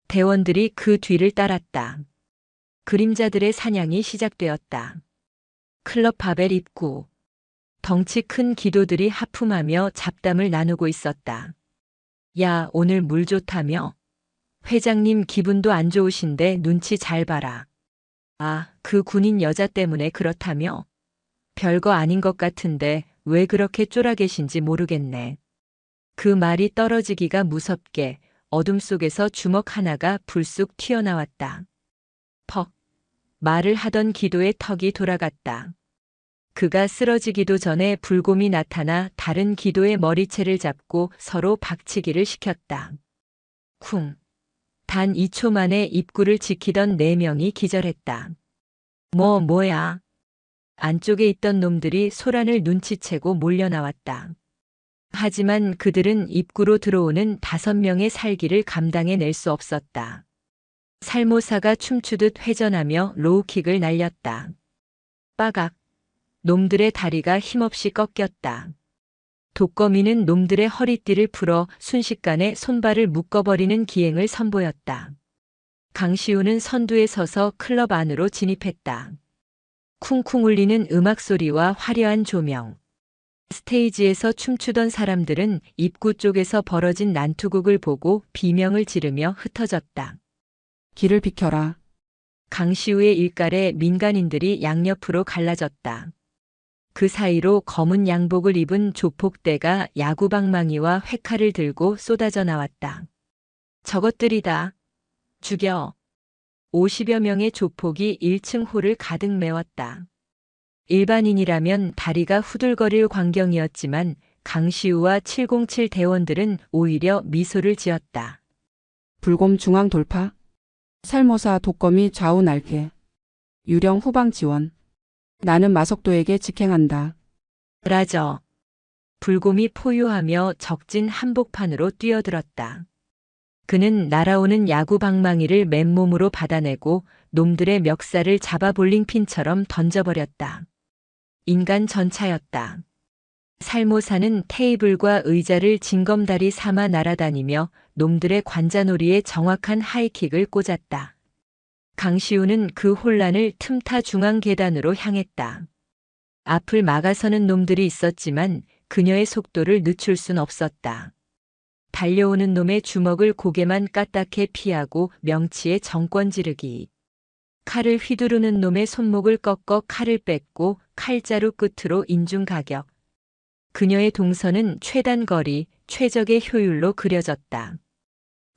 대원들이 그 뒤를 따랐다. 그림자들의 사냥이 시작되었다. 클럽 바벨 입구. 덩치 큰 기도들이 하품하며 잡담을 나누고 있었다. 야, 오늘 물 좋다며? 회장님 기분도 안 좋으신데 눈치 잘 봐라. 아, 그 군인 여자 때문에 그렇다며? 별거 아닌 것 같은데 왜 그렇게 쫄아계신지 모르겠네. 그 말이 떨어지기가 무섭게 어둠 속에서 주먹 하나가 불쑥 튀어나왔다. 퍽. 말을 하던 기도의 턱이 돌아갔다. 그가 쓰러지기도 전에 불곰이 나타나 다른 기도의 머리채를 잡고 서로 박치기를 시켰다. 쿵. 단 2초 만에 입구를 지키던 4명이 기절했다. 뭐야. 안쪽에 있던 놈들이 소란을 눈치채고 몰려나왔다. 하지만 그들은 입구로 들어오는 5명의 살기를 감당해낼 수 없었다. 살모사가 춤추듯 회전하며 로우킥을 날렸다. 빠각. 놈들의 다리가 힘없이 꺾였다. 독거미는 놈들의 허리띠를 풀어 순식간에 손발을 묶어버리는 기행을 선보였다. 강시우는 선두에 서서 클럽 안으로 진입했다. 쿵쿵 울리는 음악 소리와 화려한 조명. 스테이지에서 춤추던 사람들은 입구 쪽에서 벌어진 난투극을 보고 비명을 지르며 흩어졌다. 길을 비켜라. 강시우의 일갈에 민간인들이 양옆으로 갈라졌다. 그 사이로 검은 양복을 입은 조폭대가 야구방망이와 회칼을 들고 쏟아져 나왔다. 저것들이다. 죽여. 50여 명의 조폭이 1층 홀을 가득 메웠다. 일반인이라면 다리가 후들거릴 광경이었지만 강시우와 707 대원들은 오히려 미소를 지었다. 불곰 중앙 돌파. 살모사 독거미 좌우 날개. 유령 후방 지원. 나는 마석도에게 직행한다. 라저. 불곰이 포효하며 적진 한복판으로 뛰어들었다. 그는 날아오는 야구 방망이를 맨몸으로 받아내고 놈들의 멱살을 잡아 볼링핀처럼 던져버렸다. 인간 전차였다. 살모사는 테이블과 의자를 징검다리 삼아 날아다니며 놈들의 관자놀이에 정확한 하이킥을 꽂았다. 강시우는 그 혼란을 틈타 중앙 계단으로 향했다. 앞을 막아서는 놈들이 있었지만 그녀의 속도를 늦출 순 없었다. 달려오는 놈의 주먹을 고개만 까딱해 피하고 명치에 정권 지르기. 칼을 휘두르는 놈의 손목을 꺾어 칼을 뺏고 칼자루 끝으로 인중 가격. 그녀의 동선은 최단 거리, 최적의 효율로 그려졌다.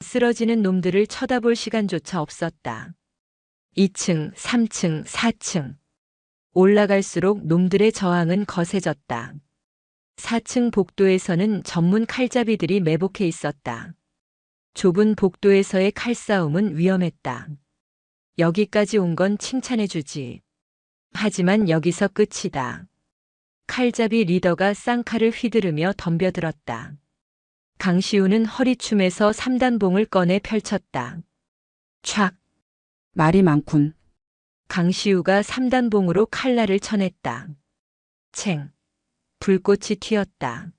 쓰러지는 놈들을 쳐다볼 시간조차 없었다. 2층, 3층, 4층. 올라갈수록 놈들의 저항은 거세졌다. 4층 복도에서는 전문 칼잡이들이 매복해 있었다. 좁은 복도에서의 칼싸움은 위험했다. 여기까지 온 건 칭찬해주지. 하지만 여기서 끝이다. 칼잡이 리더가 쌍칼을 휘두르며 덤벼들었다. 강시우는 허리춤에서 3단봉을 꺼내 펼쳤다. 촥! 말이 많군. 강시우가 3단봉으로 칼날을 쳐냈다. 챙! 불꽃이 튀었다.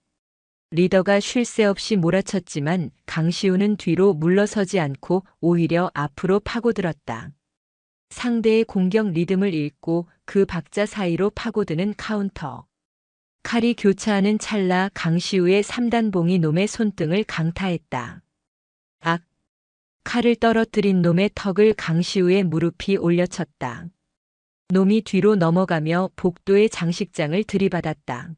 리더가 쉴 새 없이 몰아쳤지만 강시우는 뒤로 물러서지 않고 오히려 앞으로 파고들었다. 상대의 공격 리듬을 읽고 그 박자 사이로 파고드는 카운터. 칼이 교차하는 찰나 강시우의 3단봉이 놈의 손등을 강타했다. 악! 칼을 떨어뜨린 놈의 턱을 강시우의 무릎이 올려쳤다. 놈이 뒤로 넘어가며 복도의 장식장을 들이받았다.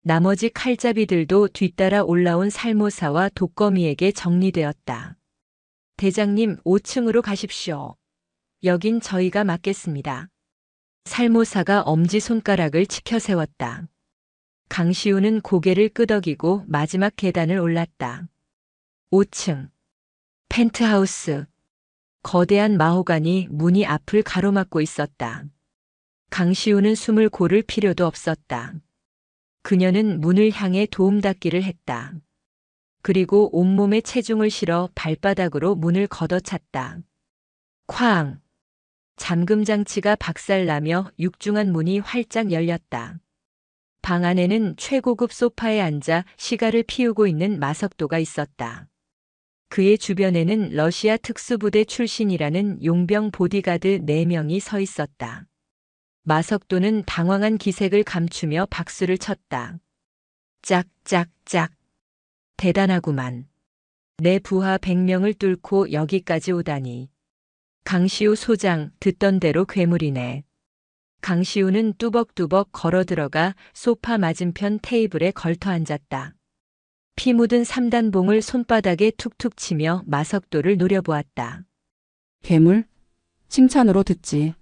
나머지 칼잡이들도 뒤따라 올라온 살모사와 독거미에게 정리되었다. 대장님, 5층으로 가십시오. 여긴 저희가 맡겠습니다. 살모사가 엄지손가락을 치켜 세웠다. 강시우는 고개를 끄덕이고 마지막 계단을 올랐다. 5층. 펜트하우스. 거대한 마호가니 문이 앞을 가로막고 있었다. 강시우는 숨을 고를 필요도 없었다. 그녀는 문을 향해 도움닫기를 했다. 그리고 온몸에 체중을 실어 발바닥으로 문을 걷어찼다. 쾅! 잠금 장치가 박살나며 육중한 문이 활짝 열렸다. 방 안에는 최고급 소파에 앉아 시가를 피우고 있는 마석도가 있었다. 그의 주변에는 러시아 특수부대 출신이라는 용병 보디가드 4명이 서 있었다. 마석도는 당황한 기색을 감추며 박수를 쳤다. 짝짝짝. 대단하구만. 내 부하 100명을 뚫고 여기까지 오다니. 강시우 소장, 듣던 대로 괴물이네. 강시우는 뚜벅뚜벅 걸어 들어가 소파 맞은편 테이블에 걸터 앉았다. 피 묻은 3단봉을 손바닥에 툭툭 치며 마석도를 노려보았다. 괴물? 칭찬으로 듣지.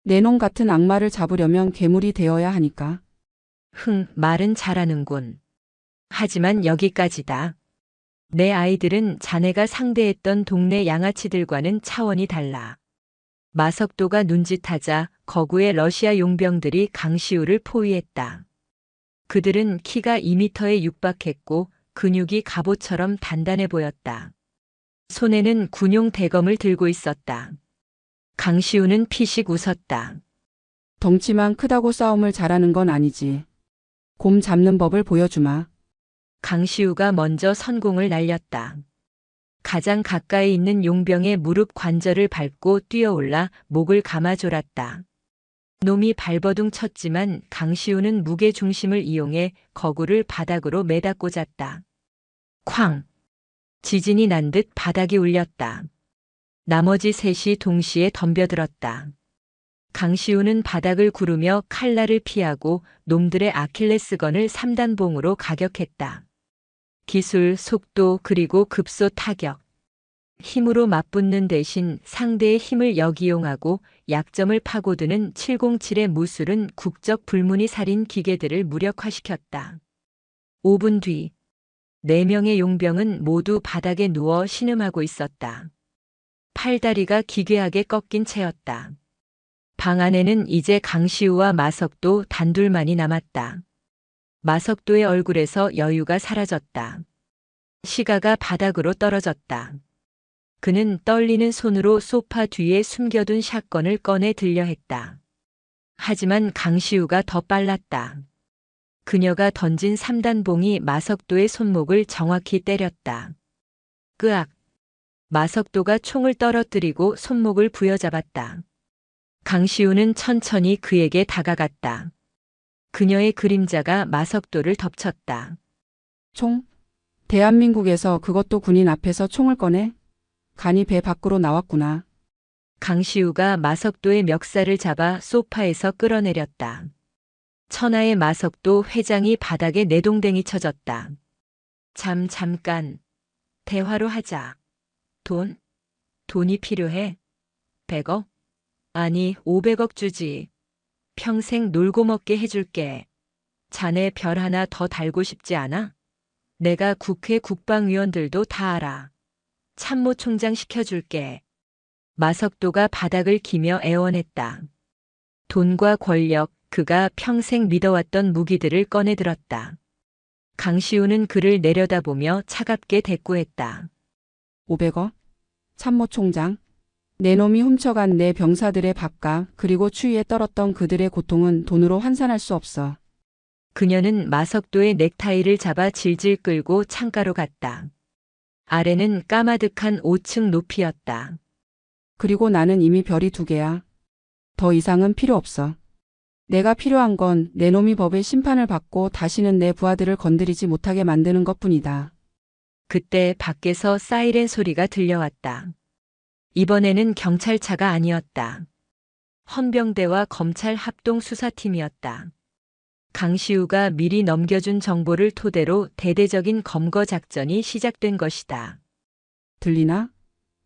내 놈 같은 악마를 잡으려면 괴물이 되어야 하니까. 말은 잘하는군. 하지만 여기까지다. 내 아이들은 자네가 상대했던 동네 양아치들과는 차원이 달라. 마석도가 눈짓하자 거구의 러시아 용병들이 강시우를 포위했다. 그들은 키가 2미터에 육박했고 근육이 갑옷처럼 단단해 보였다. 손에는 군용 대검을 들고 있었다. 강시우는 피식 웃었다. 덩치만 크다고 싸움을 잘하는 건 아니지. 곰 잡는 법을 보여주마. 강시우가 먼저 선공을 날렸다. 가장 가까이 있는 용병의 무릎 관절을 밟고 뛰어올라 목을 감아 졸았다. 놈이 발버둥 쳤지만 강시우는 무게 중심을 이용해 거구를 바닥으로 매다 꽂았다. 쾅! 지진이 난 듯 바닥이 울렸다. 나머지 셋이 동시에 덤벼들었다. 강시우는 바닥을 구르며 칼날을 피하고 놈들의 아킬레스건을 3단봉으로 가격했다. 기술, 속도, 그리고 급소 타격. 힘으로 맞붙는 대신 상대의 힘을 역이용하고 약점을 파고드는 707의 무술은 국적 불문이 살인 기계들을 무력화시켰다. 5분 뒤, 4명의 용병은 모두 바닥에 누워 신음하고 있었다. 팔다리가 기괴하게 꺾인 채였다. 방 안에는 이제 강시우와 마석도 단둘만이 남았다. 마석도의 얼굴에서 여유가 사라졌다. 시가가 바닥으로 떨어졌다. 그는 떨리는 손으로 소파 뒤에 숨겨둔 샷건을 꺼내 들려 했다. 하지만 강시우가 더 빨랐다. 그녀가 던진 3단봉이 마석도의 손목을 정확히 때렸다. 끄악! 마석도가 총을 떨어뜨리고 손목을 부여잡았다. 강시우는 천천히 그에게 다가갔다. 그녀의 그림자가 마석도를 덮쳤다. 총? 대한민국에서 그것도 군인 앞에서 총을 꺼내? 간이 배 밖으로 나왔구나. 강시우가 마석도의 멱살을 잡아 소파에서 끌어내렸다. 천하의 마석도 회장이 바닥에 내동댕이 쳐졌다. 잠깐. 대화로 하자. 돈이 필요해? 100억? 아니, 500억 주지. 평생 놀고 먹게 해줄게. 자네 별 하나 더 달고 싶지 않아? 내가 국회 국방위원들도 다 알아. 참모총장 시켜줄게. 마석도가 바닥을 기며 애원했다. 돈과 권력, 그가 평생 믿어왔던 무기들을 꺼내들었다. 강시우는 그를 내려다보며 차갑게 대꾸했다. 500억? 참모총장? 내 놈이 훔쳐간 내 병사들의 밥값 그리고 추위에 떨었던 그들의 고통은 돈으로 환산할 수 없어. 그녀는 마석도의 넥타이를 잡아 질질 끌고 창가로 갔다. 아래는 까마득한 5층 높이였다. 그리고 나는 이미 별이 2개야. 더 이상은 필요 없어. 내가 필요한 건 내 놈이 법의 심판을 받고 다시는 내 부하들을 건드리지 못하게 만드는 것뿐이다. 그때 밖에서 사이렌 소리가 들려왔다. 이번에는 경찰차가 아니었다. 헌병대와 검찰 합동 수사팀이었다. 강시우가 미리 넘겨준 정보를 토대로 대대적인 검거 작전이 시작된 것이다. 들리나?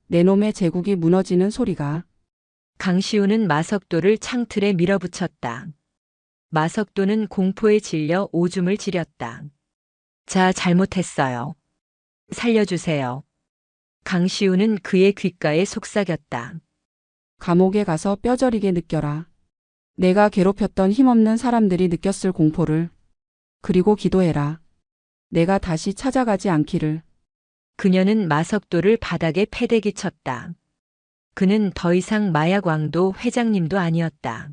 내 놈의 제국이 무너지는 소리가. 강시우는 마석도를 창틀에 밀어붙였다. 마석도는 공포에 질려 오줌을 지렸다. 자, 잘못했어요. 살려주세요. 강시우는 그의 귓가에 속삭였다. 감옥에 가서 뼈저리게 느껴라. 내가 괴롭혔던 힘없는 사람들이 느꼈을 공포를. 그리고 기도해라. 내가 다시 찾아가지 않기를. 그녀는 마석도를 바닥에 패대기 쳤다. 그는 더 이상 마약왕도 회장님도 아니었다.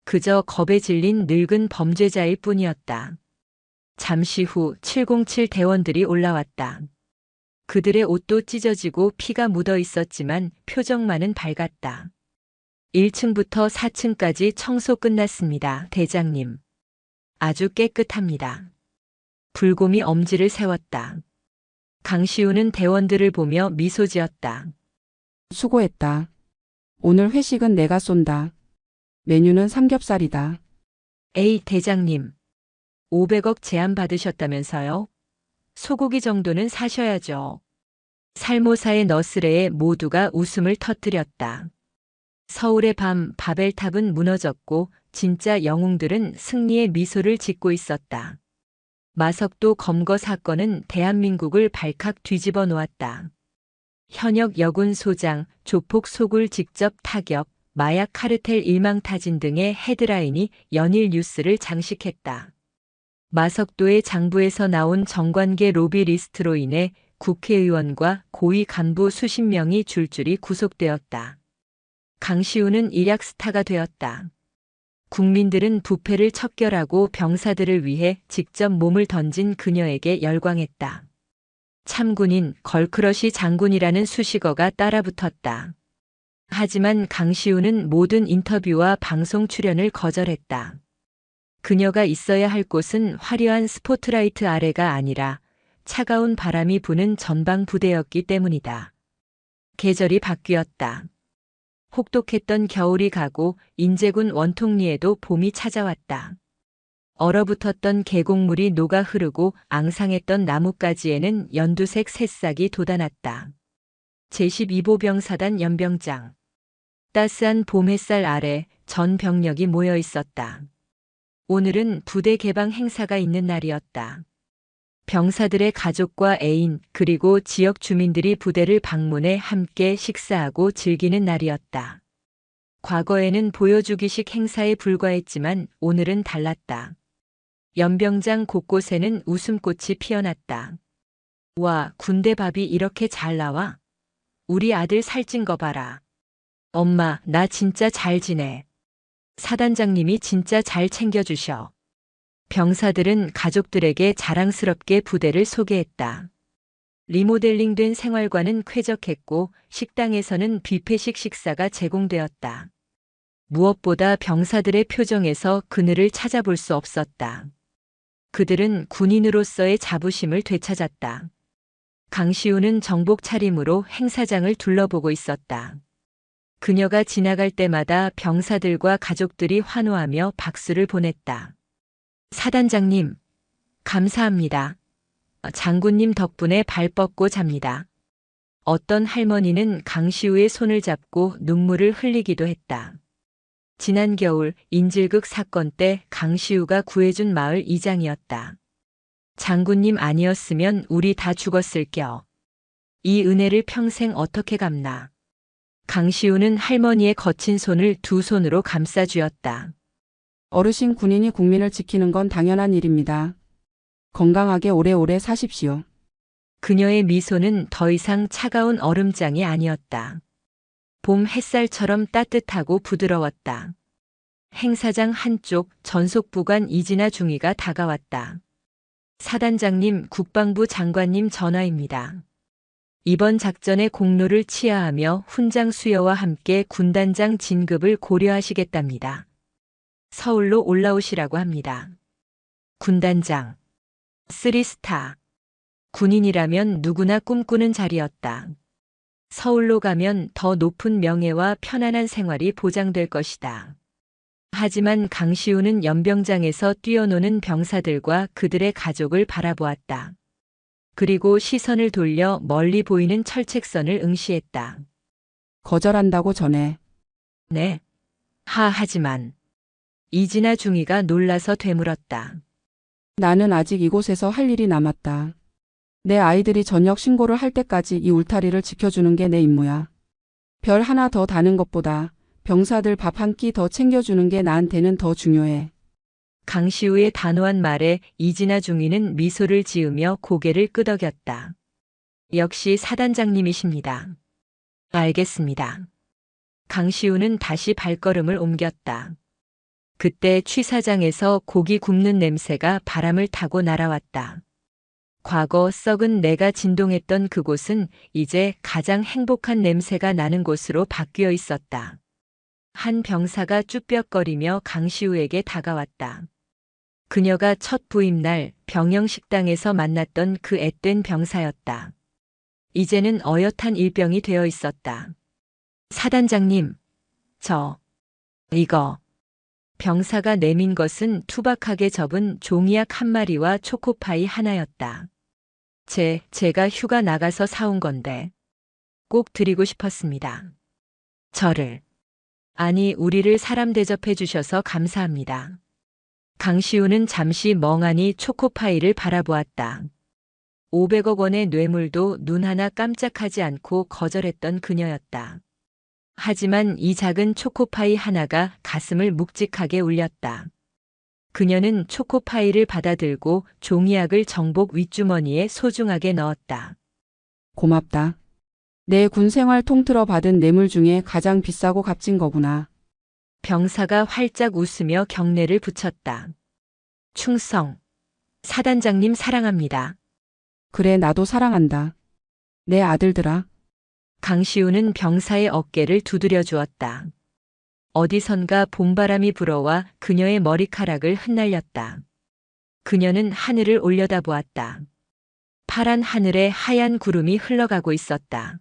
그저 겁에 질린 늙은 범죄자일 뿐이었다. 잠시 후 707 대원들이 올라왔다. 그들의 옷도 찢어지고 피가 묻어 있었지만 표정만은 밝았다. 1층부터 4층까지 청소 끝났습니다, 대장님. 아주 깨끗합니다. 불곰이 엄지를 세웠다. 강시우는 대원들을 보며 미소 지었다. 수고했다. 오늘 회식은 내가 쏜다. 메뉴는 삼겹살이다. 에이, 대장님. 500억 제안 받으셨다면서요? 소고기 정도는 사셔야죠. 살모사의 너스레에 모두가 웃음을 터뜨렸다. 서울의 밤 바벨탑은 무너졌고 진짜 영웅들은 승리의 미소를 짓고 있었다. 마석도 검거 사건은 대한민국을 발칵 뒤집어 놓았다. 현역 여군 소장, 조폭 소굴 직접 타격, 마약 카르텔 일망타진 등의 헤드라인이 연일 뉴스를 장식했다. 마석도의 장부에서 나온 정관계 로비 리스트로 인해 국회의원과 고위 간부 수십 명이 줄줄이 구속되었다. 강시우는 일약 스타가 되었다. 국민들은 부패를 척결하고 병사들을 위해 직접 몸을 던진 그녀에게 열광했다. 참군인, 걸크러시 장군이라는 수식어가 따라붙었다. 하지만 강시우는 모든 인터뷰와 방송 출연을 거절했다. 그녀가 있어야 할 곳은 화려한 스포트라이트 아래가 아니라 차가운 바람이 부는 전방 부대였기 때문이다. 계절이 바뀌었다. 혹독했던 겨울이 가고 인제군 원통리에도 봄이 찾아왔다. 얼어붙었던 계곡물이 녹아 흐르고 앙상했던 나뭇가지에는 연두색 새싹이 돋아났다. 제12보병사단 연병장. 따스한 봄 햇살 아래 전 병력이 모여 있었다. 오늘은 부대 개방 행사가 있는 날이었다. 병사들의 가족과 애인 그리고 지역 주민들이 부대를 방문해 함께 식사하고 즐기는 날이었다. 과거에는 보여주기식 행사에 불과했지만 오늘은 달랐다. 연병장 곳곳에는 웃음꽃이 피어났다. 와, 군대 밥이 이렇게 잘 나와? 우리 아들 살찐 거 봐라. 엄마, 나 진짜 잘 지내. 사단장님이 진짜 잘 챙겨주셔. 병사들은 가족들에게 자랑스럽게 부대를 소개했다. 리모델링된 생활관은 쾌적했고 식당에서는 뷔페식 식사가 제공되었다. 무엇보다 병사들의 표정에서 그늘을 찾아볼 수 없었다. 그들은 군인으로서의 자부심을 되찾았다. 강시우는 정복 차림으로 행사장을 둘러보고 있었다. 그녀가 지나갈 때마다 병사들과 가족들이 환호하며 박수를 보냈다. 사단장님, 감사합니다. 장군님 덕분에 발 뻗고 잡니다. 어떤 할머니는 강시우의 손을 잡고 눈물을 흘리기도 했다. 지난 겨울 인질극 사건 때 강시우가 구해준 마을 이장이었다. 장군님 아니었으면 우리 다 죽었을겨. 이 은혜를 평생 어떻게 갚나. 강시우는 할머니의 거친 손을 두 손으로 감싸 쥐었다. 어르신 군인이 국민을 지키는 건 당연한 일입니다. 건강하게 오래오래 사십시오. 그녀의 미소는 더 이상 차가운 얼음장이 아니었다. 봄 햇살처럼 따뜻하고 부드러웠다. 행사장 한쪽 전속부관 이진아 중위가 다가왔다. 사단장님, 국방부 장관님 전화입니다. 이번 작전의 공로를 치하하며 훈장 수여와 함께 군단장 진급을 고려하시겠답니다. 서울로 올라오시라고 합니다. 군단장. 3스타. 군인이라면 누구나 꿈꾸는 자리였다. 서울로 가면 더 높은 명예와 편안한 생활이 보장될 것이다. 하지만 강시우는 연병장에서 뛰어노는 병사들과 그들의 가족을 바라보았다. 그리고 시선을 돌려 멀리 보이는 철책선을 응시했다. 거절한다고 전해. 네. 하지만 이진아 중위가 놀라서 되물었다. 나는 아직 이곳에서 할 일이 남았다. 내 아이들이 전역 신고를 할 때까지 이 울타리를 지켜주는 게 내 임무야. 별 하나 더 다는 것보다 병사들 밥 한 끼 더 챙겨주는 게 나한테는 더 중요해. 강시우의 단호한 말에 이진아 중위는 미소를 지으며 고개를 끄덕였다. 역시 사단장님이십니다. 알겠습니다. 강시우는 다시 발걸음을 옮겼다. 그때 취사장에서 고기 굽는 냄새가 바람을 타고 날아왔다. 과거 썩은 내가 진동했던 그곳은 이제 가장 행복한 냄새가 나는 곳으로 바뀌어 있었다. 한 병사가 쭈뼛거리며 강시우에게 다가왔다. 그녀가 첫 부임날 병영식당에서 만났던 그 앳된 병사였다. 이제는 어엿한 일병이 되어 있었다. 사단장님, 이거. 병사가 내민 것은 투박하게 접은 종이약 한 마리와 초코파이 하나였다. 제가 휴가 나가서 사온 건데 꼭 드리고 싶었습니다. 아니, 우리를 사람 대접해 주셔서 감사합니다. 강시우는 잠시 멍하니 초코파이를 바라보았다. 500억 원의 뇌물도 눈 하나 깜짝하지 않고 거절했던 그녀였다. 하지만 이 작은 초코파이 하나가 가슴을 묵직하게 울렸다. 그녀는 초코파이를 받아들고 종이약을 정복 윗주머니에 소중하게 넣었다. 고맙다. 내 군 생활 통틀어 받은 뇌물 중에 가장 비싸고 값진 거구나. 병사가 활짝 웃으며 경례를 붙였다. 충성. 사단장님 사랑합니다. 그래, 나도 사랑한다. 내 아들들아. 강시우는 병사의 어깨를 두드려 주었다. 어디선가 봄바람이 불어와 그녀의 머리카락을 흩날렸다. 그녀는 하늘을 올려다보았다. 파란 하늘에 하얀 구름이 흘러가고 있었다.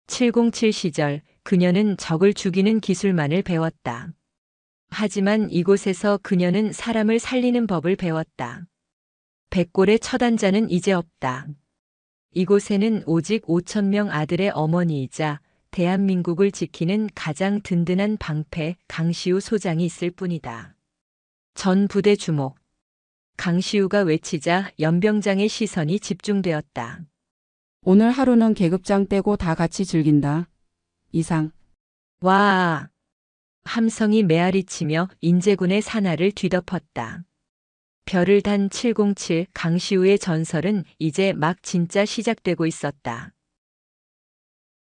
707 시절 그녀는 적을 죽이는 기술만을 배웠다. 하지만 이곳에서 그녀는 사람을 살리는 법을 배웠다. 백골의 처단자는 이제 없다. 이곳에는 오직 5,000명 아들의 어머니이자 대한민국을 지키는 가장 든든한 방패 강시우 소장이 있을 뿐이다. 전 부대 주목. 강시우가 외치자 연병장의 시선이 집중되었다. 오늘 하루는 계급장 떼고 다 같이 즐긴다. 이상. 와! 함성이 메아리치며 인제군의 산하를 뒤덮었다. 별을 단 707 강시우의 전설은 이제 막 진짜 시작되고 있었다.